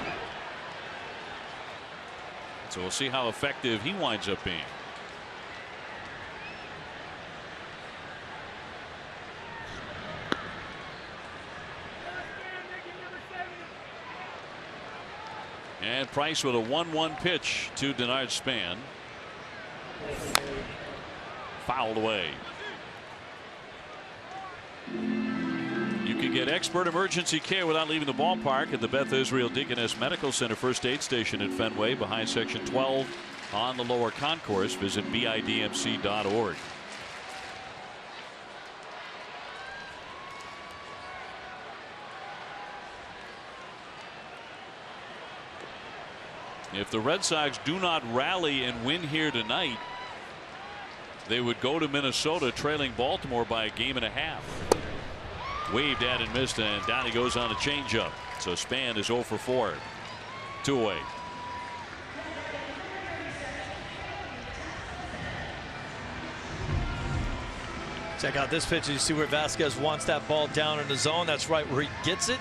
So we'll see how effective he winds up being. And Price with a 1-1 pitch to Denard Span. Fouled away. You can get expert emergency care without leaving the ballpark at the Beth Israel Deaconess Medical Center First Aid Station in Fenway, behind Section 12 on the lower concourse. Visit bidmc.org. If the Red Sox do not rally and win here tonight, they would go to Minnesota trailing Baltimore by a game and a half. Waved at and missed, and down he goes on a changeup. So Span is 0 for 4. 2 away. Check out this pitch. You see where Vasquez wants that ball down in the zone. That's right where he gets it.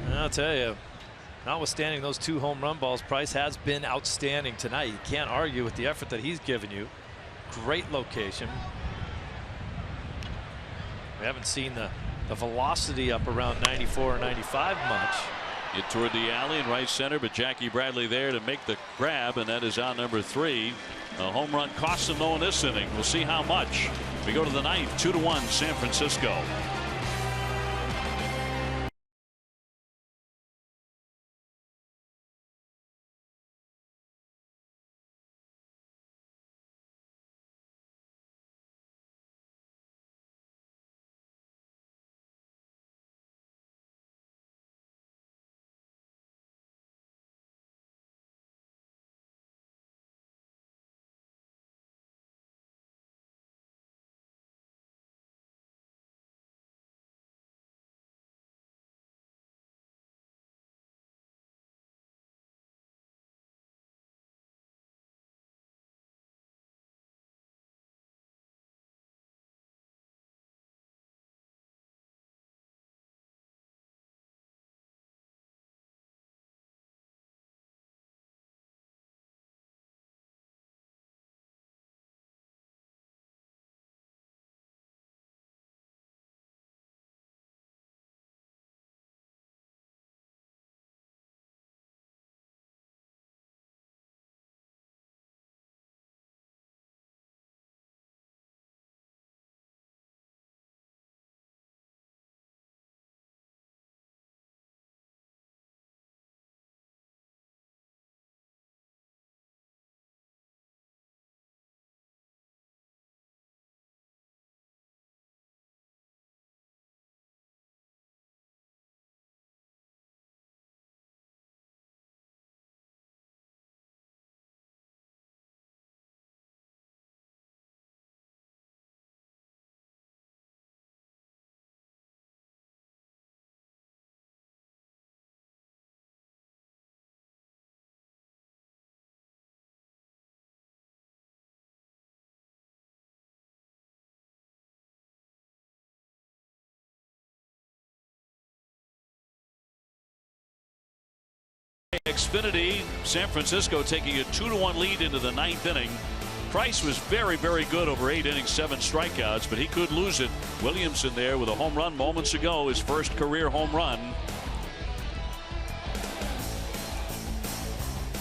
And I'll tell you, notwithstanding those 2 home run balls, Price has been outstanding tonight. You can't argue with the effort that he's given you. Great location. We haven't seen the velocity up around 94 or 95 much. Get toward the alley in right center, but Jackie Bradley there to make the grab, and that is out number 3. A home run cost him though in this inning. We'll see how much. We go to the 9th, 2-1 San Francisco. Xfinity, San Francisco taking a 2-1 lead into the 9th inning. Price was very, very good over 8 innings, 7 strikeouts, but he could lose it. Williamson there with a home run moments ago, his first career home run.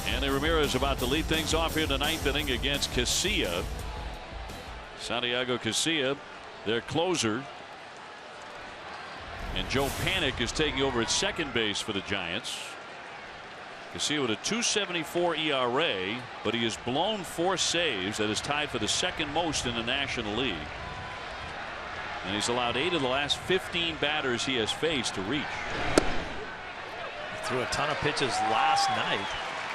Andy Ramirez about to lead things off here in the 9th inning against Casilla. Santiago Casilla, their closer. And Joe Panik is taking over at second base for the Giants. Casilla with a 2.74 ERA, but he has blown 4 saves. That is tied for the second most in the National League. And he's allowed 8 of the last 15 batters he has faced to reach. He threw a ton of pitches last night.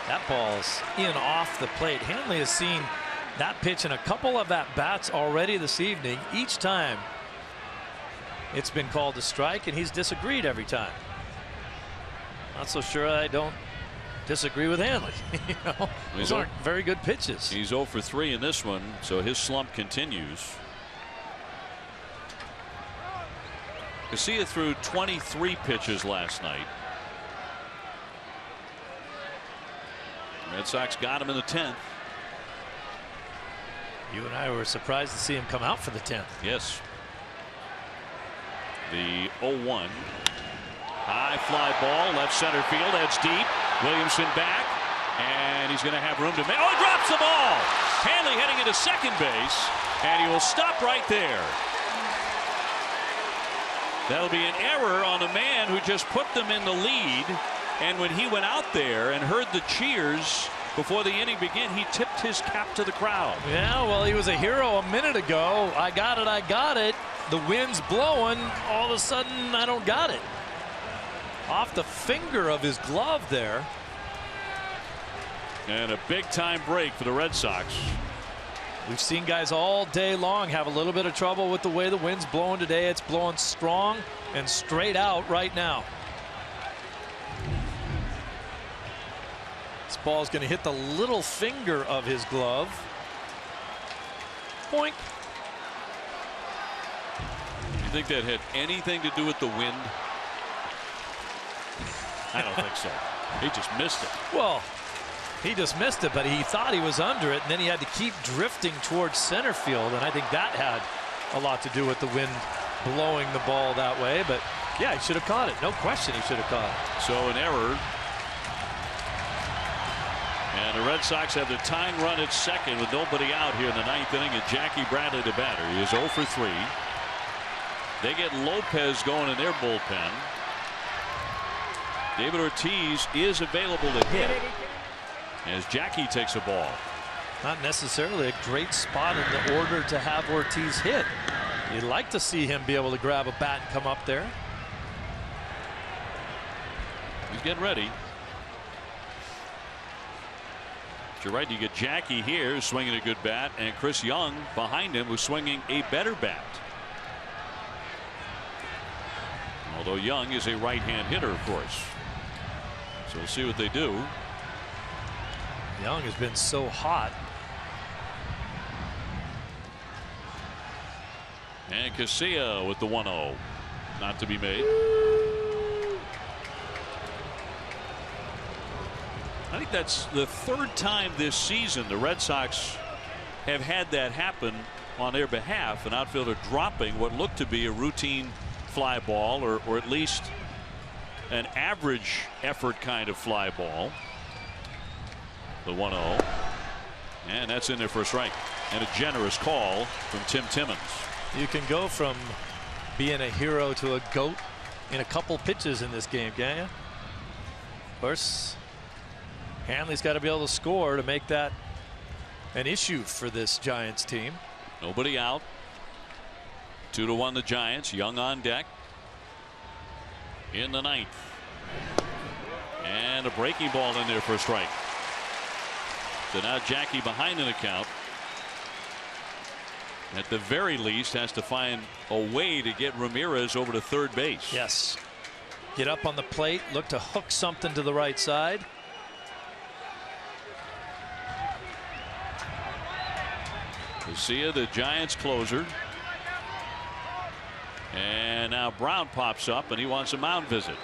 That ball's in off the plate. Hanley has seen that pitch in a couple of at-bats already this evening. Each time it's been called a strike, and he's disagreed every time. Not so sure I don't disagree with Hanley. You know, those aren't very good pitches. He's 0 for 3 in this one, so his slump continues. Casilla threw 23 pitches last night. Red Sox got him in the 10th. You and I were surprised to see him come out for the 10th. Yes. The 0-1. High fly ball, left center field. That's deep. Williamson back, and he's going to have room to make. Oh, he drops the ball. Hanley heading into second base, and he will stop right there. That'll be an error on a man who just put them in the lead, and when he went out there and heard the cheers before the inning began, he tipped his cap to the crowd. Yeah, well, he was a hero a minute ago. I got it, I got it. The wind's blowing. All of a sudden, I don't got it. Off the finger of his glove there. And a big time break for the Red Sox. We've seen guys all day long have a little bit of trouble with the way the wind's blowing today. It's blowing strong and straight out right now. This ball's going to hit the little finger of his glove. Boink. You think that had anything to do with the wind? I don't think so. He just missed it. Well, he just missed it, but he thought he was under it, and then he had to keep drifting towards center field, and I think that had a lot to do with the wind blowing the ball that way. But yeah, he should have caught it. No question he should have caught it. So an error. And the Red Sox have the tying run at second with nobody out here in the ninth inning, and Jackie Bradley, the batter. He is 0 for 3. They get Lopez going in their bullpen. David Ortiz is available to hit as Jackie takes a ball. Not necessarily a great spot in the order to have Ortiz hit. You'd like to see him be able to grab a bat and come up there. He's getting ready. But you're right. You get Jackie here swinging a good bat, and Chris Young behind him was swinging a better bat. Although Young is a right-hand hitter, of course. So we'll see what they do. Young has been so hot. And Casilla with the 1-0. Not to be made. I think that's the third time this season the Red Sox have had that happen on their behalf. An outfielder dropping what looked to be a routine fly ball, or at least an average effort kind of fly ball. The 1-0, and that's in there for a strike, and a generous call from Tim Timmons. You can go from being a hero to a goat in a couple pitches in this game, can you? Of course, Hanley's got to be able to score to make that an issue for this Giants team. Nobody out. 2-1 the Giants. Young on deck in the ninth, and a breaking ball in there for a strike. So now Jackie behind in the count. At the very least has to find a way to get Ramirez over to third base. Yes. Get up on the plate, look to hook something to the right side. Casilla, the Giants closer. And now Brown pops up, and he wants a mound visit.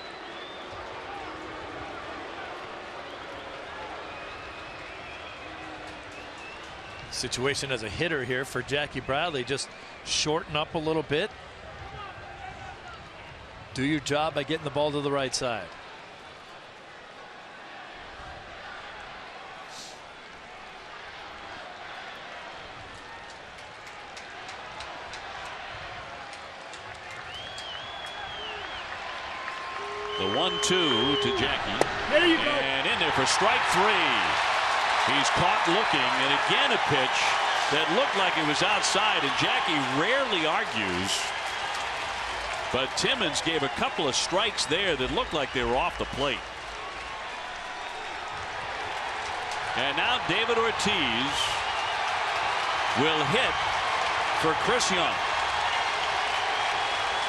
Situation as a hitter here for Jackie Bradley, just shorten up a little bit. Do your job by getting the ball to the right side. The 1-2 to Jackie. There you go. And in there for strike 3. He's caught looking, and again a pitch that looked like it was outside, and Jackie rarely argues. But Timmons gave a couple of strikes there that looked like they were off the plate. And now David Ortiz will hit for Chris Young.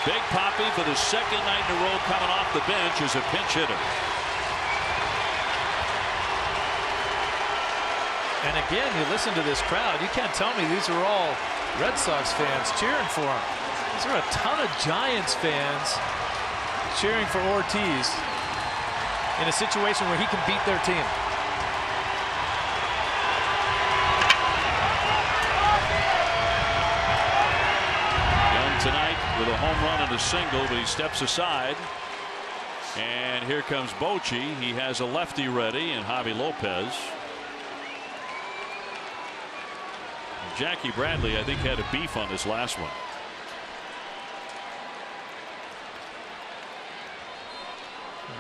Big Papi for the second night in a row coming off the bench as a pinch hitter. And again, you listen to this crowd, you can't tell me these are all Red Sox fans cheering for him. These are a ton of Giants fans cheering for Ortiz in a situation where he can beat their team. Young tonight with a home run and a single, but he steps aside. And here comes Bochy. He has a lefty ready, and Javi Lopez. Jackie Bradley, I think, had a beef on this last one.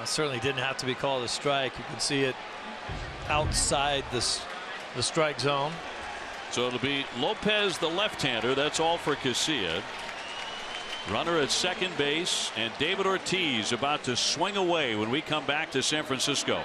Certainly didn't have to be called a strike. You can see it outside the strike zone. So it'll be Lopez, the left-hander. That's all for Casilla. Runner at second base, and David Ortiz about to swing away when we come back to San Francisco.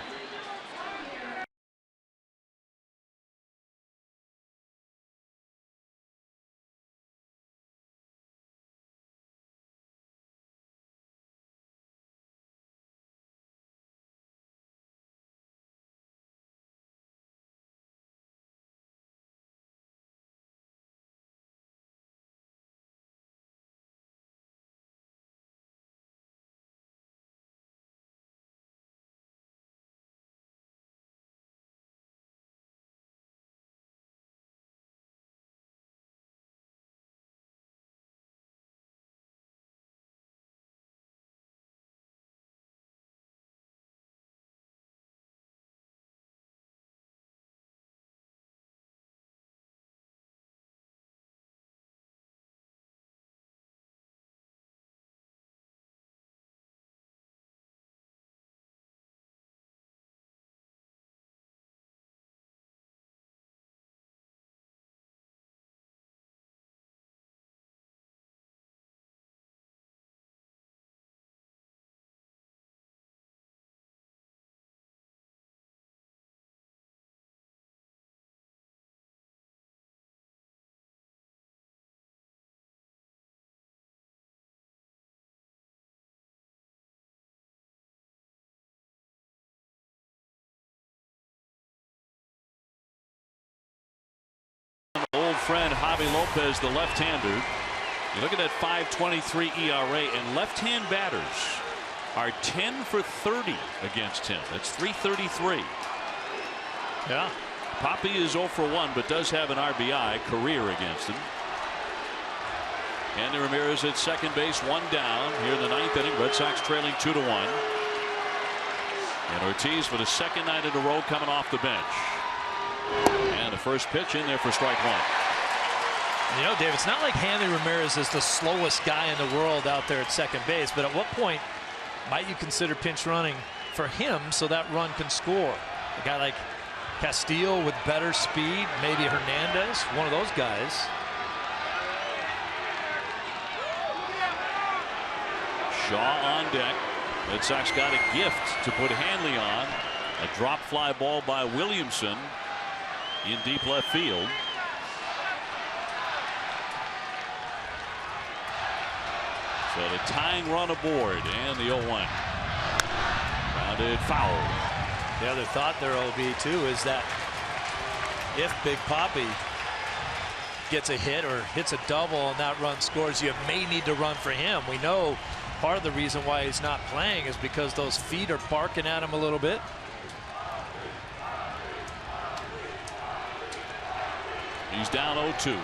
friend Javi Lopez, the left-hander. You look at that 5.23 ERA, and left-hand batters are 10 for 30 against him. That's .333. Yeah. Poppy is 0 for 1, but does have an RBI career against him. Andy Ramirez at second base, 1 down here in the 9th inning. Red Sox trailing 2-1. And Ortiz for the second night in a row coming off the bench. And the first pitch in there for strike 1. You know, Dave, it's not like Hanley Ramirez is the slowest guy in the world out there at second base, but at what point might you consider pinch running for him so that run can score? A guy like Castillo with better speed, maybe Hernandez, one of those guys. Shaw on deck. Red Sox got a gift to put Hanley on. A drop fly ball by Williamson in deep left field. So the tying run aboard, and the 0-1. Grounded foul. The other thought there, OB, too, is that if Big Poppy gets a hit or hits a double and that run scores, you may need to run for him. We know part of the reason why he's not playing is because those feet are barking at him a little bit. He's down 0-2.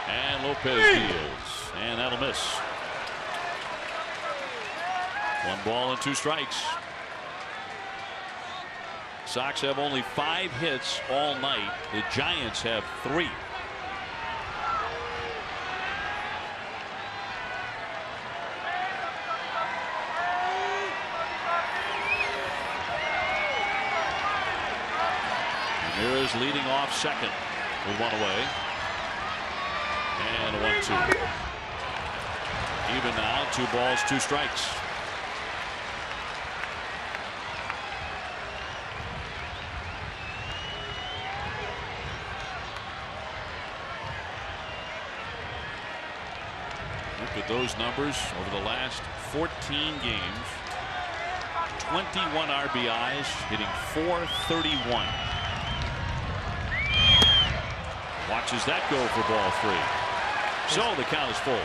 And Lopez deals, and that'll miss. 1 ball and 2 strikes. Sox have only 5 hits all night. The Giants have 3. Ramirez leading off second with 1 away. And a 1-2. Even now, 2 balls, 2 strikes. Look at those numbers over the last 14 games. 21 RBIs, hitting .431. Watches that go for ball 3. So the count is full.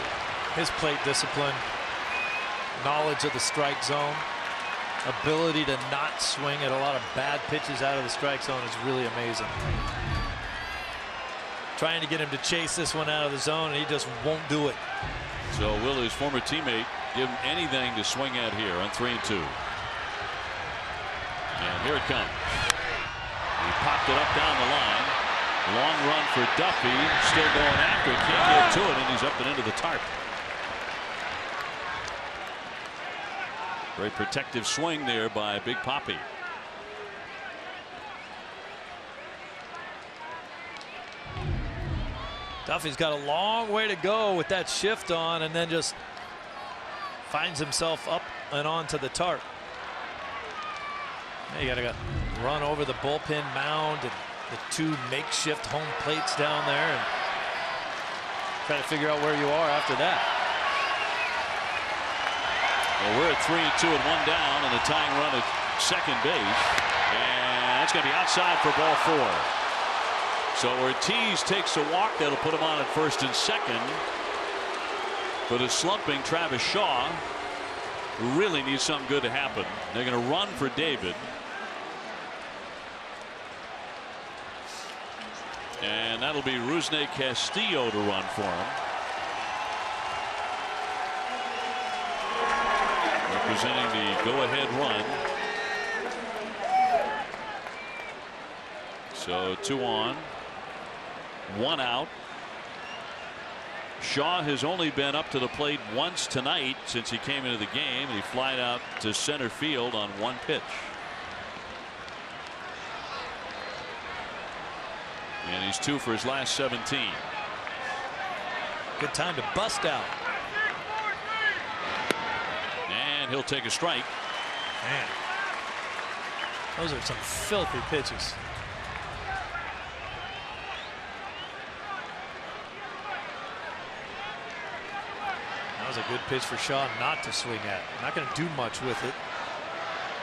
His plate discipline, knowledge of the strike zone, ability to not swing at a lot of bad pitches out of the strike zone is really amazing. Trying to get him to chase this one out of the zone, and he just won't do it. So will his former teammate give him anything to swing at here on 3-2? And here it comes. He popped it up down the line. Long run for Duffy, still going after it, can't get to it, and he's up and into the tarp. Very protective swing there by Big Poppy. Duffy's got a long way to go with that shift on, and then just finds himself up and onto the tarp. Now you got to run over the bullpen mound and the 2 makeshift home plates down there and try to figure out where you are after that. Well, we're at 3-2 and 1 down, and the tying run at second base, and that's going to be outside for ball 4. So Ortiz takes a walk. That'll put him on at first and second. For the slumping Travis Shaw, who really needs something good to happen. They're going to run for David. And that'll be Rusney Castillo to run for him. Representing the go-ahead run. So 2 on, 1 out. Shaw has only been up to the plate once tonight since he came into the game, and he flied out to center field on 1 pitch. And he's 2 for his last 17. Good time to bust out. And he'll take a strike. Man, those are some filthy pitches. That was a good pitch for Shaw not to swing at. Not going to do much with it.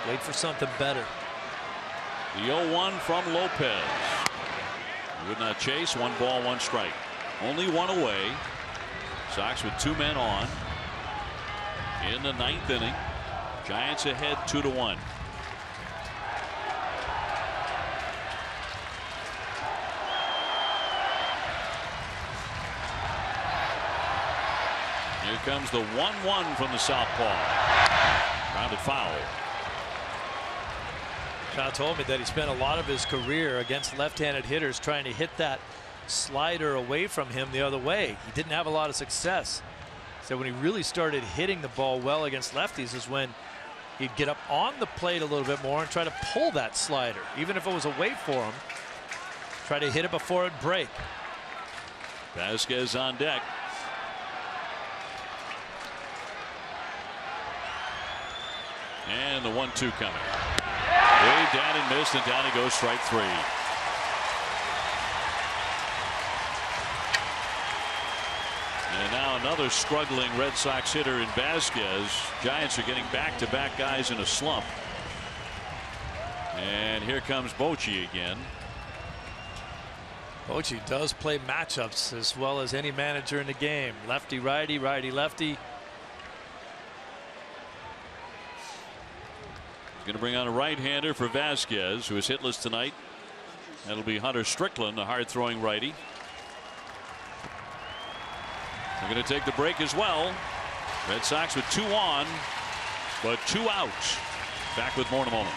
Wait for something better. The 0-1 from Lopez. He would not chase. 1 ball, 1 strike. Only 1 away. Sox with 2 men on in the 9th inning. Giants ahead 2-1. Here comes the 1-1 from the southpaw. Grounded foul. John told me that he spent a lot of his career against left-handed hitters trying to hit that slider away from him the other way. He didn't have a lot of success. So when he really started hitting the ball well against lefties is when he'd get up on the plate a little bit more and try to pull that slider, even if it was away for him. Try to hit it before it break. Vasquez on deck. And the 1-2 coming. Way down and missed, and down he goes, strike 3. And now another struggling Red Sox hitter in Vasquez. Giants are getting back-to-back guys in a slump. And here comes Bochy again. Bochy does play matchups as well as any manager in the game. Lefty, righty, righty, lefty. Going to bring on a right-hander for Vasquez, who is hitless tonight. That'll be Hunter Strickland, the hard-throwing righty. They're going to take the break as well. Red Sox with 2 on, but 2 outs. Back with more in a moment.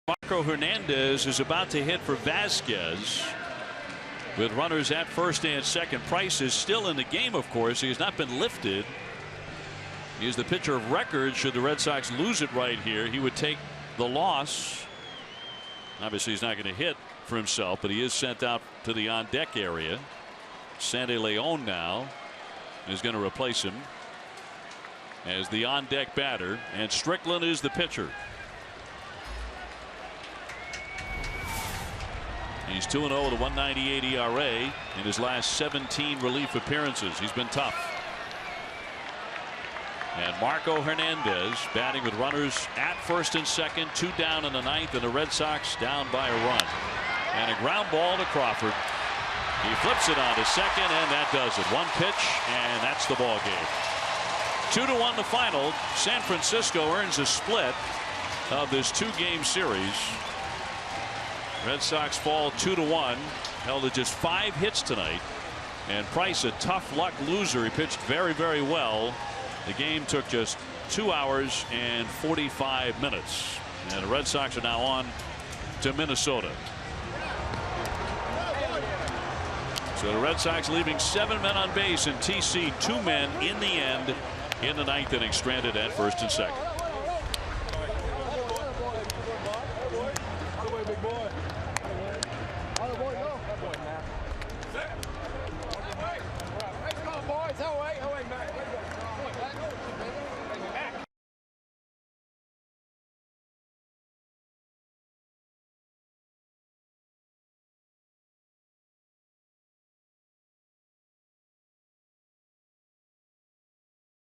Marco Hernandez is about to hit for Vasquez with runners at first and second. Price is still in the game, of course. He has not been lifted. He is the pitcher of record. Should the Red Sox lose it right here, he would take the loss. Obviously, he's not going to hit for himself, but he is sent out to the on deck area. Sandy Leon now is going to replace him as the on deck batter, and Strickland is the pitcher. He's 2-0 with a 1.98 ERA in his last 17 relief appearances. He's been tough. And Marco Hernandez batting with runners at first and second, 2 down in the 9th, and the Red Sox down by a run. And a ground ball to Crawford. He flips it on to second, and that does it. 1 pitch, and that's the ball game. 2-1 the final. San Francisco earns a split of this 2-game series. Red Sox fall 2-1, held to just 5 hits tonight. And Price, a tough luck loser. He pitched very, very well. The game took just 2 hours and 45 minutes. And the Red Sox are now on to Minnesota. So the Red Sox leaving 7 men on base, and TC 2 men in the end in the 9th inning, stranded at first and second.